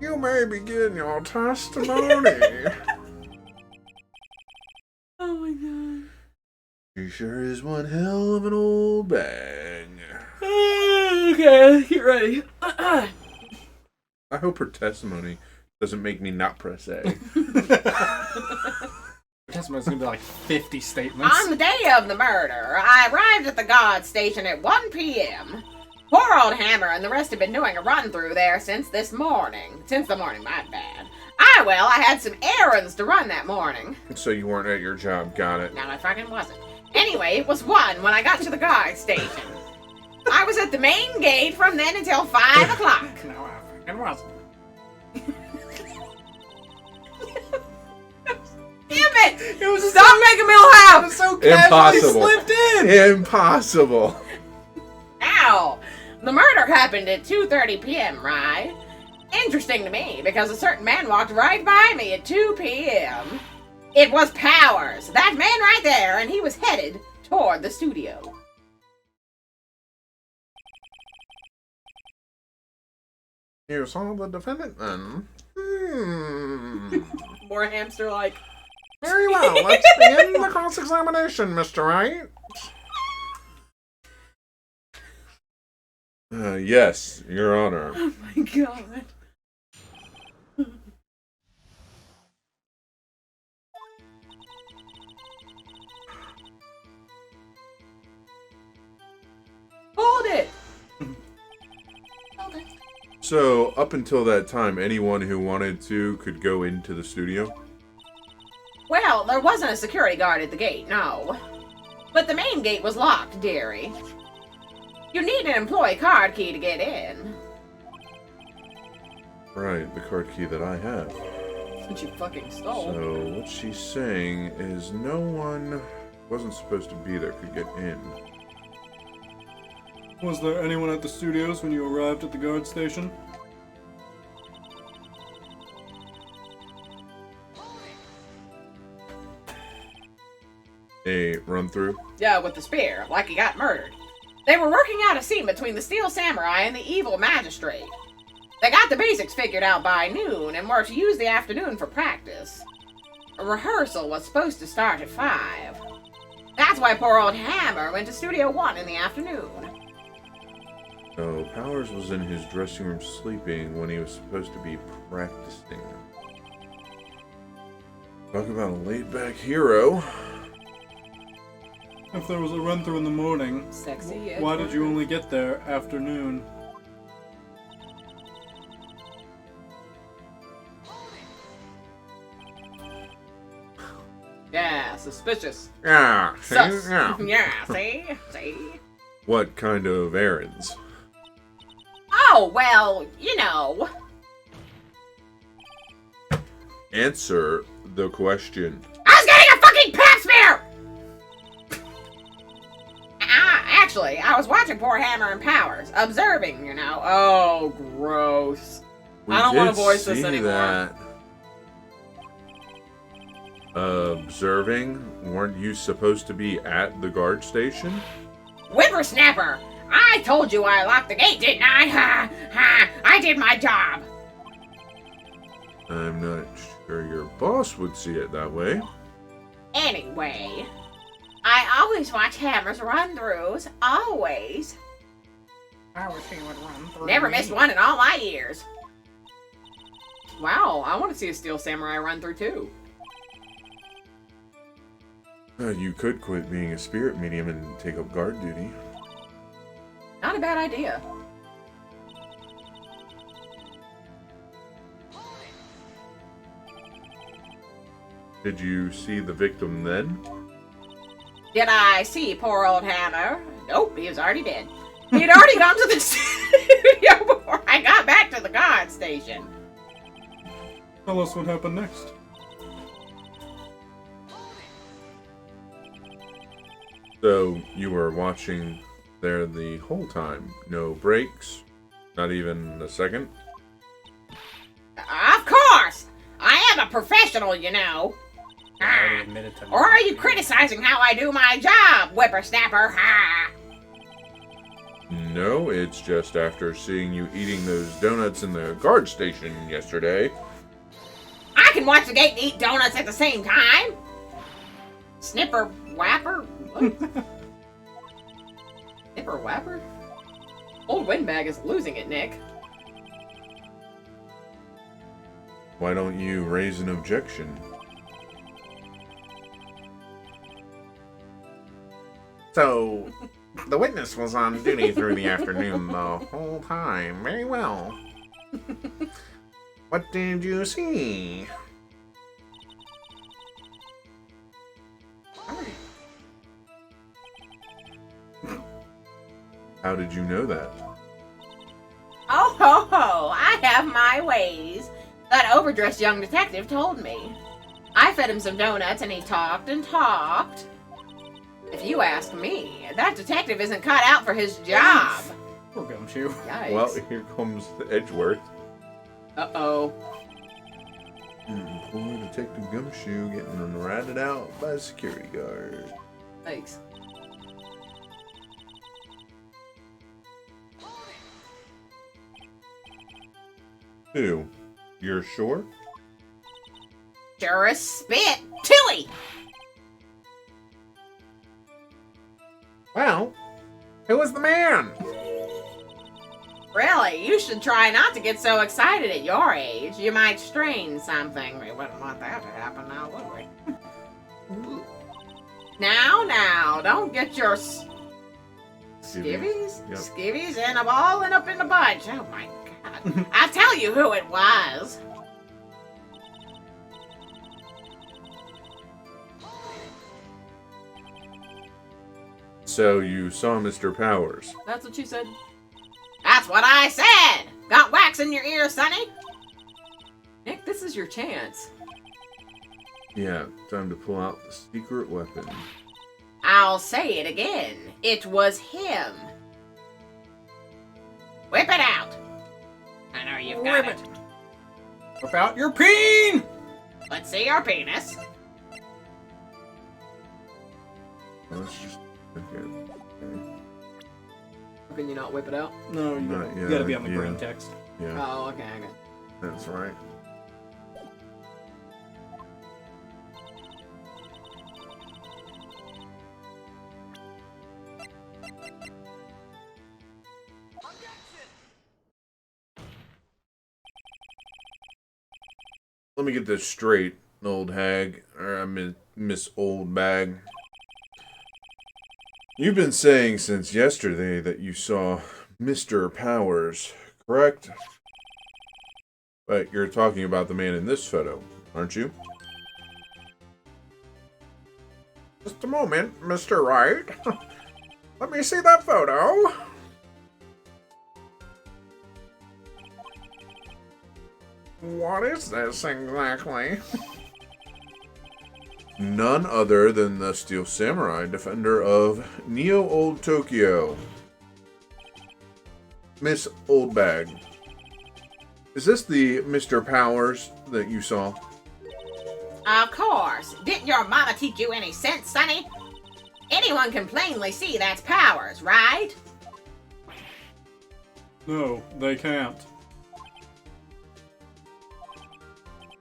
You may begin your testimony. Oh my God. She sure is one hell of an old bag. Okay, get ready. I hope her testimony doesn't make me not press A. Testimony's gonna be like 50 statements. On the day of the murder, I arrived at the guard station at 1 p.m. Poor old Hammer and the rest have been doing a run-through there since the morning, my bad. I had some errands to run that morning. So you weren't at your job, got it. No, I fucking wasn't. Anyway, it was 1 when I got to the guard station. I was at the main gate from then until 5 o'clock. No, I fucking wasn't. Damn it! It was Stop making me laugh! so casually Impossible. slipped in! Impossible. Ow! The murder happened at 2:30 p.m., right? Interesting to me, because a certain man walked right by me at 2 p.m. It was Powers, that man right there, and he was headed toward the studio. You saw the defendant then? More hamster-like. Very well, let's begin the cross-examination, Mr. Wright. Yes, Your Honor. Oh my God. Hold it! So, up until that time, anyone who wanted to could go into the studio? Well, there wasn't a security guard at the gate, no. But the main gate was locked, dearie. You need an employee card key to get in. Right, the card key that I have. That you fucking stole. So, what she's saying is no one who wasn't supposed to be there could get in. Was there anyone at the studios when you arrived at the guard station? A run-through? Yeah, with the spear, like he got murdered. They were working out a scene between the Steel Samurai and the evil magistrate. They got the basics figured out by noon and were to use the afternoon for practice. A rehearsal was supposed to start at 5. That's why poor old Hammer went to Studio 1 in the afternoon. So, Powers was in his dressing room sleeping when he was supposed to be practicing. Talk about a laid-back hero. If there was a run-through in the morning, Sexy. why did you only get there afternoon? Yeah, suspicious. Yeah, Sus. yeah. Yeah, see? See? What kind of errands? Oh, well, you know. Answer the question. I was getting a fucking pap smear! Actually, I was watching poor Hammer and Powers, observing, you know. Oh, gross. I don't want to did voice this see anymore. that. Observing? Weren't you supposed to be at the guard station? Whippersnapper! I told you I locked the gate, didn't I? Ha! Ha! I did my job! I'm not sure your boss would see it that way. Anyway, I always watch Hammer's run-throughs. Always. I wish he would run through. Never missed one in all my years. Wow, I want to see a Steel Samurai run through too. You could quit being a spirit medium and take up guard duty. Not a bad idea. Did you see the victim then? Did I see poor old Hammer? Nope, he was already dead. He'd already gone to the studio before I got back to the guard station. Tell us what happened next. So, you were watching there the whole time? No breaks? Not even a second? Of course! I am a professional, you know. I already admitted to Or are you criticizing how I do my job, whippersnapper? Ha! No, it's just after seeing you eating those donuts in the guard station yesterday. I can watch the gate and eat donuts at the same time. Snipper whapper? Nipper Wapper? Old Windbag is losing it, Nick. Why don't you raise an objection? So, the witness was on duty through the afternoon the whole time. Very well. What did you see? How did you know that? Oh ho ho! I have my ways. That overdressed young detective told me. I fed him some donuts and he talked and talked. If you ask me, that detective isn't cut out for his job. Poor Gumshoe. Yikes. Well, here comes Edgeworth. Uh-oh. Poor Detective Gumshoe getting ratted out by a security guard. Thanks. Who? You're sure? Sure as spit. Tooey! Well, who was the man? Really, you should try not to get so excited at your age. You might strain something. We wouldn't want that to happen now, would we? Now, don't get your skivvies? Yep. Skivvies and a ball and up in the bunch. Oh my god. I'll tell you who it was. So you saw Mr. Powers. That's what you said? That's what I said. Got wax in your ear, Sonny? Nick, this is your chance. Yeah, time to pull out the secret weapon. I'll say it again. It was him. Whip it out. I know you've got Whip it. Whip out your peen! Let's see your penis. Let's just okay. How can you not whip it out? No, you Not gotta, yet, gotta be on the yeah. green text. Yeah, Oh, okay, okay. that's right. Let me get this straight, old hag, or I mean, Miss Old Bag. You've been saying since yesterday that you saw Mr. Powers, correct? But you're talking about the man in this photo, aren't you? Just a moment, Mr. Wright. Let me see that photo. What is this exactly? None other than the Steel Samurai, defender of Neo Old Tokyo. Miss Old Bag, Is this the Mr. Powers that you saw? Of course. Didn't your mama teach you any sense, Sonny? Anyone can plainly see that's Powers, right? No, they can't.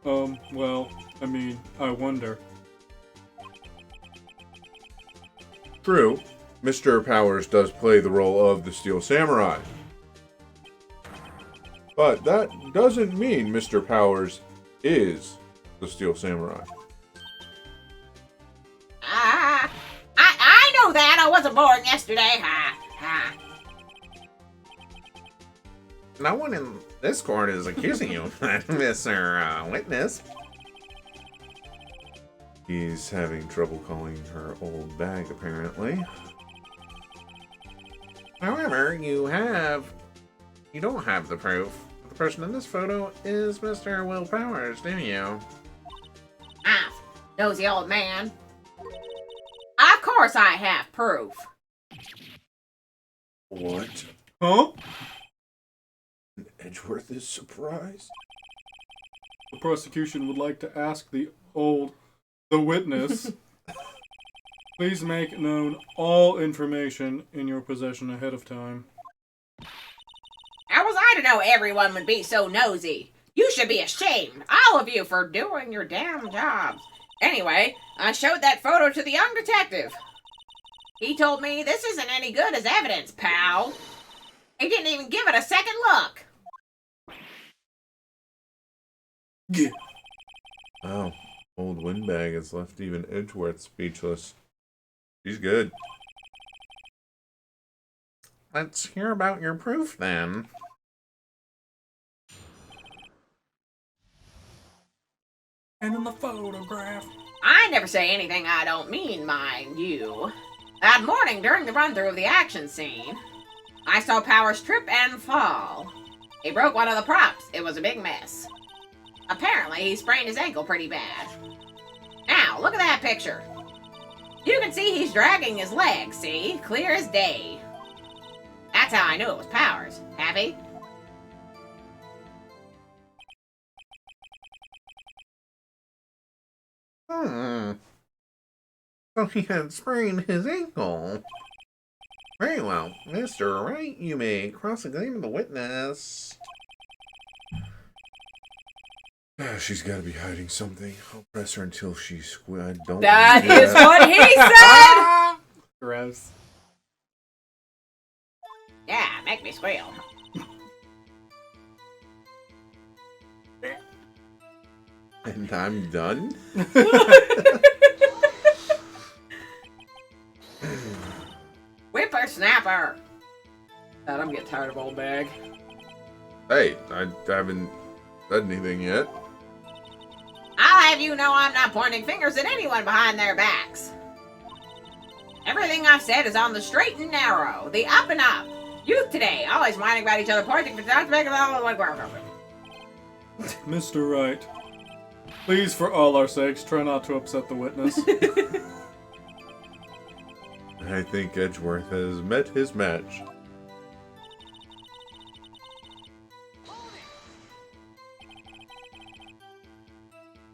Well, I mean, I wonder. True, Mr. Powers does play the role of the Steel Samurai. But that doesn't mean Mr. Powers is the Steel Samurai. I know that. I wasn't born yesterday. Ha, ha. No one in this court is accusing you of that, Mr. Witness. He's having trouble calling her old bag, apparently. However, you don't have the proof. The person in this photo is Mr. Will Powers, do you? Ah, nosy old man. Of course I have proof. What? Huh? Edgeworth is surprised? The prosecution would like to ask the witness, please make known all information in your possession ahead of time. How was I to know everyone would be so nosy? You should be ashamed, all of you, for doing your damn jobs. Anyway, I showed that photo to the young detective. He told me this isn't any good as evidence, pal. He didn't even give it a second look. Oh, old Windbag has left even Edgeworth speechless. She's good. Let's hear about your proof, then. And in the photograph. I never say anything I don't mean, mind you. That morning, during the run-through of the action scene, I saw Powers trip and fall. He broke one of the props. It was a big mess. Apparently, he sprained his ankle pretty bad. Now, look at that picture. You can see he's dragging his leg, see? Clear as day. That's how I knew it was Powers. Happy? So he had sprained his ankle. Very well, Mr. Wright, you may cross-examine the witness. She's got to be hiding something. I'll press her until she squid. Don't. That do is that. what he said! Gross. Yeah, make me squeal. And I'm done. Whippersnapper. God, I'm getting tired of old bag. Hey, I haven't said anything yet. I'll have you know I'm not pointing fingers at anyone behind their backs. Everything I've said is on the straight and narrow, the up and up. Youth today, always whining about each other, pointing for time to make Mr. Wright, please, for all our sakes, try not to upset the witness. I think Edgeworth has met his match.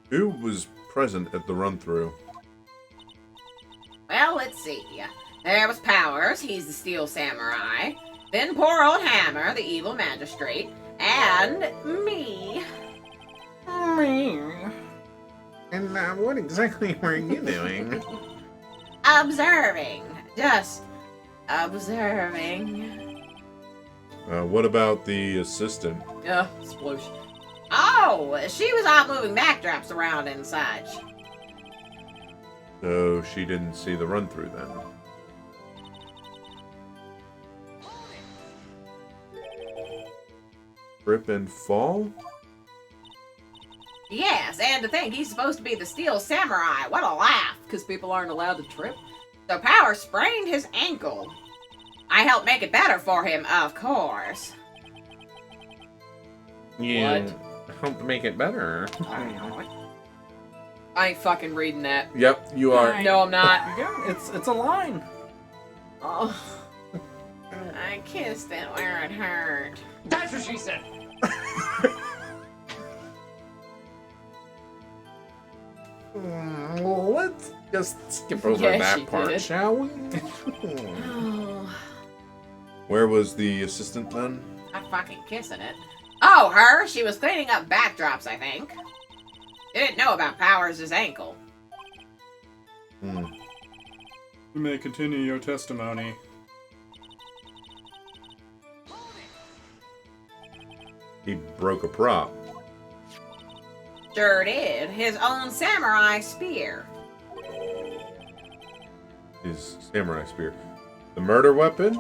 Who was present at the run-through? Well, let's see. There was Powers, he's the Steel Samurai. Then poor old Hammer, the evil magistrate. And me. And what exactly were you doing? Observing. Just observing. What about the assistant? Explosion. Oh, she was off moving backdrops around and such. So she didn't see the run-through then. Trip and fall? Yes, and to think he's supposed to be the Steel Samurai. What a laugh. Because people aren't allowed to trip. So Power sprained his ankle. I helped make it better for him, of course. You helped make it better. I ain't fucking reading that. Yep, you are. No, I'm not. It's a line. Oh. I kissed it where it hurt. That's what she said. Let's just skip over Yeah, she that part, did. shall we? Oh, Where was the assistant then? I'm fucking kissing it. Oh, her? She was cleaning up backdrops, I think. Didn't know about Powers' ankle. Hmm. You may continue your testimony. He broke a prop. Sure did. His own samurai spear. His samurai spear. The murder weapon?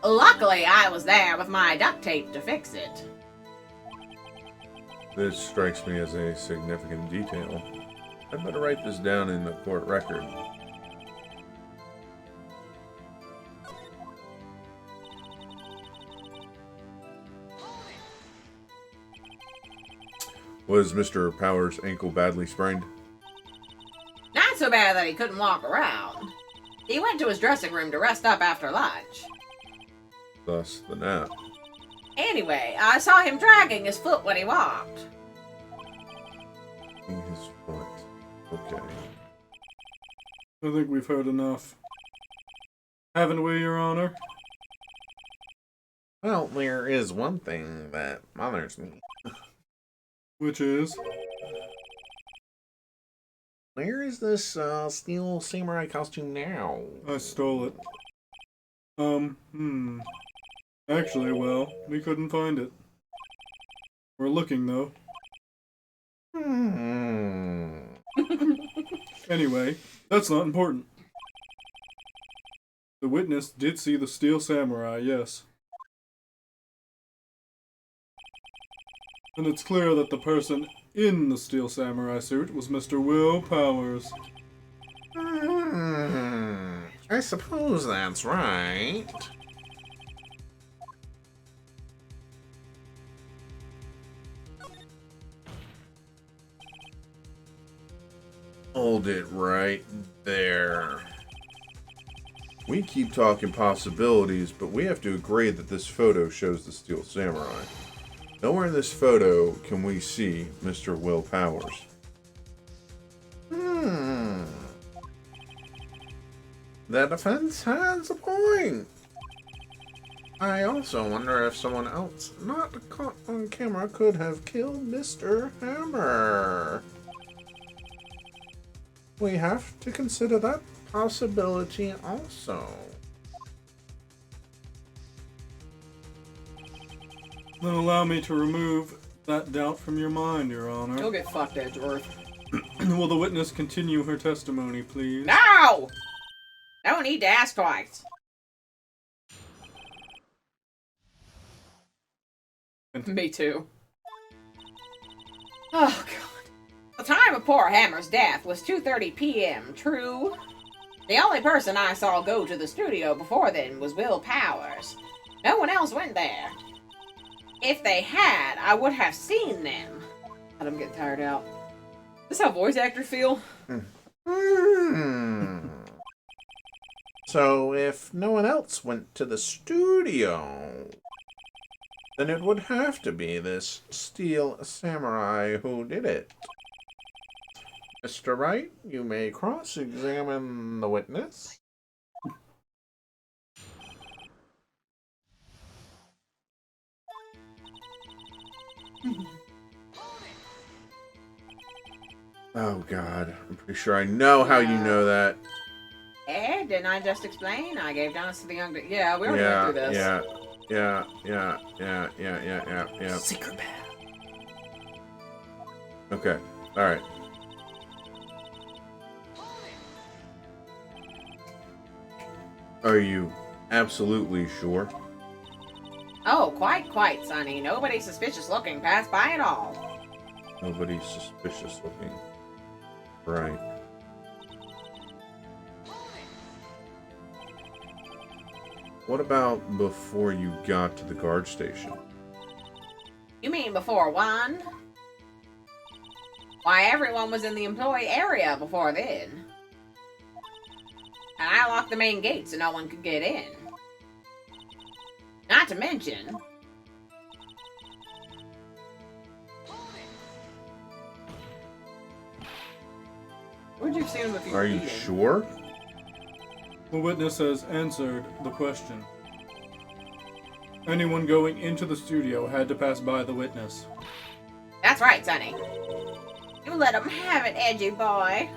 Luckily, I was there with my duct tape to fix it. This strikes me as a significant detail. I'd better write this down in the court record. Was Mr. Powers' ankle badly sprained? Not so bad that he couldn't walk around. He went to his dressing room to rest up after lunch. Thus the nap. Anyway, I saw him dragging his foot when he walked. In his foot. Okay. I think we've heard enough. Haven't we, Your Honor? Well, there is one thing that bothers me. Which is? Where is this steel samurai costume now? I stole it. Actually, well, we couldn't find it. We're looking, though. Anyway, that's not important. The witness did see the steel samurai, yes. And it's clear that the person in the steel samurai suit was Mr. Will Powers. I suppose that's right. Hold it right there. We keep talking possibilities, but we have to agree that this photo shows the Steel Samurai. Nowhere in this photo can we see Mr. Will Powers. The defense has a point. I also wonder if someone else not caught on camera could have killed Mr. Hammer. We have to consider that possibility also. Then allow me to remove that doubt from your mind, Your Honor. Go get fucked, Edgeworth. Will the witness continue her testimony, please? No! No need to ask twice. Me too. Oh, God. The time of poor Hammer's death was 2:30 p.m., true? The only person I saw go to the studio before then was Will Powers. No one else went there. If they had, I would have seen them. God, I'm getting tired out. Is this how voice actors feel? So if no one else went to the studio, then it would have to be this steel samurai who did it. Mr. Wright, you may cross-examine the witness. Oh God, I'm pretty sure I know how you know that. Didn't I just explain? I gave donuts to the young... Yeah, we already went through this. Yeah. Secret path. Okay, alright. Are you absolutely sure? Oh, quite, Sonny. Nobody suspicious looking passed by at all. Nobody's suspicious looking. Right. What about before you got to the guard station? You mean before 1? Why, everyone was in the employee area before then. And I locked the main gate so no one could get in. Not to mention... Would you have seen him if you were Are you eating? sure? The witness has answered the question. Anyone going into the studio had to pass by the witness. That's right, Sonny. You let him have it, edgy boy.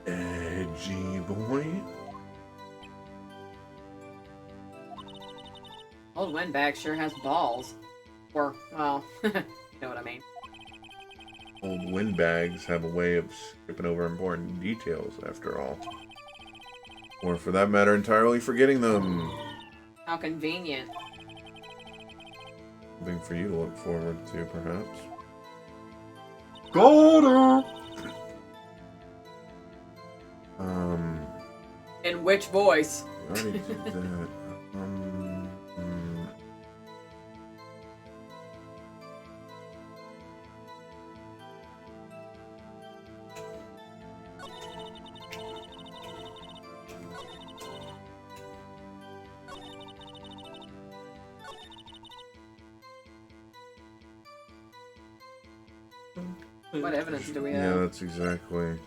Edgy boy. Old Windbag sure has balls. Or, well, you know what I mean. Old windbags have a way of skipping over important details, after all. Or, for that matter, entirely forgetting them. How convenient. Something for you to look forward to, perhaps. Got her! In which voice? I already did that. What evidence do we Yeah, have? that's exactly.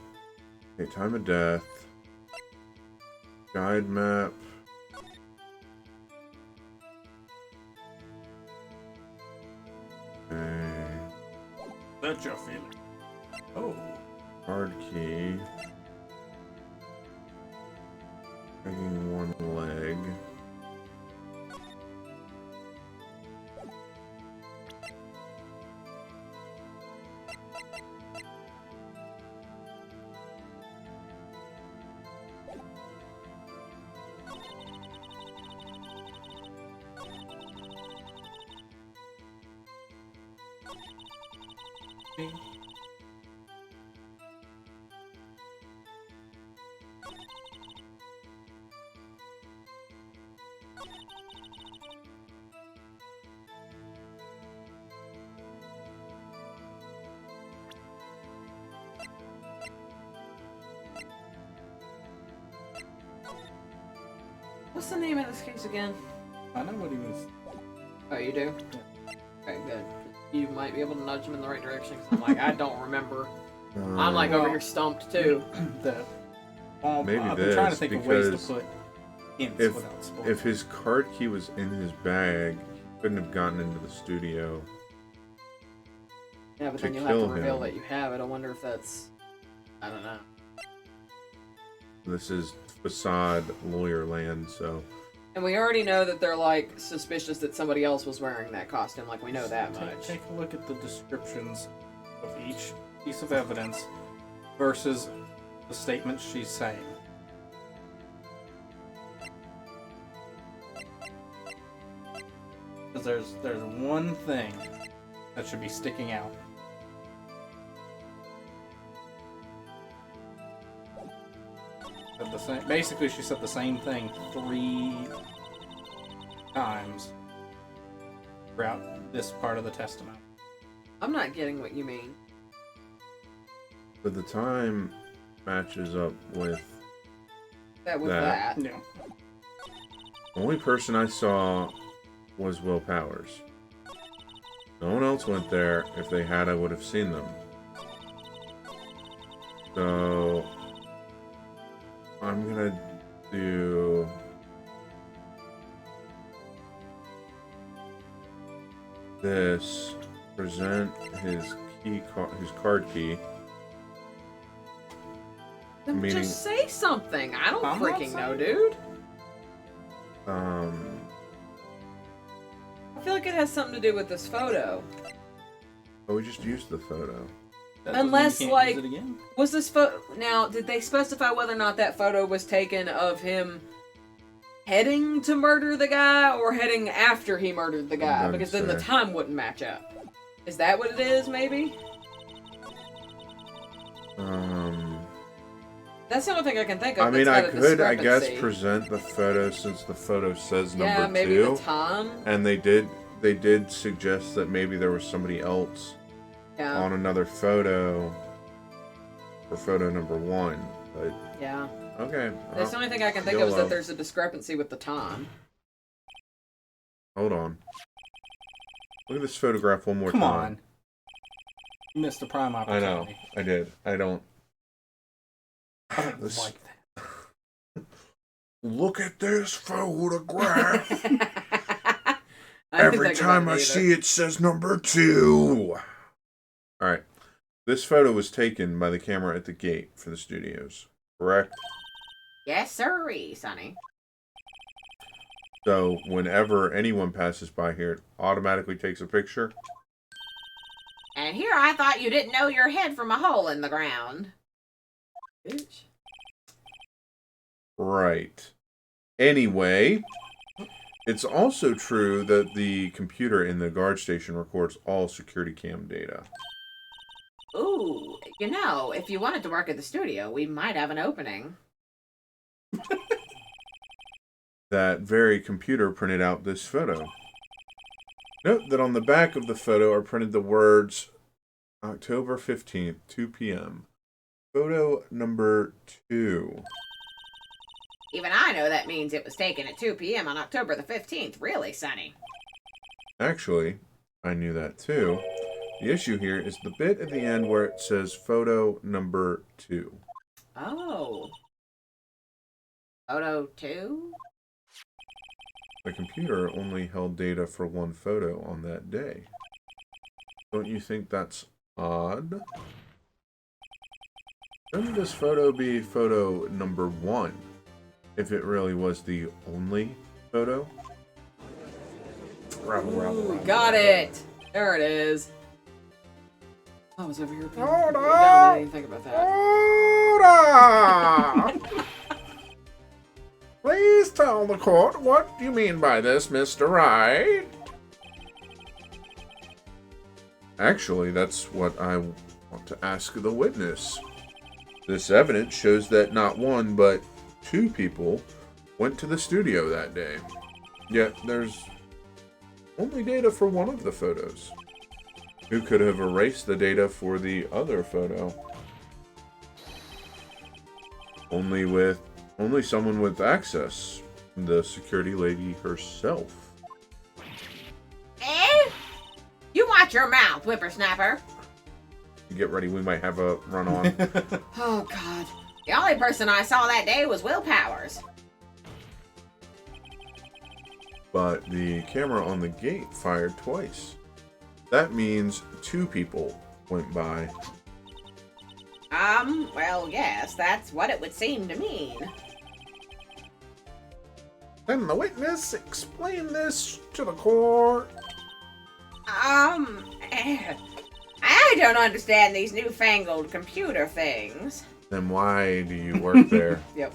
Okay, time of death. Guide map. Okay. That's your feeling. Oh. Hard key. Dragging one leg. What's the name of this case again? I know what he was. Oh, you do? Okay, good. You might be able to nudge him in the right direction, 'cause I'm like, I don't remember. I'm like over here stumped too. That. Maybe I've been trying to this, think of ways because to put hints if without spoiling. if his card key was in his bag, he couldn't have gotten into the studio. Yeah, but To then you'll have to kill reveal him. that you have it. I wonder if that's... I don't know. This is facade lawyer land, so And we already know that they're, like, suspicious that somebody else was wearing that costume. Like, we know that Take- much. Take a look at the descriptions of each piece of evidence versus the statement she's saying. Because there's one thing that should be sticking out. Basically, she said the same thing 3 times throughout this part of the testimony. I'm not getting what you mean. but the time matches up with That was That. that. Yeah. the only person I saw was Will Powers. No one else went there. If they had, I would have seen them. So I'm gonna do this. Present his his card key. Then Meaning- just say something. I don't I'm not freaking know, saying- dude. Um, I feel like it has something to do with this photo. oh, we just used the photo. That doesn't mean Unless, you can't like- use it again. Was this photo... Now, did they specify whether or not that photo was taken of him heading to murder the guy or heading after he murdered the guy? Doesn't Because then the say. time wouldn't match up. Is that what it is, maybe? That's the only thing I can think of. I mean, that's I got a could, I guess, discrepancy. present the photo since the photo says Yeah, number maybe 2. the time. And they did suggest that maybe there was somebody else Yeah, on another photo for photo number 1. But yeah. okay, That's the only thing I can think of is YOLO. that there's a discrepancy with the time. hold on. Look at this photograph one more Come time. on. Missed a prime I opportunity. know. I did. I don't This- like that. Look at this photograph. Every time I see it says number 2. All right. This photo was taken by the camera at the gate for the studios, correct? Yes, sirree, Sonny. So whenever anyone passes by here, it automatically takes a picture? And here I thought you didn't know your head from a hole in the ground. Bitch. Right. Anyway, it's also true that the computer in the guard station records all security cam data. Ooh, you know, if you wanted to work at the studio, we might have an opening. That very computer printed out this photo. Note that on the back of the photo are printed the words October 15th, 2 p.m. Photo number 2. Even I know that means it was taken at 2 p.m. on October the 15th. Really, Sonny? Actually, I knew that too. The issue here is the bit at the end where it says photo number 2. Oh. Photo 2? The computer only held data for one photo on that day. Don't you think that's odd? Shouldn't this photo be photo number 1, if it really was the only photo? Ooh, got it. There it is. I was over here. Hold down. on. I didn't even think about that. Hold on! Please tell the court what you mean by this, Mr. Wright. Actually, that's what I want to ask the witness. This evidence shows that not one, but 2 people went to the studio that day. Yet there's only data for one of the photos. Who could have erased the data for the other photo? Only someone with access. The security lady herself. Eh? You watch your mouth, whippersnapper. Get ready, we might have a run on. Oh, God. The only person I saw that day was Will Powers. But the camera on the gate fired twice. That means 2 people went by. Well, yes, that's what it would seem to mean. Can the witness explain this to the court? I don't understand these newfangled computer things. Then why do you work there? Yep.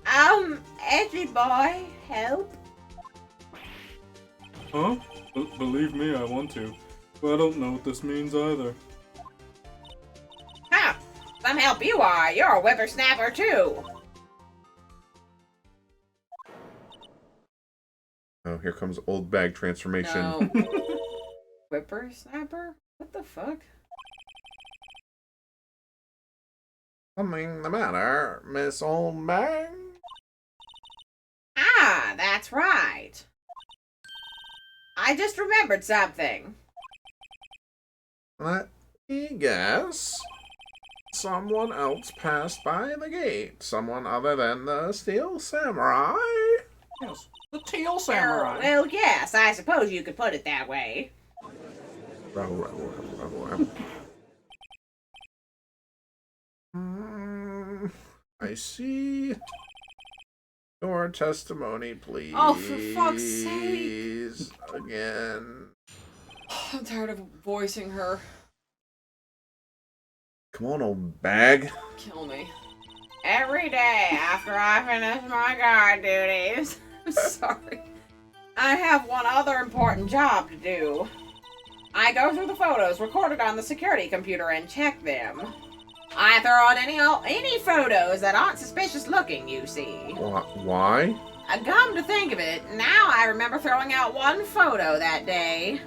Edgy boy, help. Huh? Believe me, I want to. But I don't know what this means either. Huh, some help you are. You're a whippersnapper, too. Oh, here comes old bag transformation. No. Whippersnapper? What the fuck? Something the matter, Miss Old Bag? Ah, that's right. I just remembered something. Let me guess. Someone else passed by the gate. Someone other than the Steel Samurai. Yes. The Teal Samurai. Well, yes, I suppose you could put it that way. I see. Your testimony, please. Oh, for fuck's sake. Again. I'm tired of voicing her. Come on, old bag. Kill me. Every day after I finish my guard duties. I'm sorry. I have one other important job to do. I go through the photos recorded on the security computer and check them. I throw out any photos that aren't suspicious looking, you see. Why? Come to think of it, now I remember throwing out one photo that day.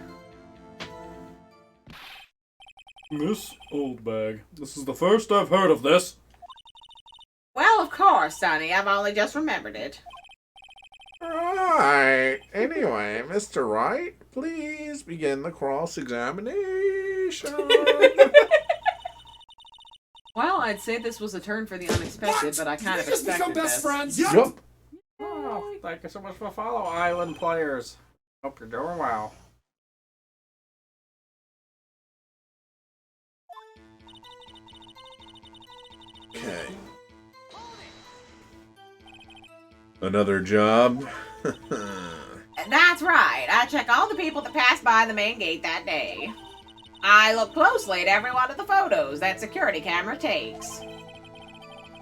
Miss Oldbag, this is the first I've heard of this. Well, of course, Sonny, I've only just remembered it. Right. Anyway, Mr. Wright, please begin the cross-examination. information. Well, I'd say this was a turn for the unexpected, but I kind of expected this. Yup. Oh, thank you so much for follow, Island players. Hope you're doing well. Okay. Another job. That's right. I check all the people that passed by the main gate that day. I look closely at every one of the photos that security camera takes.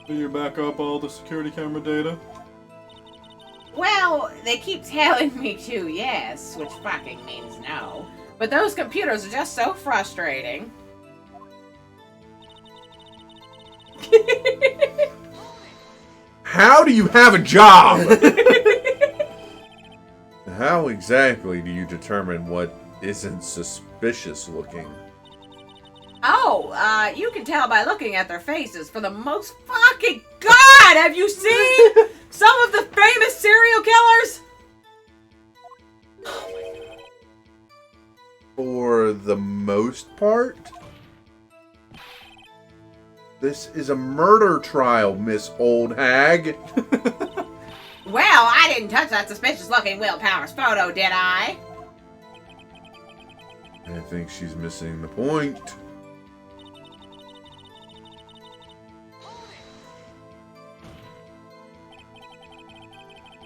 Do you back up all the security camera data? Well, they keep telling me to, yes, which fucking means no. But those computers are just so frustrating. How do you have a job? How exactly do you determine what isn't suspicious looking? Oh, you can tell by looking at their faces for the most fucking God! Have you seen some of the famous serial killers? For the most part? This is a murder trial, Miss Old Hag. Well, I didn't touch that suspicious-looking Will Powers photo, did I? I think she's missing the point.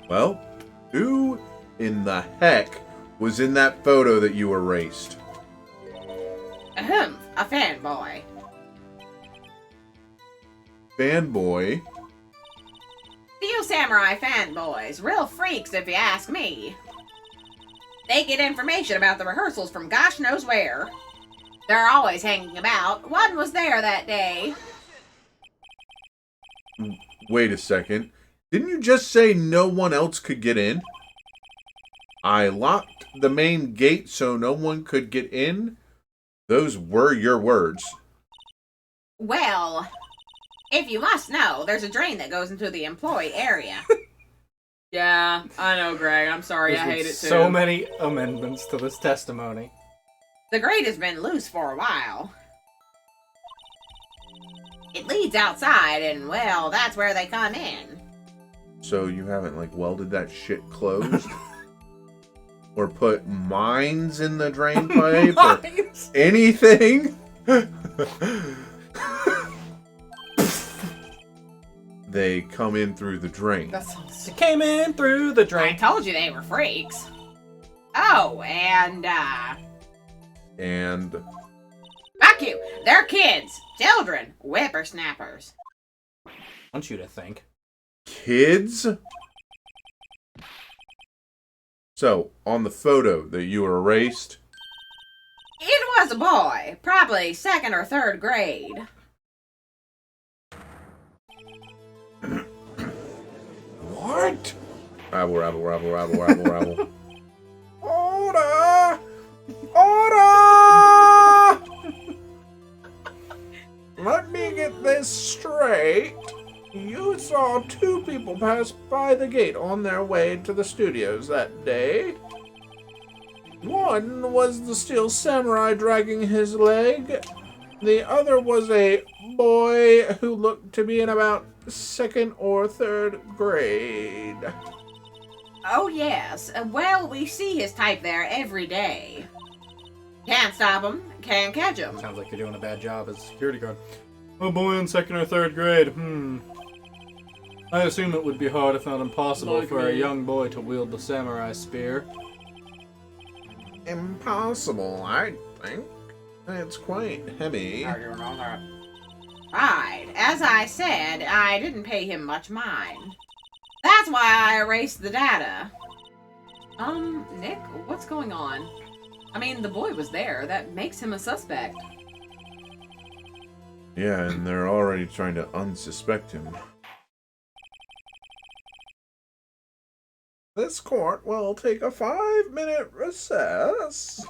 Well, who in the heck was in that photo that you erased? Ahem, a fanboy. Fanboy? Steel Samurai fanboys, real freaks if you ask me. They get information about the rehearsals from gosh knows where. They're always hanging about. One was there that day. Wait a second. Didn't you just say no one else could get in? I locked the main gate so no one could get in? Those were your words. Well, if you must know, there's a drain that goes into the employee area. Yeah, I know, Greg. I'm sorry, I hate it too. So many amendments to this testimony. The grate has been loose for a while. It leads outside, and, well, that's where they come in. So you haven't, like, welded that shit closed? Or put mines in the drain pipe? Or anything? They come in through the drain. It came in through the I drain. told you they were freaks. Oh, and, And fuck you. They're kids, children, whippersnappers. I want you to think. kids? So, on the photo that you erased, It was a boy, probably second or third grade. what? Rabble, rabble, rabble, rabble, rabble, rabble. Order! Order! Let me get this straight. You saw two people pass by the gate on their way to the studios that day. One was the Steel Samurai dragging his leg. The other was a boy who looked to be in about second or third grade. Oh, yes. Well, we see his type there every day. Can't stop him, can't catch him. Sounds like you're doing a bad job as a security guard. A boy in second or third grade. I assume it would be hard, if not impossible, Like for a me. young boy to wield the samurai spear. Impossible, I think. It's quite heavy. Right. As I said, I didn't pay him much mind. That's why I erased the data. Nick, what's going on? I mean, the boy was there. That makes him a suspect. Yeah, and they're already trying to unsuspect him. This court will take a 5-minute recess.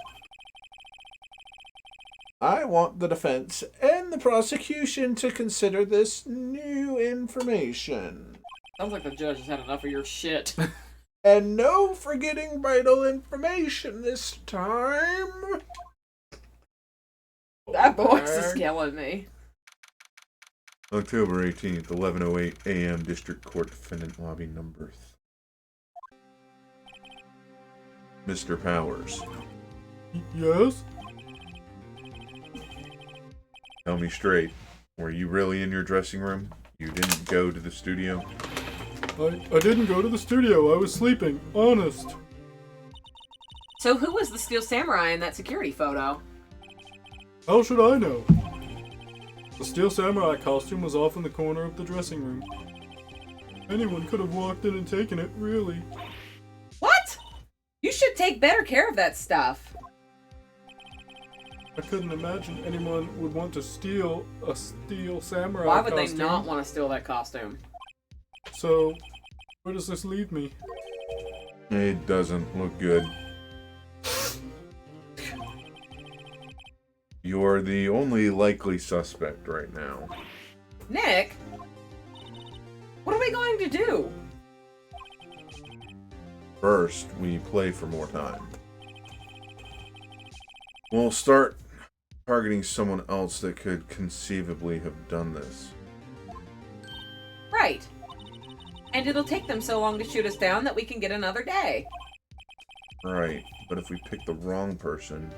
I want the defense and the prosecution to consider this new information. Sounds like the judge has had enough of your shit. And no forgetting vital information this time. killing me. October 18th, 11:08 a.m. District Court Defendant Lobby number. Mr. Powers, Yes? tell me straight. Were you really in your dressing room? You didn't go to the studio? I didn't go to the studio. I was sleeping. Honest. So who was the Steel Samurai in that security photo? How should I know? The Steel Samurai costume was off in the corner of the dressing room. Anyone could have walked in and taken it, really. What? You should take better care of that stuff. I couldn't imagine anyone would want to steal a Steel Samurai Why would costume. they not want to steal that costume? So, where does this leave me? It doesn't look good. You're the only likely suspect right now. Nick? What are we going to do? First, we play for more time. We'll start targeting someone else that could conceivably have done this. Right. And it'll take them so long to shoot us down that we can get another day. Right, but if we pick the wrong person,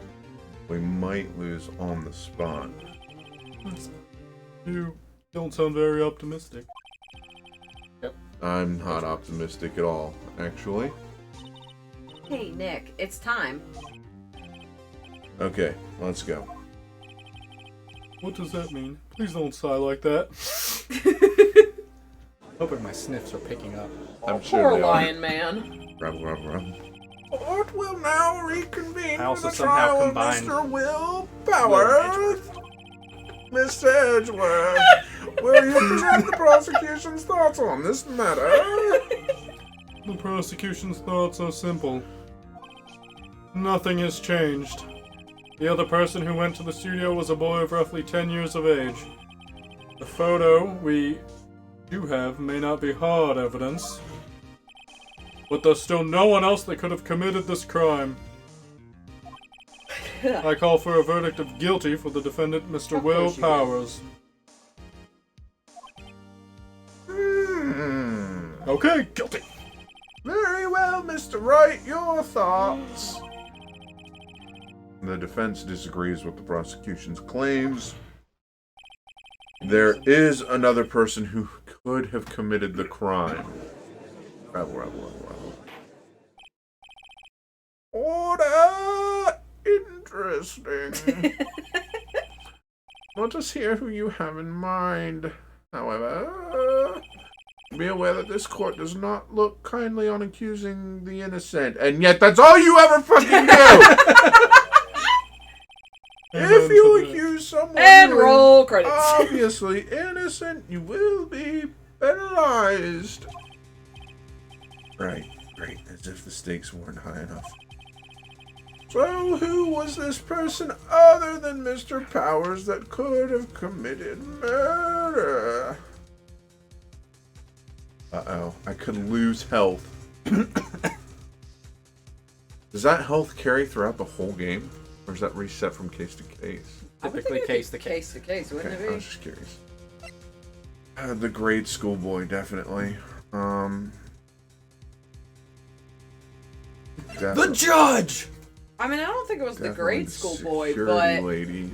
we might lose on the spot. You don't sound very optimistic. I'm not optimistic at all, actually. Hey, Nick, it's time. Okay, let's go. What does that mean? Please don't sigh like that. Hoping my sniffs are picking up. I'm sure Poor they Lion Man. are. Rub. Court will now reconvene I also for the somehow trial of combined Mr. Will Powers. Mr. Edgeworth, will you present the prosecution's thoughts on this matter? The prosecution's thoughts are simple. Nothing has changed. The other person who went to the studio was a boy of roughly 10 years of age. The photo we do have may not be hard evidence, but there's still no one else that could have committed this crime. I call for a verdict of guilty for the defendant, Mr. Of Will course you do. Powers. Okay, guilty. Very well, Mr. Wright, your thoughts? The defense disagrees with the prosecution's claims. There is another person who could have committed the crime. Rebel. Order! Interesting. Let us hear who you have in mind. However, be aware that this court does not look kindly on accusing the innocent, and yet that's all you ever fucking do! If you accuse someone And who is roll credits. obviously innocent, you will be penalized. Right, as if the stakes weren't high enough. So, who was this person other than Mr. Powers that could have committed murder? Uh-oh, I could lose health. Does that health carry throughout the whole game? Or is that reset from case to case? I would Typically think it'd be case to case. Case to case, wouldn't Okay, it I be? was just curious. The grade schoolboy, definitely. The judge! I mean, I don't think it was the Definitely grade the school boy, security but lady.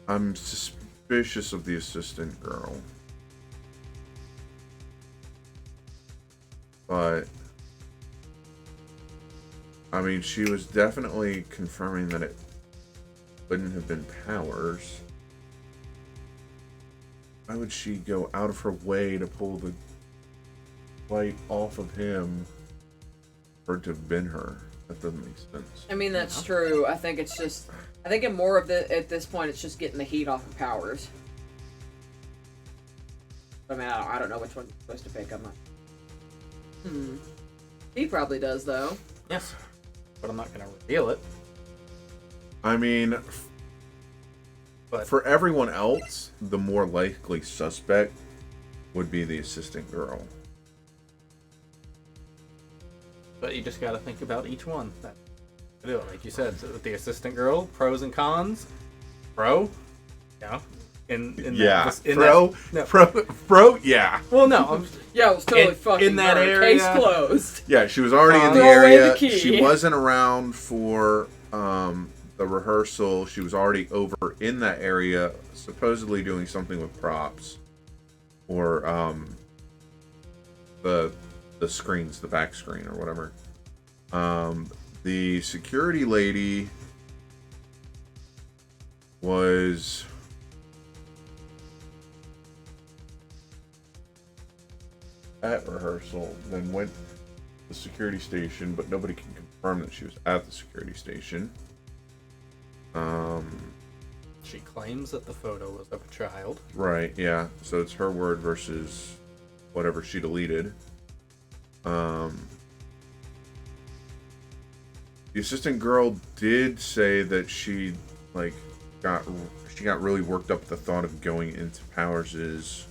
I'm suspicious of the assistant girl. But I mean, she was definitely confirming that it couldn't have been Powers. Why would she go out of her way to pull the light off of him for it to have been her? That doesn't make sense. I mean, that's true. I think it's just, I think more of the, at this point, it's just getting the heat off of Powers. I mean, I don't know which one you're supposed to pick. I'm not. He probably does, though. Yes. But I'm not going to reveal it. I mean, But for everyone else, the more likely suspect would be the assistant girl. But you just got to think about each one. Like you said, so with the assistant girl, pros and cons. Pro, Yeah. In Yeah, that, in bro, that, no. bro, yeah. Well, no. Yeah, it was totally In- fucking in that burned. area- Case closed. Yeah, she was already in the Throw away area. the key. She wasn't around for the rehearsal. She was already over in that area, supposedly doing something with props. Or the screens, the back screen or whatever. The security lady was at rehearsal, then went to the security station, but nobody can confirm that she was at the security station. She claims that the photo was of a child. Right, yeah. So it's her word versus whatever she deleted. The assistant girl did say that she got really worked up at the thought of going into Powers's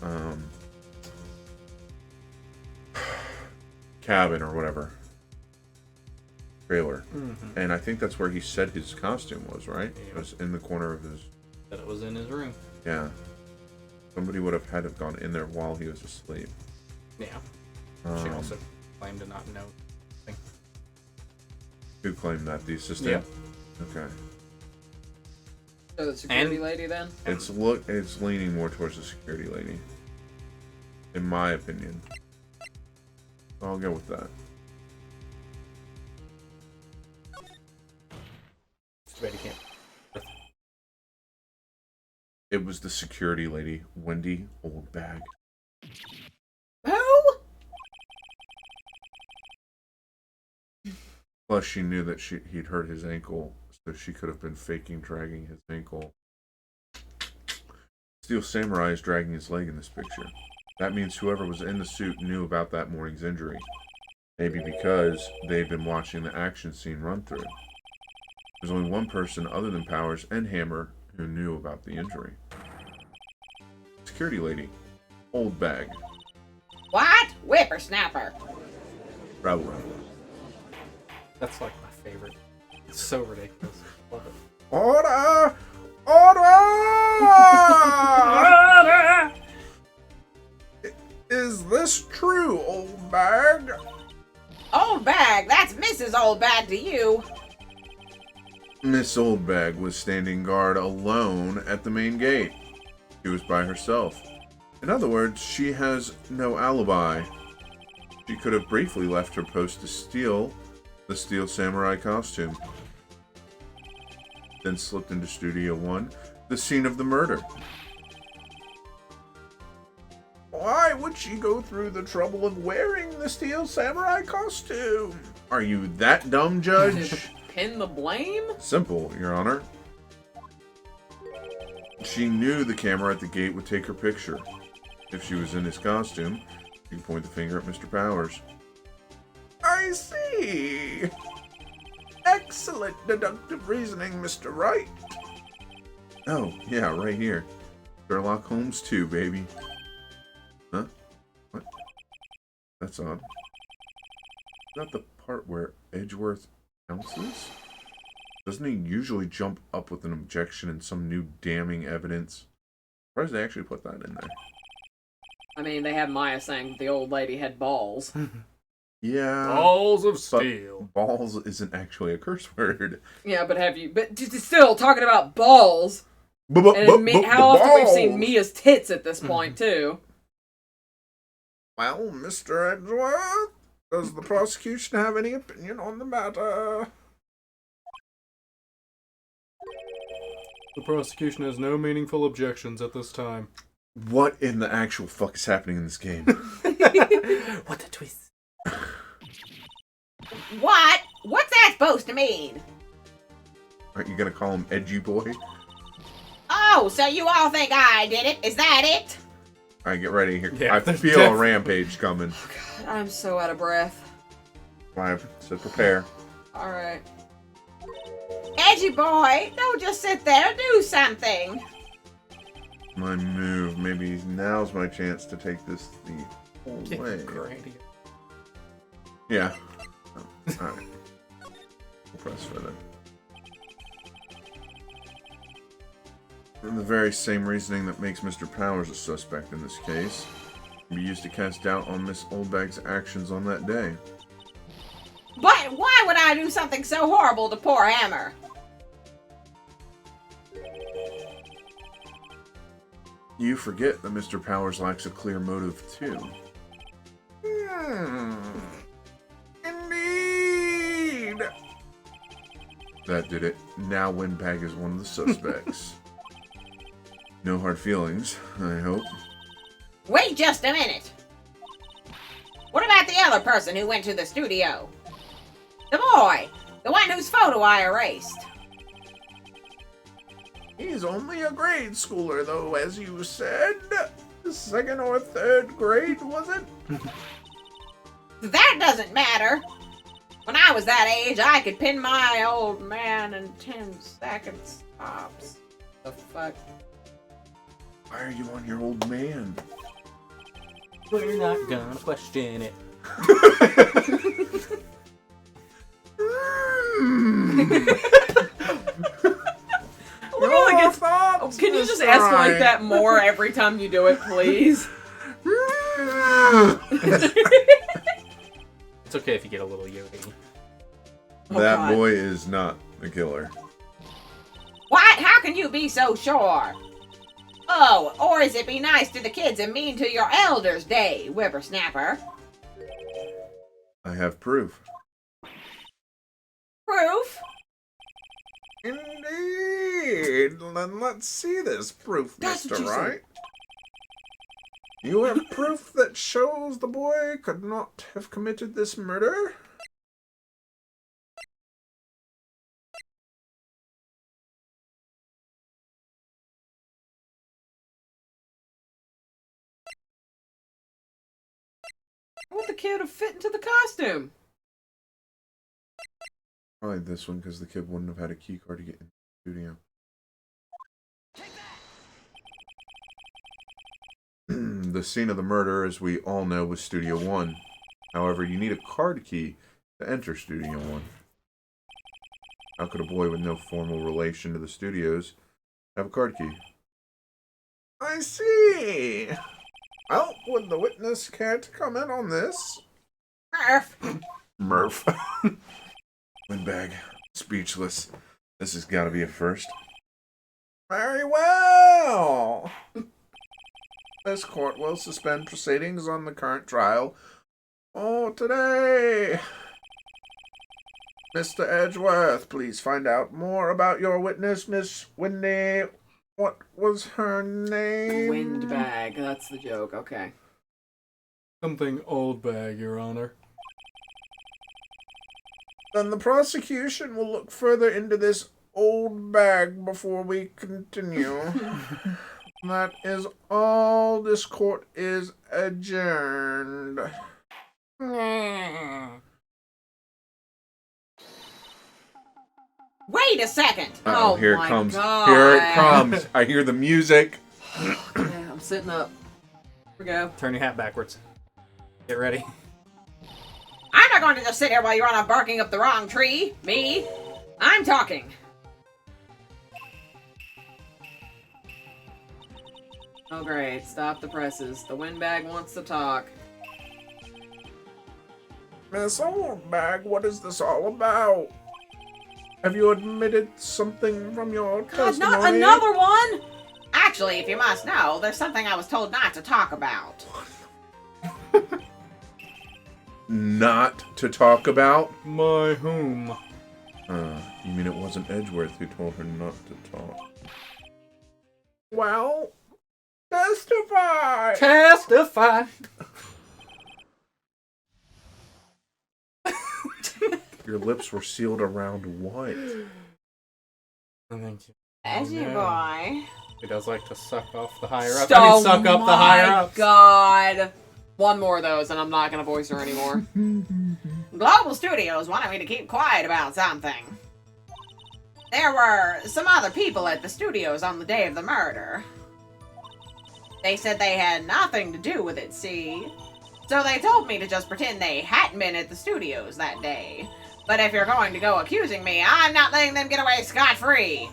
cabin or whatever trailer, and I think that's where he said his costume was. Right, Yeah. it was in the corner of his. That it was in his room. Yeah, somebody would have had to have gone in there while he was asleep. Yeah. She also claimed to not know. Who claimed that? The assistant. Yep. Okay. So the security And- lady then? It's leaning more towards the security lady, in my opinion. I'll go with that. Too bad you can't. It was the security lady, Wendy Oldbag. Who? Plus, she knew that he'd hurt his ankle, so she could have been faking dragging his ankle. Steel Samurai is dragging his leg in this picture. That means whoever was in the suit knew about that morning's injury. Maybe because they'd been watching the action scene run through. There's only one person other than Powers and Hammer who knew about the injury. Security lady. Old bag. What? Whippersnapper. Probably. That's like my favorite. It's so ridiculous. Love it. Order! Order! Is this true, old bag? Old Bag, that's Mrs. Old Bag to you. Miss Oldbag was standing guard alone at the main gate. She was by herself. In other words, she has no alibi. She could have briefly left her post to steal the Steel Samurai costume. Then slipped into Studio 1, the scene of the murder. Why would she go through the trouble of wearing the Steel Samurai costume? Are you that dumb, Judge? Pin the blame? Simple, Your Honor. She knew the camera at the gate would take her picture. If she was in his costume, she could point the finger at Mr. Powers. I see. Excellent deductive reasoning, Mr. Wright. Oh, yeah, right here. Sherlock Holmes 2, baby. Huh? What? That's odd. Not the part where Edgeworth ounces? Doesn't he usually jump up with an objection and some new damning evidence? Why does they actually put that in there? I mean, they have Maya saying the old lady had balls. Yeah. Balls of but steel. balls isn't actually a curse word. Yeah, but still talking about balls. And how often we've seen Mia's tits at this point, too. Well, Mr. Edgeworth, does the prosecution have any opinion on the matter? The prosecution has no meaningful objections at this time. What in the actual fuck is happening in this game? What a twist. What? What's that supposed to mean? Aren't you gonna call him Edgy Boy? Oh, so you all think I did it? Is that it? Alright, get ready here. Yeah, I feel a rampage coming. I'm so out of breath. I said prepare. Alright. Edgy boy, don't just sit there. Do something. My move. Maybe now's my chance to take this the whole Get way. granny. Yeah. Oh, alright. We'll press for that. And the very same reasoning that makes Mr. Powers a suspect in this case can be used to cast doubt on Miss Oldbag's actions on that day. But why would I do something so horrible to poor Hammer? You forget that Mr. Powers lacks a clear motive, too. Indeed. That did it. Now Windbag is one of the suspects. No hard feelings, I hope. Wait just a minute. What about the other person who went to the studio? The boy. The one whose photo I erased. He's only a grade schooler, though, as you said. Second or third grade, was it? That doesn't matter. When I was that age, I could pin my old man in 10 seconds tops. The fuck? Why are you on your old man? We're not gonna question it. Really gets, can you just escalate that more every time you do it, please? It's okay if you get a little yoding. That God. boy is not the killer. What? How can you be so sure? Oh, or is it be nice to the kids and mean to your elders day, whippersnapper? I have proof. Proof? Indeed. Then let's see this proof, That's what Mr. you said. Wright. You have proof that shows the boy could not have committed this murder? I want the kid to fit into the costume. Probably this one, because the kid wouldn't have had a key card to get in the studio. The scene of the murder, as we all know, was Studio 1. However, you need a card key to enter Studio 1. How could a boy with no formal relation to the studios have a card key? I see. Well, would the witness care to comment on this? Murph. Murph. Windbag. Speechless. This has got to be a first. Very well. This court will suspend proceedings on the current trial for today. Mr. Edgeworth, please find out more about your witness, Miss Whitney. What was her name? Windbag, that's the joke, okay. Something old bag, Your Honor. Then the prosecution will look further into this old bag before we continue. That is all. This court is adjourned. Wait a second. Uh-oh, Oh here my it comes. God. Here it comes. I hear the music. Yeah, I'm sitting up. Here we go. Turn your hat backwards. Get ready. I'm not going to just sit here while you're on barking up the wrong tree. Me. I'm talking. Oh great, stop the presses. The windbag wants to talk. Miss Oldbag, what is this all about? Have you admitted something from your God, testimony? not another one! Actually, if you must know, there's something I was told not to talk about. Not to talk about? My whom? You mean it wasn't Edgeworth who told her not to talk? Well, testify! Testify. Your lips were sealed around what? Thank you. As you Yeah. boy. He does like to suck off the higher up. Oh suck up the higher ups. God. One more of those and I'm not gonna voice her anymore. Global Studios wanted me to keep quiet about something. There were some other people at the studios on the day of the murder. They said they had nothing to do with it, see? So they told me to just pretend they hadn't been at the studios that day. But if you're going to go accusing me, I'm not letting them get away scot-free.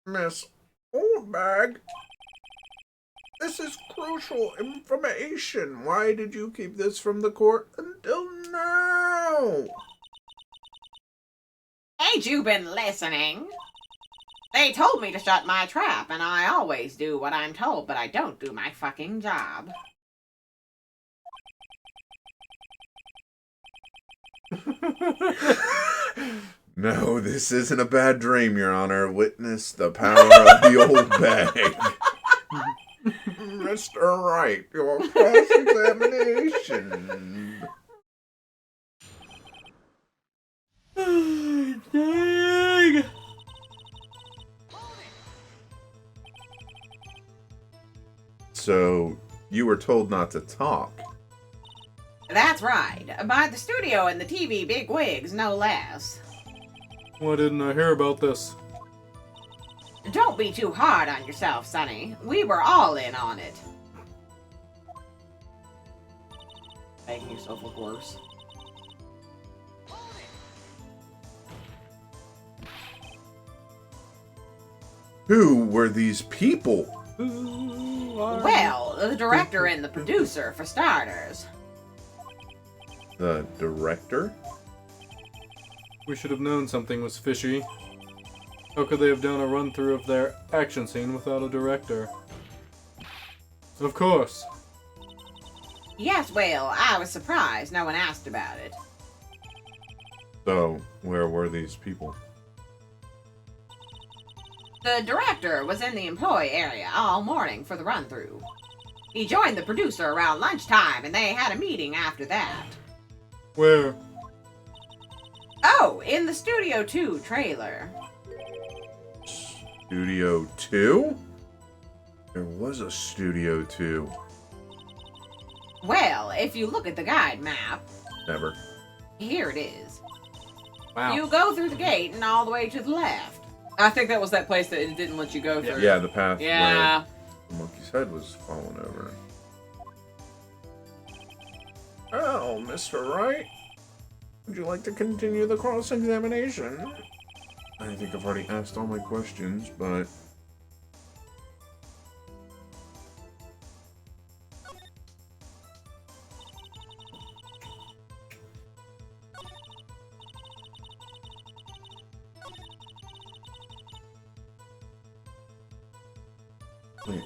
Miss Oldbag, this is crucial information. Why did you keep this from the court until now? Ain't you been listening? They told me to shut my trap, and I always do what I'm told, but I don't do my fucking job. No, this isn't a bad dream, Your Honor. Witness the power of the old bag. Mr. Wright, your cross-examination. Dang! So, you were told not to talk. That's right, by the studio and the TV bigwigs, no less. Why didn't I hear about this? Don't be too hard on yourself, Sonny. We were all in on it. Making yourself look worse. Who were these people? Well, the director and the producer, for starters. The director? We should have known something was fishy. How could they have done a run-through of their action scene without a director? Of course. Yes, well, I was surprised no one asked about it. So, where were these people? The director was in the employee area all morning for the run-through. He joined the producer around lunchtime, and they had a meeting after that. Where? Oh, in the Studio 2 trailer. Studio 2? There was a Studio 2. Well, if you look at the guide map, Never. here it is. Wow. You go through the gate and all the way to the left. I think that was that place that it didn't let you go through. Yeah, the path Yeah. where the monkey's head was falling over. Well, Mr. Wright, would you like to continue the cross-examination? I think I've already asked all my questions, but... Wait.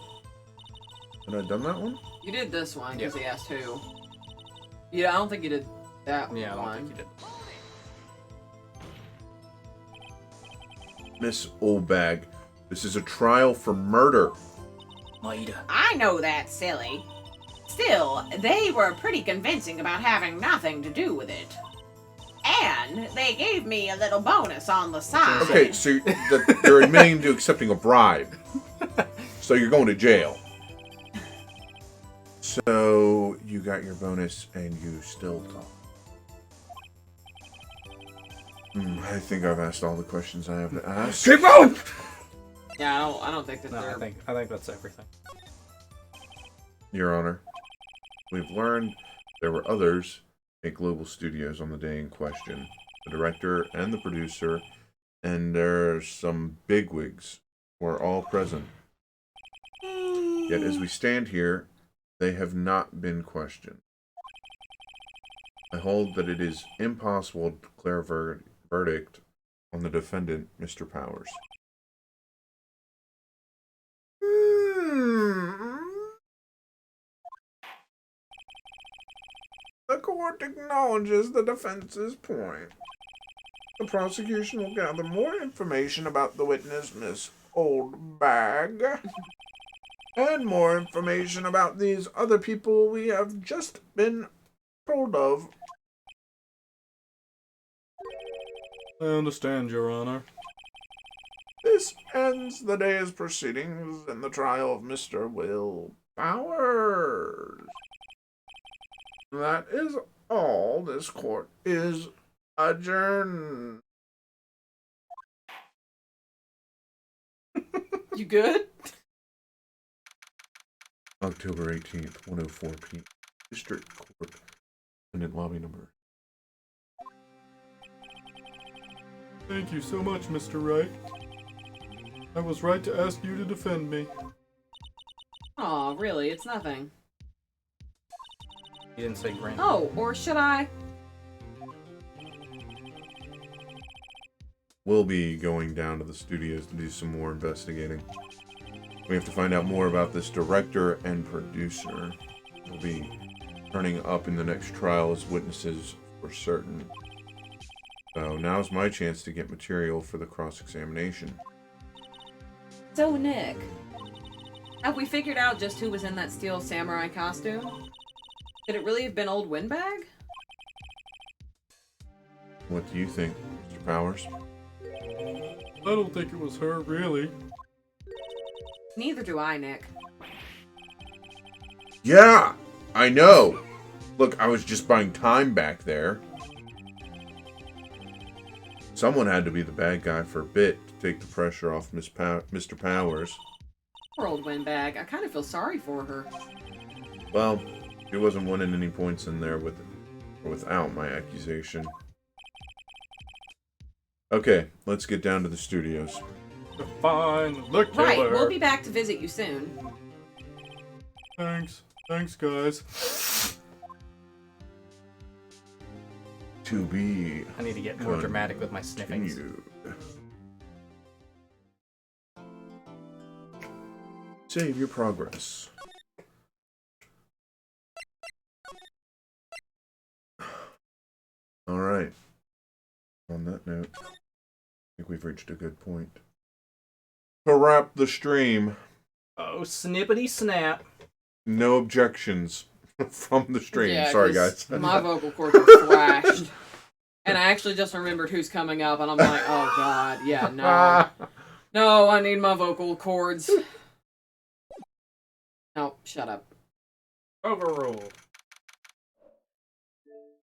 Had I done that one? You did this one because Yeah. he asked who. Yeah, I don't think you did that Yeah, I don't one. think you did. Miss Oldbag, this is a trial for murder. Maida. I know that's silly. Still, they were pretty convincing about having nothing to do with it. And they gave me a little bonus on the side. Okay, so you're admitting to accepting a bribe. So you're going to jail. So you got your bonus and you still talk. I think I've asked all the questions I have to ask. Keep going! Yeah, I don't think that No, they're... I think that's everything. Your Honor, we've learned there were others at Global Studios on the day in question. The director and the producer, and there's some bigwigs were all present. Yet as we stand here, they have not been questioned. I hold that it is impossible to declare a verdict on the defendant, Mr. Powers. The court acknowledges the defense's point. The prosecution will gather more information about the witness, Miss Oldbag, and more information about these other people we have just been told of. I understand, Your Honor. This ends the day's proceedings in the trial of Mr. Will Powers. That is all. This court is adjourned. You good? October 18th, 1:04 p.m. District Court, Defendant Lobby Number. Thank you so much, Mr. Wright. I was right to ask you to defend me. Aw, really? It's nothing. You didn't say grant. Oh, or should I? We'll be going down to the studios to do some more investigating. We have to find out more about this director and producer. They'll be turning up in the next trial as witnesses for certain. So now's my chance to get material for the cross-examination. So, Nick, have we figured out just who was in that steel samurai costume? Could it really have been old Windbag? What do you think, Mr. Powers? I don't think it was her, really. Neither do I, Nick. Yeah, I know. Look, I was just buying time back there. Someone had to be the bad guy for a bit to take the pressure off Mr. Powers. Poor old Windbag. I kind of feel sorry for her. Well, she wasn't winning any points in there with or without my accusation. Okay, let's get down to the studios. Find the killer. Right, we'll be back to visit you soon. Thanks. Thanks, guys. To be I need to get more dramatic with my sniffings. continued. Save your progress. Alright. On that note, I think we've reached a good point. To wrap the stream, Oh, snippity snap. no objections from the stream. Yeah, Sorry, 'cause guys. My vocal cords are thrashed. And I actually just remembered who's coming up, and I'm like, oh god, yeah, no. No, I need my vocal cords. No, shut up. Overruled.